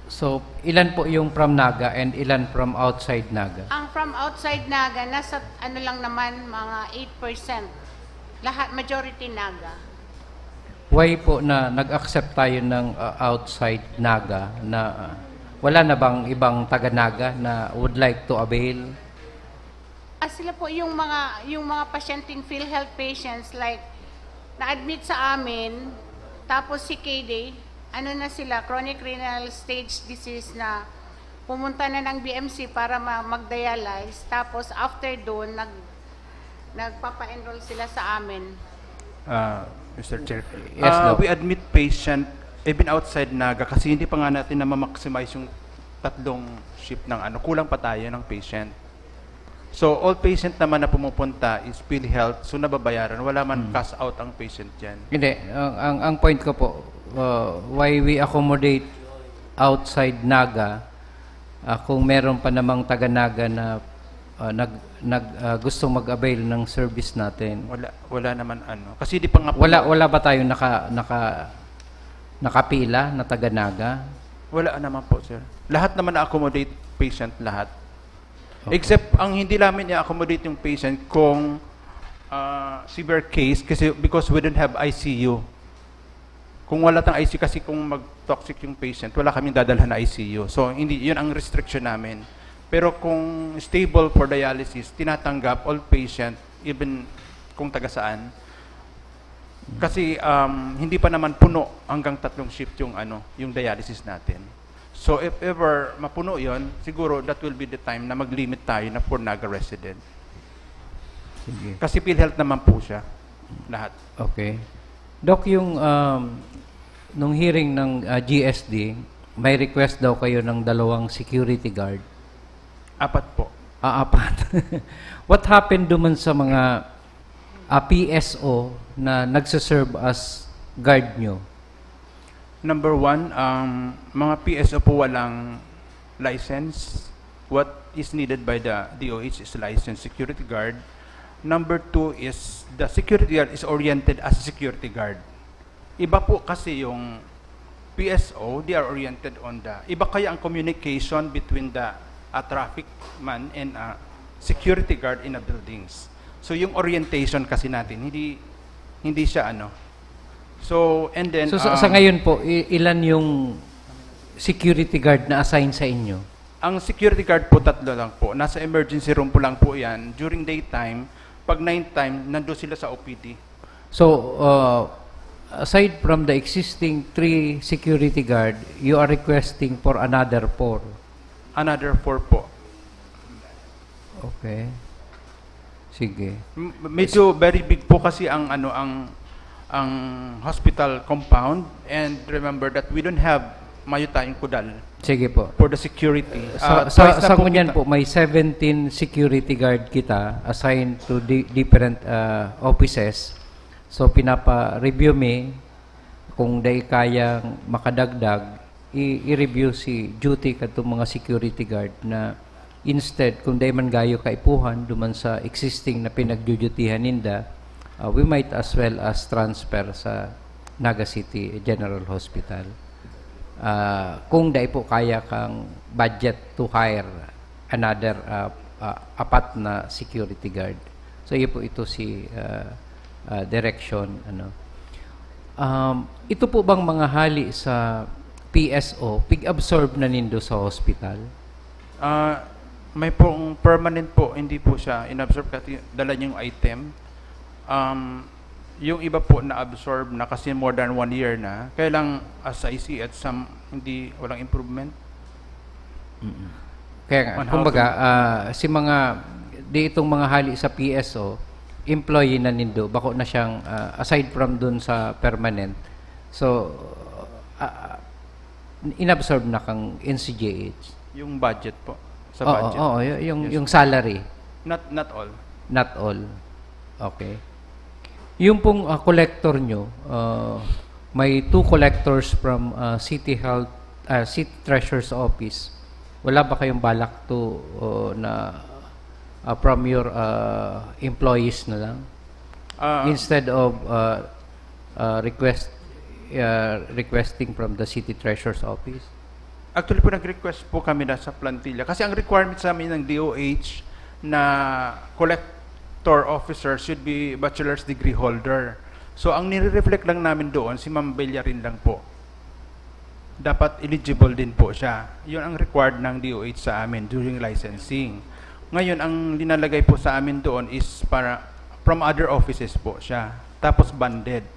So ilan po yung from Naga and ilan from outside Naga? Ang from outside Naga, nasa ano lang naman, mga 8%. Lahat, majority Naga. Why po na nag-accept tayo ng outside Naga na wala na bang ibang taga-Naga na would like to avail? Sila po yung mga pasyenteng PhilHealth patients like na-admit sa amin, tapos si KD, ano na sila, chronic renal stage disease na pumunta na ng BMC para mag-dialyze, tapos after doon, nagpapa-enroll sila sa amin. Mr. Chair, Yes, no. we admit patient even outside Naga kasi hindi pa nga natin na ma-maximize yung 3 shift ng ano, kulang pa tayo ng patient. So, all patient naman na pumupunta is PhilHealth, so nababayaran. Wala man cash out ang patient dyan. Hindi. Ang point ko po, why we accommodate outside Naga, kung meron pa namang taga-Naga na gustong mag-avail ng service natin. Wala naman ano. Kasi di pa nga... Wala ba tayong nakapila na taga-Naga? Wala naman po, sir. Lahat naman na-accommodate patient, lahat. Okay. Except, ang hindi namin i-accommodate yung patient kung severe case, kasi because we don't have ICU. Kung wala tang ICU, kasi kung mag-toxic yung patient, wala kaming dadalhan na ICU. So, hindi, yun ang restriction namin. Pero kung stable for dialysis, tinatanggap all patient, even kung taga saan. Kasi hindi pa naman puno hanggang 3 shift yung dialysis natin. So if ever mapuno yon, siguro that will be the time na mag-limit tayo na for Naga resident. Sige. Kasi PhilHealth naman po siya. Lahat. Okay. Doc, yung nung hearing ng GSD, may request daw kayo ng 2 security guard. 4 po. 4. What happened duman sa mga PSO na nagsaserve as guard nyo? Number 1, mga PSO po walang license. What is needed by the DOH is licensed security guard. Number 2 is the security guard is oriented as a security guard. Iba po kasi yung PSO, they are oriented on iba kaya ang communication between the traffic man and security guard in the buildings. So yung orientation kasi natin, hindi siya So, and then... So, sa ngayon po, ilan yung security guard na assign sa inyo? Ang security guard po, 3 lang po. Nasa emergency room po lang po yan. During daytime, pag nighttime, nandun sila sa OPD. So, aside from the existing 3 security guard, you are requesting for another 4? Another 4 po. Okay. Sige. Medyo very big po kasi ang hospital compound, and remember that we don't have mayutayong kudal. Sige po. For the security. Sa kunyan po, may 17 security guard kita assigned to different offices. So, pinapa-review me kung dahil kayang makadagdag, i-review si duty katong mga security guard na instead, kung dahil man gayo kaipuhan duman sa existing na pinagdudutihan ninda, we might as well as transfer sa Naga City General Hospital. kung dai po kaya kang budget to hire another apat na security guard. So iyo po ito si direction ano. Ito po bang mga hali sa PSO pig-absorb na nindo sa hospital? May pong permanent po, hindi po siya inabsorb kasi dala niyo yung item. Yung iba po na-absorb na kasi more than 1 year na. Kaya lang, as I see it, walang improvement. Kaya nga, kumbaga, si mga, di itong mga hali sa PSO, employee na nindo, bako na siyang, aside from dun sa permanent, so, inabsorb na kang NCJH. Yung budget po. Sa budget. Oo, Yes. yung salary. Not all. Not all. Okay. Yung pong collector nyo, may 2 collectors from City Health, City Treasurer's Office. Wala ba kayong balak to na from your employees na lang? Instead of requesting from the City Treasurer's Office? Actually po, nag-request po kami na sa plantilla. Kasi ang requirement sa amin ng DOH na collector officer should be bachelor's degree holder. So, ang nire-reflect lang namin doon, si Ma'am Bellarin lang po. Dapat eligible din po siya. Yun ang required ng DOH sa amin during licensing. Ngayon, ang linalagay po sa amin doon is para from other offices po siya. Tapos banded.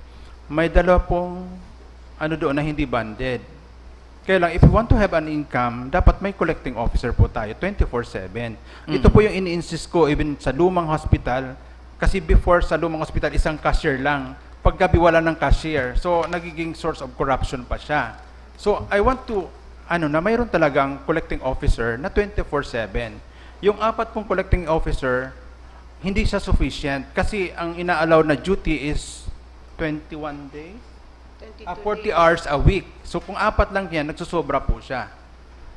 May dalawa pong doon na hindi banded. Kaya lang, if you want to have an income, dapat may collecting officer po tayo, 24/7. Ito po yung ini-insist ko even sa lumang hospital, kasi before sa lumang hospital, isang cashier lang. Paggabi wala ng cashier. So, nagiging source of corruption pa siya. So, I want to, na mayroon talagang collecting officer na 24/7. Yung 4 pong collecting officer, hindi siya sufficient kasi ang ina-allow na duty is 21 days? 40 hours a week. So kung 4 lang yan, nagsusobra po siya.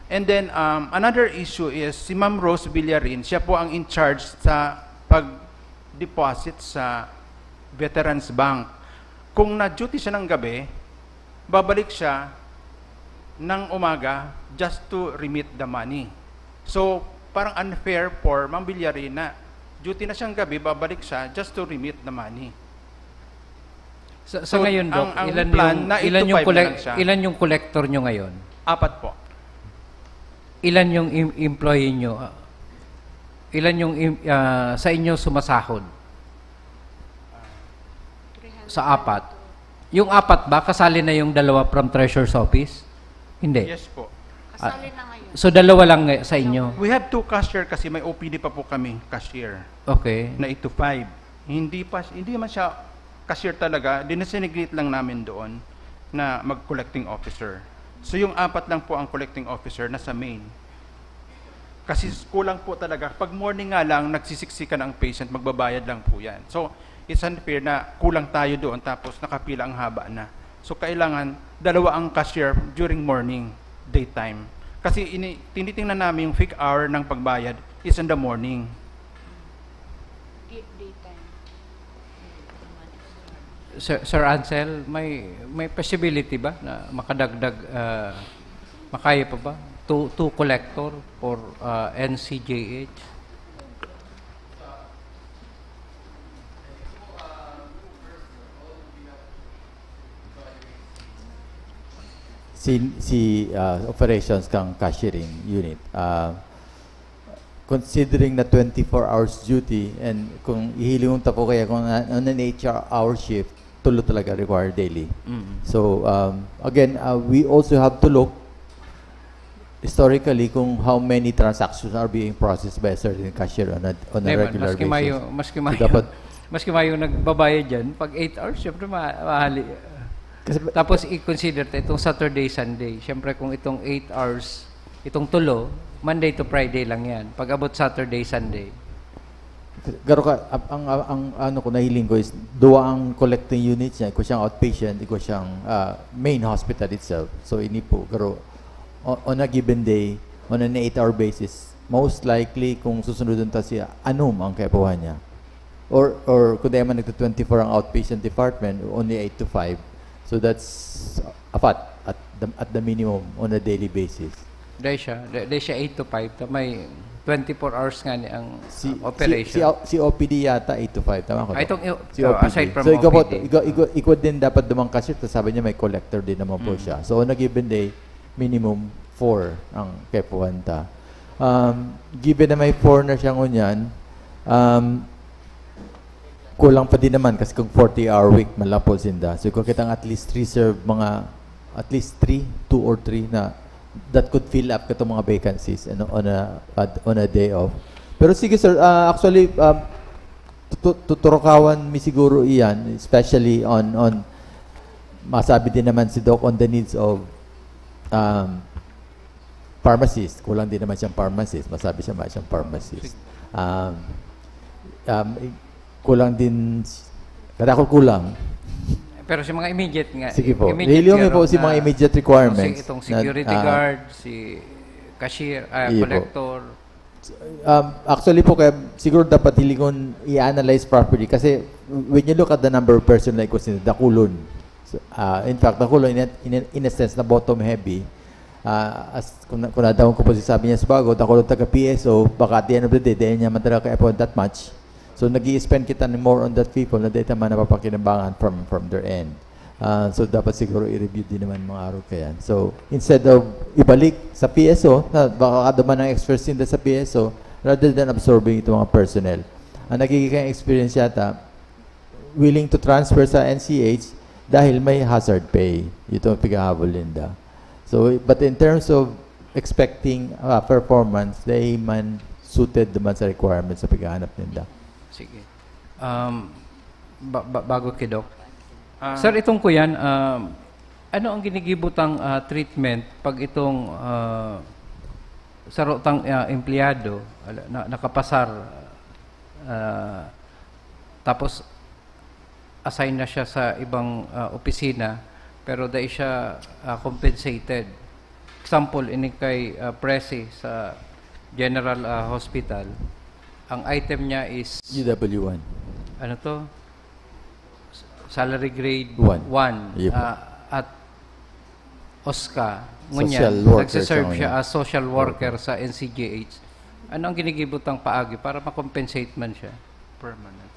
And then, another issue is, si Ma'am Rose Villarin, siya po ang in charge sa pag-deposit sa Veterans Bank. Kung na-duty siya ng gabi, babalik siya ng umaga just to remit the money. So, parang unfair for Ma'am Villarin na duty na siyang gabi, babalik siya just to remit the money. Sa ngayon, Doc, ilan yung collector nyo ngayon? 4 po. Ilan yung employee nyo? Ilan yung sa inyo sumasahod? Sa 4. Yung 4 ba, kasali na yung 2 from Treasurer's Office? Hindi. Yes po. Kasali na ngayon. So 2 lang sa inyo? We have 2 cashier kasi may OPD pa po kami, cashier. Okay. Na 8 to 5. Hindi man siya cashier talaga, dinesignate lang namin doon na mag-collecting officer. So yung 4 lang po ang collecting officer na sa main. Kasi kulang po talaga. Pag morning nga lang, nagsisiksikan ang patient, magbabayad lang po yan. So it's unfair na kulang tayo doon tapos nakapila ang haba na. So kailangan 2 ang cashier during morning, daytime. Kasi tinitingnan namin yung peak hour ng pagbayad is in the morning. Sir Ansel, may possibility ba na makadagdag, makaya pa ba? 2 collector for NCJH? Si operations kang cashiering unit, considering na 24 hours duty and kung ihiling po kaya kung on an 8-hour shift, tulo talaga required daily. So again, we also have to look historically kung how many transactions are being processed by a certain cashier on a regular basis. Maski mayo nagbabayad dyan, pag 8 hours, syempre mahali. Tapos i-consider itong Saturday, Sunday. Syempre kung itong 8 hours, itong tulo, Monday to Friday lang yan. Pag abot Saturday, Sunday. Garo ka, ang ano ko nahiling ko is duwa ang collecting units niya, iko siyang outpatient, iko siyang main hospital itself. So ini po garo on a given day, on an 8-hour basis, most likely kung susunodon ta siya, anum ang kaipuhan niya. Or kung di man nagto 24 ang outpatient department, only 8 to 5. So that's at the minimum on a daily basis. Dahil siya 8 to 5. May 24 hours nga ni ang operation. Si OPD yata 8 to 5. Tama ko? Ay, itong, Si OPD. aside from so, OPD. ikaw din dapat dumangkas siya. Sabi niya may collector din naman po siya. So, on a given day, minimum 4 ang kepuanta. Given na may 4 na siya ngunyan, kulang pa din naman kasi kung 40-hour week malapos inda. So, kung kitang at least reserve at least 2 or 3 na that could fill up katong mga vacancies on a day off. Pero sige sir, actually tuturukawan mi siguro iyan, especially on masabi din naman si Doc on the needs of pharmacist. Kulang din naman siyang pharmacist. Masabi siya siyang pharmacist. Kulang din, kadakol kulang. Pero si mga immediate nga. Sige po. Immediate po si mga immediate requirements. Itong security guard, si cashier, collector. Actually po, kaya siguro dapat hilingon i-analyze properly kasi when you look at the number of person like was in Dakulon, in fact, Dakulon in a sense na bottom heavy, as kung nadawon ko po sabi niya sa bago, Dakulon taga PSO, baka at the end of the day, dahil niya man talaga kaya that much. So, nag-i-spend kita more on that people na data man napapakinabangan from their end. So, dapat siguro i-review din naman mga araw kaya. So, instead of ibalik sa PSO, baka duman ng experts din sa PSO, rather than absorbing ito mga personnel. Ang nagiging experience yata, willing to transfer sa NCH dahil may hazard pay. Ito ang pigahabol linda. So, but in terms of expecting performance, they man suited naman sa requirements sa pighahanap ninda. Sige. Bago kay Doc. Sir, itong kuyan, ano ang ginigibutang treatment pag itong sarotang empleyado nakapasar tapos assign na siya sa ibang opisina pero dahil siya compensated. Example, ini kay Presi sa General Hospital. Ang item niya is UW1. Ano to? Salary grade 1 Yep. at OSCA. Social Ngunyan, worker nagsiserve siya siya as social worker sa NCGH. Ano ang ginigibutang paagi para makompensate man siya? Permanent.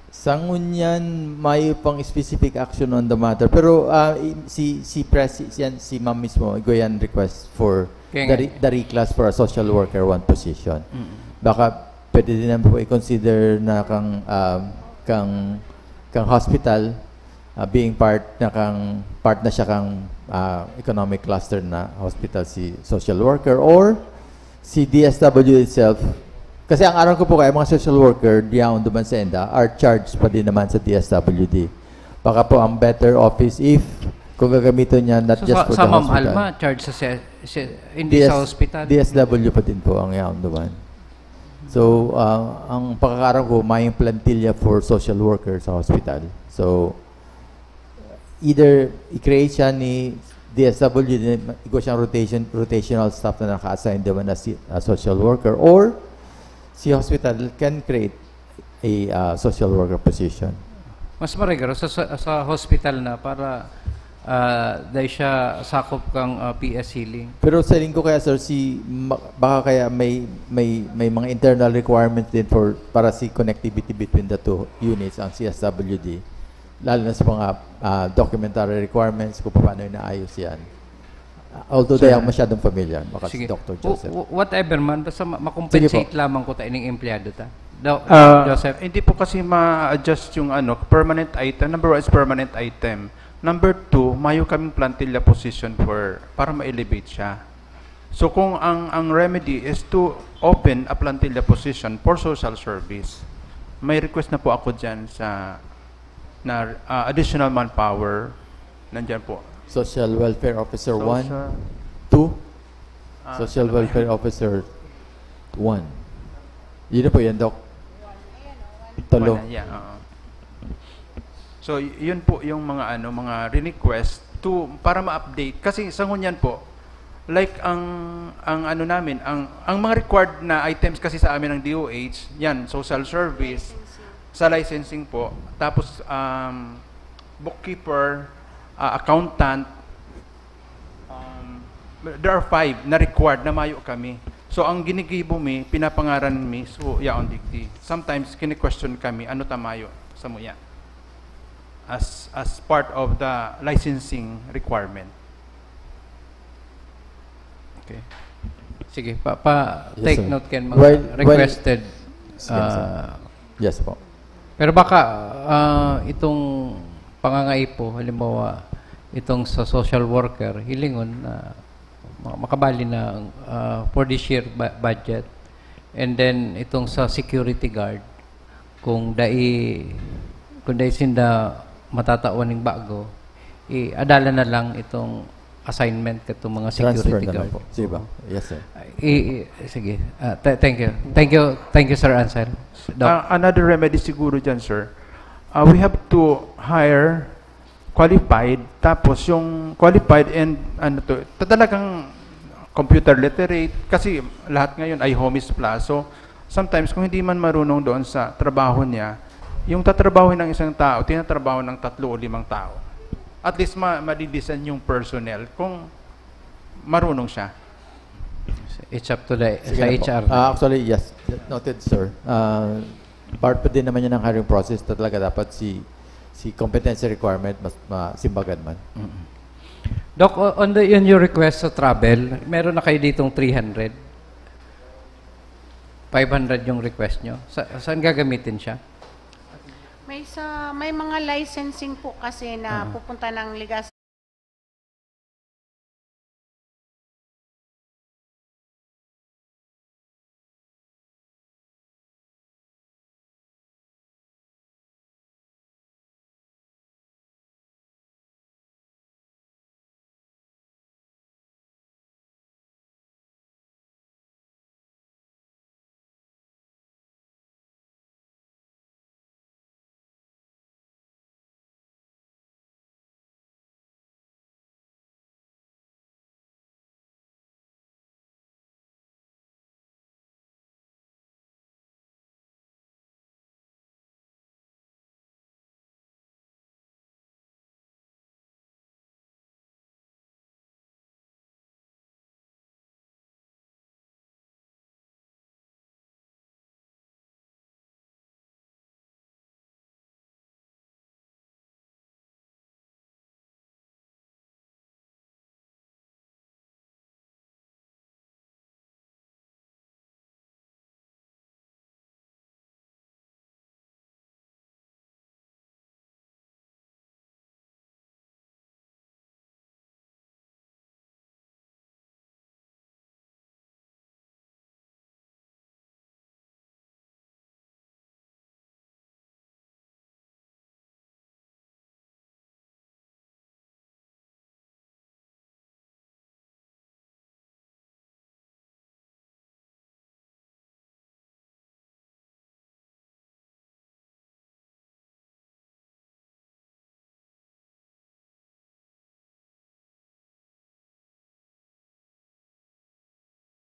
Sa ngunyan, may pang specific action on the matter. Pero si ma'am mismo, Goyan request for the reclass for a social worker 1 position. Baka pwede din naman po i-consider na kang hospital being part na siya kang economic cluster na hospital si social worker or si DSW itself. Kasi ang aral ko po kaya mga social worker diyan duman sa ENDA are charged pa din naman sa DSWD. Baka po ang better office if kung gagamitin niya not just for the hospital. Sa Ma'am Alma, charge hindi sa hospital? DSW pa din po ang yaon duman. So, ang pagkakaroon ko, may plantilla for social workers sa hospital. So, either i-create siya ni DSWD, ikaw siyang rotational staff na naka-assign naman na social worker, or si hospital can create a social worker position. Mas marigaro sa hospital na para dahil siya sakop kang PS healing. Pero sa ko kaya sir, baka kaya may mga internal requirements din para si connectivity between the two units, ang CSWD. Lalo na sa mga documentary requirements kung paano inaayos yan. Although they are masyadong familiar, baka si Dr. Joseph. Whatever man, basta makompensate lamang ko ining empleyado ta. Joseph? Hindi po kasi ma-adjust yung permanent item. Number 1 is permanent item. Number 2, mayo kaming plantilla position para ma-elevate siya. So kung ang remedy is to open a plantilla position for social service, may request na po ako dyan na additional manpower. Nandyan po. Social Welfare Officer 1, 2, Social Welfare Officer 1. Yun na po yan, Doc. Talo. So, yun po yung mga request para ma-update. Kasi sa ngunyan po, like ang mga required na items kasi sa amin ng DOH, yan, social service, sa licensing po, tapos bookkeeper, accountant. There are 5 na required na mayo kami. So ang ginigibo mi, pinapangaran mi, so yaon digdi. Sometimes kini-question kami, ano tamayo sa muya? As part of the licensing requirement. Okay. Sige, take sir. note Ken, mga requested. Yes po. Pero baka itong pangangaipo, halimbawa, itong sa social worker, hilingon na makabali na for this year budget. And then itong sa security guard, kung dai sinda matatawan ng bago, adala na lang itong assignment katong mga security Transfer na lang guard. po. Sige ba? Yes, sir. Sige. Thank you, Sir Ansel. Doc. Another remedy siguro dyan, sir. We have to hire qualified, tapos yung qualified and talagang computer literate, kasi lahat ngayon ay homies plus. So, sometimes kung hindi man marunong doon sa trabaho niya, yung tatrabaho ng isang tao, tinatrabaho ng 3 o 5 tao. At least madidesign yung personnel kung marunong siya. It's up to the Sige sa HR. po. Actually, yes. Noted, sir. Part pa din naman yan ng hiring process. Talaga dapat si competency requirement mas masimbagan man. Doc, on your request sa travel, meron na kayo ditong 300? 500 yung request nyo? Saan gagamitin siya? May mga licensing po kasi na pupunta ng Ligas.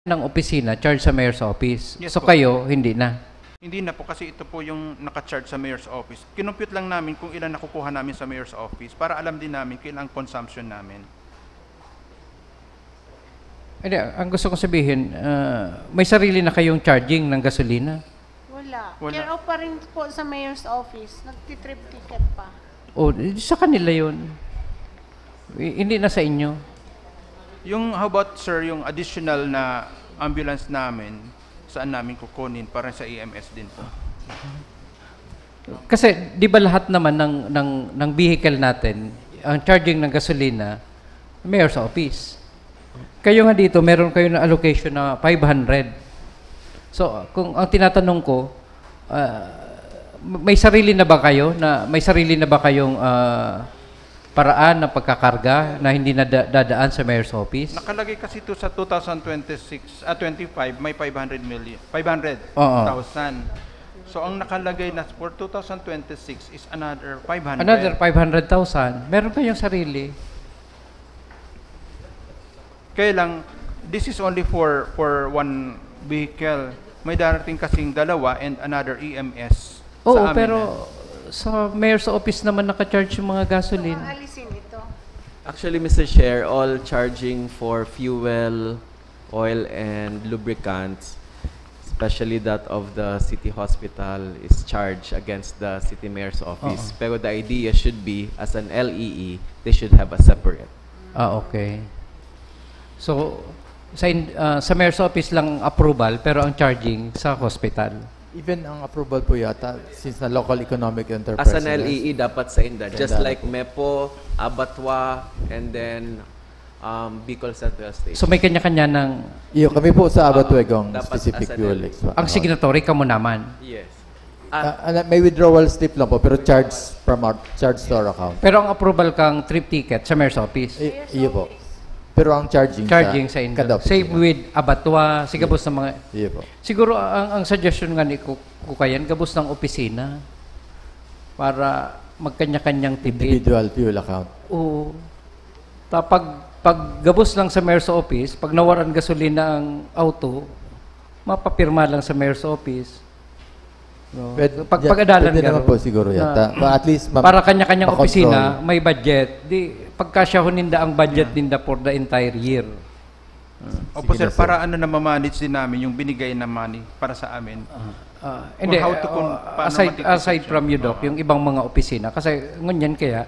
Ng opisina, charge sa mayor's office. Yes So po. kayo, hindi na. Hindi na po kasi ito po yung naka-charge sa mayor's office. Kinumpute lang namin kung ilan nakukuha namin sa mayor's office para alam din namin kailang consumption namin. Hindi, ang gusto kong sabihin, may sarili na kayong charging ng gasolina? Wala. Wala. Care of pa rin po sa mayor's office. Nagtitrip ticket pa. O, sa kanila yun. Hindi na sa inyo. Yung how about sir, yung additional na ambulance namin, saan namin kukunin para sa EMS din po? Kasi di ba lahat naman ng vehicle natin, ang charging ng gasolina, mayor's office. Kayo nga dito, meron kayo na allocation na 500. So, kung ang tinatanong ko, may sarili na ba kayo kayong paraan ng pagkakarga na hindi na dadaan sa mayor's office? Nakalagay kasi ito sa 2025 may 500,000. So ang nakalagay na for 2026 is another 500. Another 500,000. Meron kayong sarili. Kaya lang, this is only for one vehicle. May darating kasing dalawa and another EMS Oo, sa amin. pero sa mayor's office naman naka-charge yung mga gasoline. Alisin ito. Actually, Mr. Chair, all charging for fuel, oil, and lubricants, especially that of the city hospital, is charged against the city mayor's office. Pero the idea should be, as an LEE, they should have a separate. Okay. So, sa mayor's office lang approval, pero ang charging sa hospital. Even ang approval po yata, since na local economic enterprise. As an LEE, dapat sa INDA. Just like MEPO, Abattoir, and then Bicol Central Station. So may kanya-kanya ng... Iyo, kami po sa Abatuegong dapat specific as an fuel. LEE. Ang signatory ka mo naman. Yes. May withdrawal slip lang po, pero charge to our account. Pero ang approval kang trip ticket sa mayor's office. Iyo po. Pero ang charging sa Indo. Same with Abattoir, si gabos ng mga... Iyo po. Siguro ang suggestion nga ni Kukayan, gabos ng opisina para magkanya-kanyang tipid. Individual fuel account. Oo. Pag gabos lang sa mayor's office, pag nawaran gasolina ang auto, mapapirma lang sa mayor's office. No? Pag-adalan pwede naman po siguro yata. At least para kanya-kanyang opisina, may budget. Di, pagkasyaho ninda ang budget ninda for the entire year. Opo sir, para ano na ma-manage din namin yung binigay na money para sa amin. Hindi, aside from you, Doc, yung ibang mga opisina, kasi ngunyan kaya,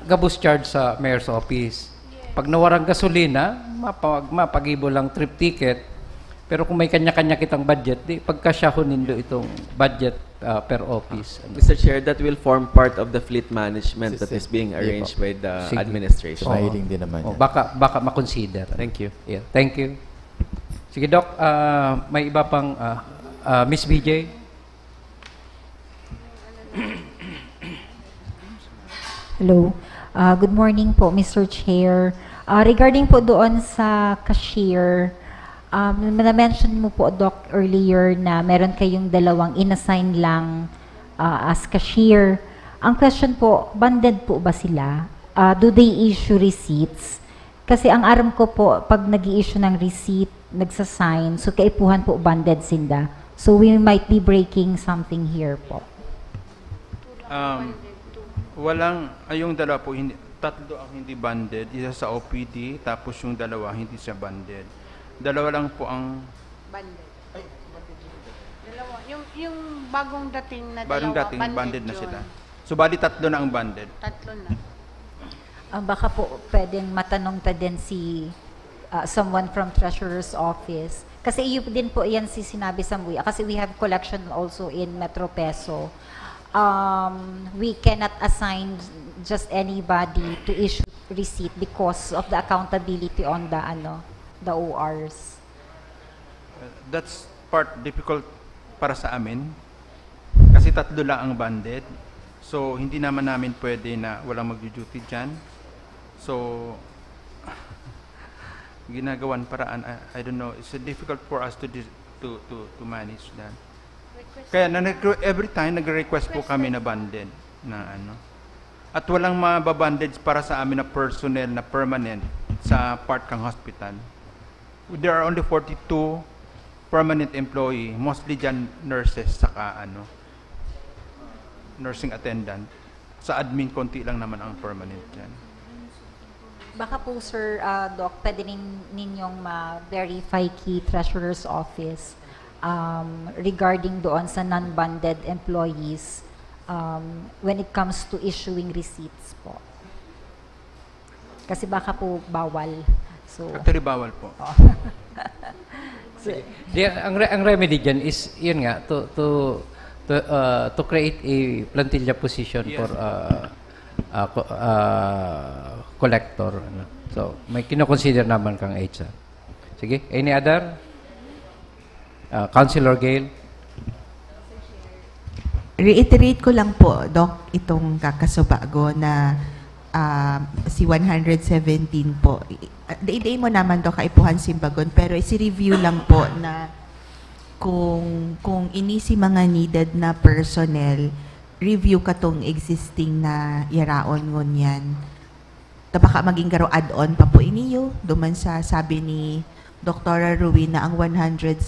gabos charge sa mayor's office. Pag nawarang gasolina, mapagibo lang trip ticket. Pero kung may kanya-kanya kitang budget, di pagkasyaho nindo itong budget per office. Mr. Chair, that will form part of the fleet management that is being arranged by the administration. Mahiling din naman yan. Baka makonsider. Thank you. Yeah, thank you. Sige, Doc, may iba pang Miss BJ? Hello. Good morning po, Mr. Chair. Regarding po doon sa cashier, na-mention mo po, Doc, earlier na meron kayong dalawang inassign lang as cashier. Ang question po, banded po ba sila? Do they issue receipts? Kasi ang aram ko po, pag nag-i-issue ng receipt, nagsasign, so kaipuhan po banded sila. So we might be breaking something here po. Yung dalawa po, tatlo ang hindi banded, isa sa OPD, tapos yung dalawa hindi siya banded. Dalawa lang po ang banded. Dalawa. Yung bagong dating na bagong dalawa, dating banded na yun. sila. So bali tatlo na ang banded. Tatlo na. Baka po pwedeng matanong pa din si someone from Treasurer's Office. Kasi yun din po yan si sinabi sa MUI. Kasi we have collection also in Metro Peso. We cannot assign just anybody to issue receipt because of the accountability on the ORs. That's part difficult para sa amin. Kasi tatlo lang ang banded. So, hindi naman namin pwede na walang mag-duty dyan. So, ginagawan paraan. I don't know. It's difficult for us to manage that. Kaya every time nagre-request po kami na banded na ano. At walang mababandage para sa amin na personnel na permanent sa part kang hospital. There are only 42 permanent employee, mostly dyan nurses saka nursing attendant. Sa admin, konti lang naman ang permanent dyan. Baka po, Sir Doc, pwede ninyong ma-verify key Treasurer's Office regarding doon sa non-banded employees when it comes to issuing receipts po. Kasi baka po bawal. So, actually, bawal po. Ang remedy dyan is, yun nga, to create a plantilla position for collector. So, may kinoconsider naman kang HR. Sige, any other? Councilor Gale? Reiterate ko lang po, Doc, itong kakasubago na si 117 po. Day mo naman, Doc, kaipuhan simbagon, pero isi-review lang po na kung inisi mga needed na personnel, review ka tong existing na yaraon ngunyan. Baka maging garo add-on pa po iniyo, duman sa sabi ni Dr. Ruin na ang 117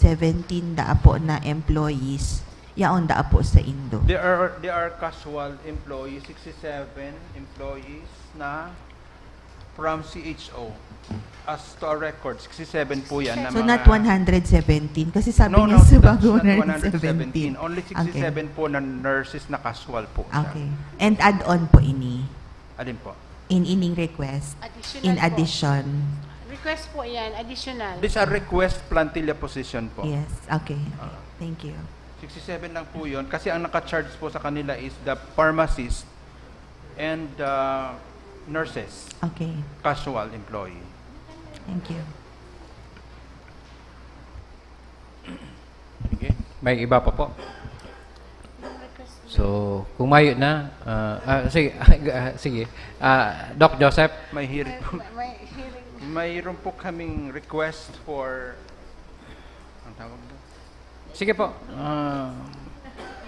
daapo na employees, yaon daapo sa Indo. There are casual employees, 67 employees na from CHO. As to our record, 67 po yan. Na So mga, not 117? Kasi sabi no, niya no, sa that's bago not 117. 117. Only 67 po na nurses na casual po. Okay. And add-on po ini? Alin po? In ining request? Additional In po. addition? Request po yan, additional. These are request plantilla position po. Yes. Okay. Thank you. 67 lang po yun. Kasi ang naka-charge po sa kanila is the pharmacist and nurses. Okay. Casual employee. Thank you. Okay. May iba pa po. So, kung mayo na, sige, sige. Doc Joseph. May hearing po. Mayroon po kaming request for, ang tawag doon? Sige po.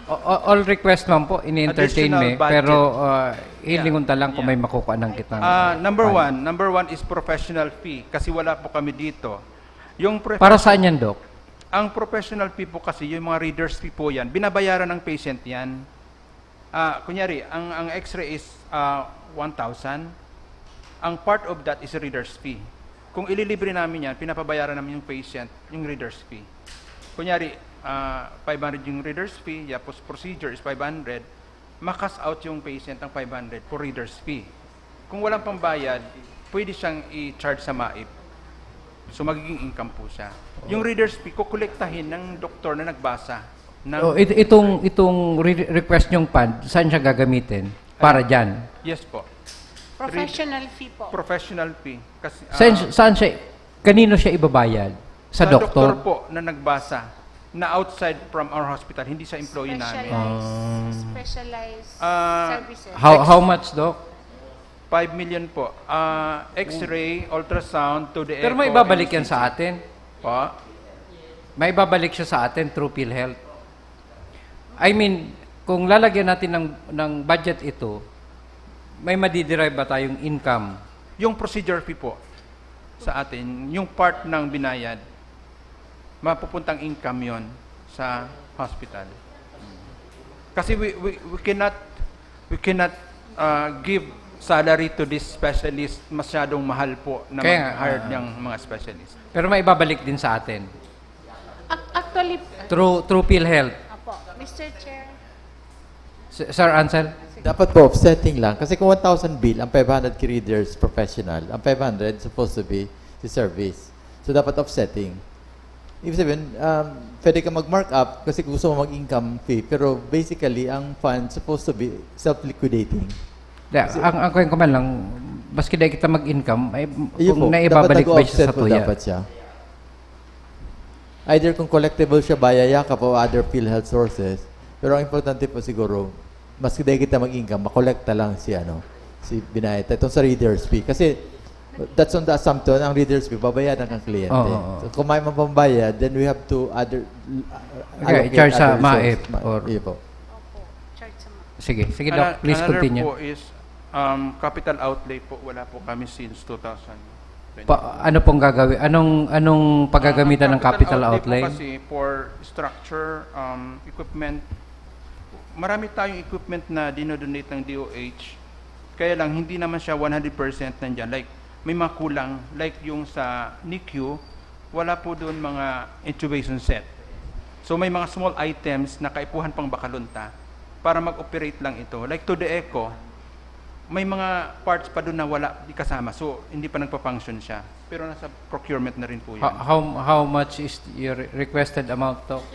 All request man po, ini-entertain Additional me. budget. Pero, hilingunta lang kung may makukuha ng kitang. Number one is professional fee. Kasi wala po kami dito. Yung Para saan yan, Doc? Ang professional fee po kasi, yung mga reader's fee po yan, binabayaran ng patient yan. Kunyari, ang x-ray is 1,000. Ang part of that is a reader's fee. Kung ililibre namin yan, pinapabayaran namin yung patient, yung reader's fee. Kunyari, 500 yung reader's fee, yapos procedure is 500, makas out yung patient ng 500 for reader's fee. Kung walang pambayad, pwede siyang i-charge sa MAIP. So magiging income po siya. Yung reader's fee, kukolektahin ng doktor na nagbasa. Itong request nyong fund, saan siya gagamitin? Para dyan? Yes po. Professional fee po. Professional fee. Kasi, Saan siya, kanino siya ibabayad? Sa doktor? Doktor po na nagbasa na outside from our hospital, hindi sa employee namin. Specialized services. How much, Doc? 5 million po. X-ray, ultrasound, to the Pero may echo, ibabalik and yan sa atin? Po? May ibabalik siya sa atin through PhilHealth? I mean, kung lalagyan natin ng budget ito, may madiderive ba tayong income? Yung procedure fee po sa atin, yung part ng binayad, mapupuntang income yon sa hospital. Kasi we cannot give salary to this specialist, masyadong mahal po na mag-hire niyang mga specialist. Pero may ibabalik din sa atin? Actually, Through PhilHealth? Apo, Mr. Chair. Sir Ansel? Dapat po, offsetting lang. Kasi kung 1,000 bill, ang 500 readers professional, ang 500 supposed to be si service. So, dapat offsetting. Ibig sabihin, pwede ka mag-mark up kasi gusto mo mag-income fee. Pero basically, ang fund supposed to be self-liquidating. Ang kwento ko man lang, baski dahil kita mag-income, ay, kung po, naibabalik ba siya sa po tuya? dapat siya. Either kung collectible siya via yakap o other PhilHealth sources. Pero ang importante po siguro, maski dahil kita mag-income, makolekta lang si binayad. Itong sa reader's fee. Kasi that's on the assumption, ang reader's fee, babayaran ng kliyente. So kung may mapambayad, then we have to charge sa MAIP. Iya po. Sige, Doc, please continue. Another po is capital outlay po, wala po kami since 2000. Ano pong gagawin? Anong paggagamitan ng capital outlay? Po kasi for structure, equipment, marami tayong equipment na dinodonate ng DOH. Kaya lang, hindi naman siya 100% nandyan. Like, may mga kulang. Like yung sa NICU, wala po doon mga intubation set. So, may mga small items na kaipuhan pang bakalunta para mag-operate lang ito. Like to the echo, may mga parts pa doon na wala, di kasama. So, hindi pa nagpa-function siya. Pero nasa procurement na rin po yan. How much is your requested amount, Doc?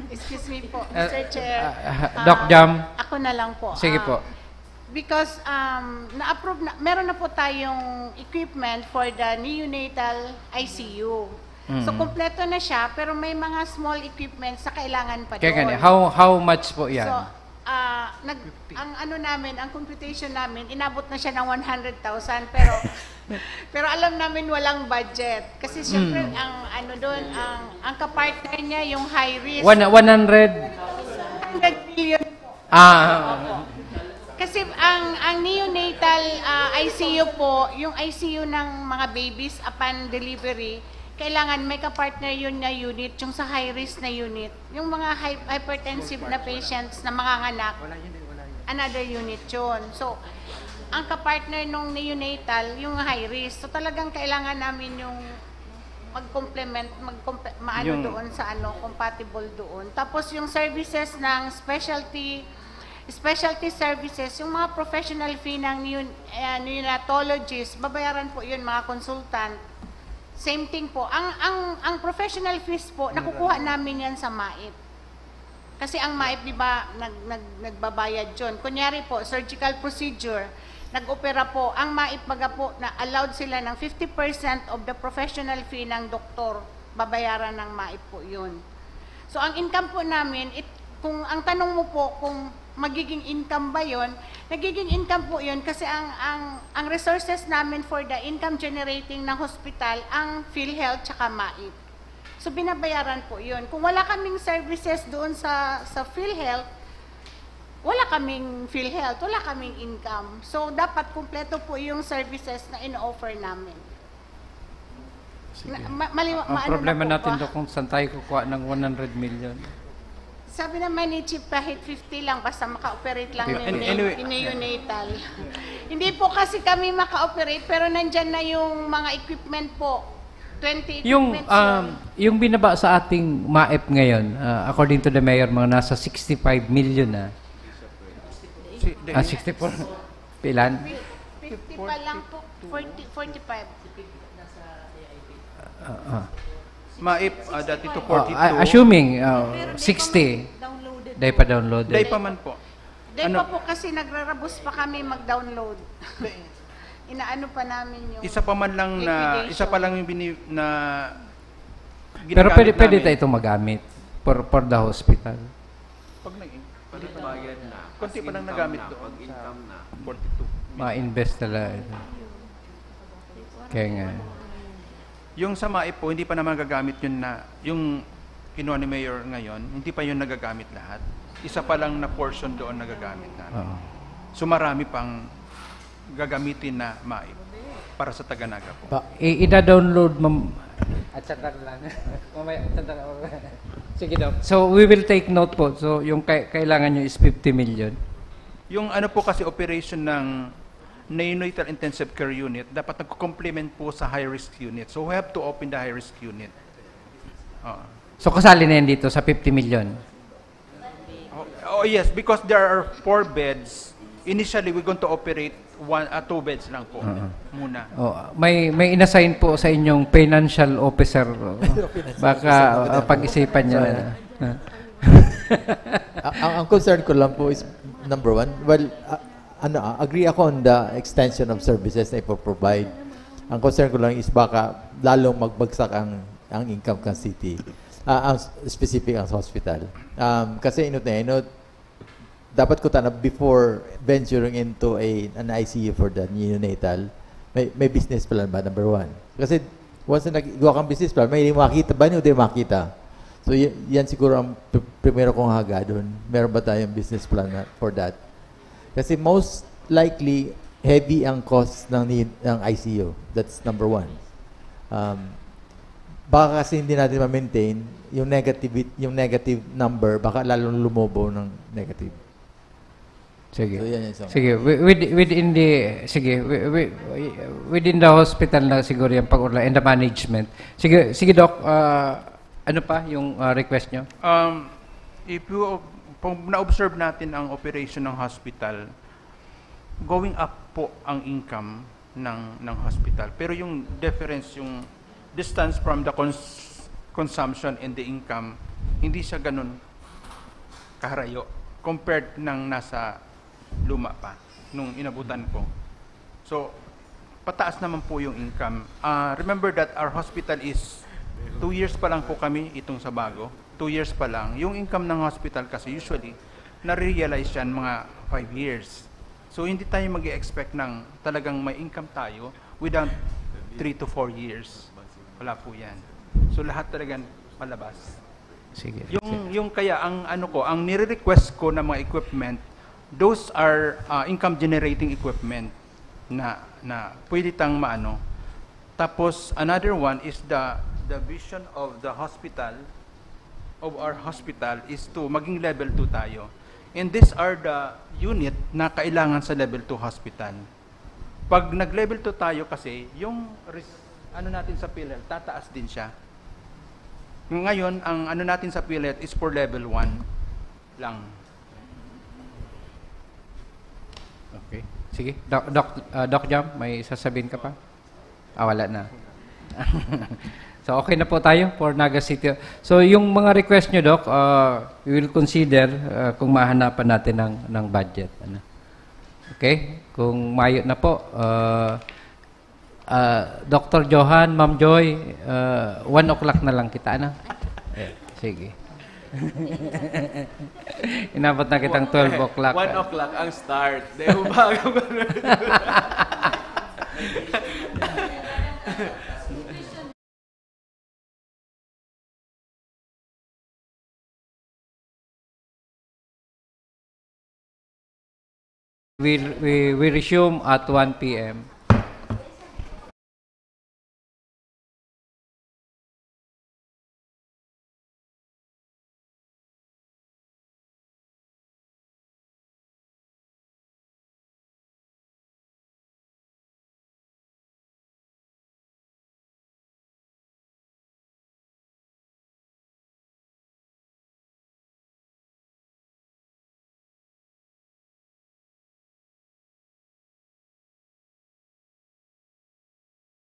Excuse me po, Mr. Chair. Doc Jam? Ako na lang po. Sige po. Because na-approve na, meron na po tayong equipment for the neonatal ICU. So, kompleto na siya, pero may mga small equipment sa kailangan pa doon. How much po yan? So, ang computation namin, inabot na siya ng 100,000, pero alam namin walang budget. Kasi syempre, ang kapartner niya, yung high risk. 100 million. Kasi ang neonatal ICU po, yung ICU ng mga babies upon delivery, kailangan may kapartner yun na unit, yung sa high risk na unit. Yung mga hypertensive na patients na manganganak, another unit yun. So, ang kapartner nung neonatal, yung high risk. So, talagang kailangan namin yung mag-complement, doon sa compatible doon. Tapos yung services ng specialty services, yung mga professional fee ng neonatologist, babayaran po yun mga consultant. Same thing po. Ang professional fees po, nakukuha namin yan sa MAIP. Kasi ang MAIP, di ba, nagbabayad yun. Kunyari po, surgical procedure, nag-opera po, ang MAIP baga po, na allowed sila ng 50% of the professional fee ng doktor, babayaran ng MAIP po yun. So, ang income po namin, kung ang tanong mo po, kung magiging income ba yun, nagiging income po yun kasi ang resources namin for the income generating ng hospital, ang PhilHealth tsaka MAIP. So, binabayaran po yun. Kung wala kaming services doon sa PhilHealth, wala kaming PhilHealth, wala kaming income. So, dapat kumpleto po yung services na in-offer namin. Ang problema natin doon kung saan tayo kukuha ng 100 million. Sabi naman ni Chief, kahit 50 lang, basta maka-operate lang Anyway. in neonatal. Hindi po kasi kami maka-operate, pero nandyan na yung mga equipment po. 20 equipments yung binaba sa ating MAIP ngayon, according to the mayor, mga nasa 65 million na. 64. Pilan? 50 pa lang po. 45. MAIP, dati to 42. Assuming 60. Dahil pa download. Dahil pa man po. Dahil pa po kasi nagrarabos pa kami mag-download. Inaano pa namin yung Isa pa lang yung na pero ginagamit pwede namin. tayo itong magamit for the hospital. Pag konti pa lang nagamit doon sa 42. Ma-invest talaga. Kaya nga. Yung sa MAIP po, hindi pa naman gagamit yun na, yung kinuha ni Mayor ngayon, hindi pa yun nagagamit lahat. Isa pa lang na portion doon nagagamit natin. So marami pang gagamitin na MAIP para sa Taganaga po. I-download at sandal lang. Sige daw. So we will take note po. So yung kailangan nyo is 50 million. Yung ano po kasi operation ng neonatal intensive care unit, dapat nag-complement po sa high-risk unit. So we have to open the high-risk unit. So kasali na yan dito sa 50 million? Oh yes, because there are 4 beds. Initially, we're going to operate 2 beds lang po muna. May inassign po sa inyong financial officer. Baka pag-isipan niya na. Ang concern ko lang po is, number one, well, agree ako on the extension of services na ipoprovide. Ang concern ko lang is baka lalong magbagsak ang income ng city. Ang specific ang hospital. Kasi dapat ko tanap before venturing into an ICU for the neonatal, may business plan ba, number one? Kasi once na nagawa kang business plan, may makita ba niyo, hindi makita. So yan siguro ang primero kong haga doon. Meron ba tayong business plan for that? Kasi most likely, heavy ang cost ng ICU. That's number one. Baka kasi hindi natin ma-maintain yung negative number, baka lalong lumobo ng negative. Sige. So, yan yung sige, within the hospital na siguro yung pag-urla and the management. Sige Doc, ano pa yung request nyo? Kung na-observe natin ang operation ng hospital, going up po ang income ng hospital. Pero yung difference, yung distance from the consumption and the income, hindi siya ganun kaharayo compared ng nasa luma pa, nung inabutan ko. So, pataas naman po yung income. Remember that our hospital is 2 years pa lang po kami itong sa bago. 2 years pa lang. Yung income ng hospital kasi usually, na-realize yan mga 5 years. So, hindi tayo mag-expect ng talagang may income tayo within 3 to 4 years. Wala po yan. So, lahat talagang palabas. Sige. Yung kaya, ang nire-request ko na mga equipment, those are income-generating equipment na pwede tang maano. Tapos, another one is the the vision of the hospital, of our hospital, is to maging level 2 tayo. And these are the unit na kailangan sa level 2 hospital. Pag nag-level 2 tayo kasi, yung ano natin sa PhilHealth, tataas din siya. Ngayon, ang ano natin sa PhilHealth is for level 1 lang. Okay. Sige. Doc Jam, may sasabihin ka pa? Wala na. So, okay na po tayo for Naga City. So, yung mga request nyo, Doc, we will consider kung mahanapan natin ng budget. Ano? Okay? Kung mayo na po, Dr. Johan, Ma'am Joy, 1 o'clock na lang kita, ano? Sige. Inabot na kitang 12 o'clock. 1 o'clock ang start. Deo bago ba? We resume at 1 p.m.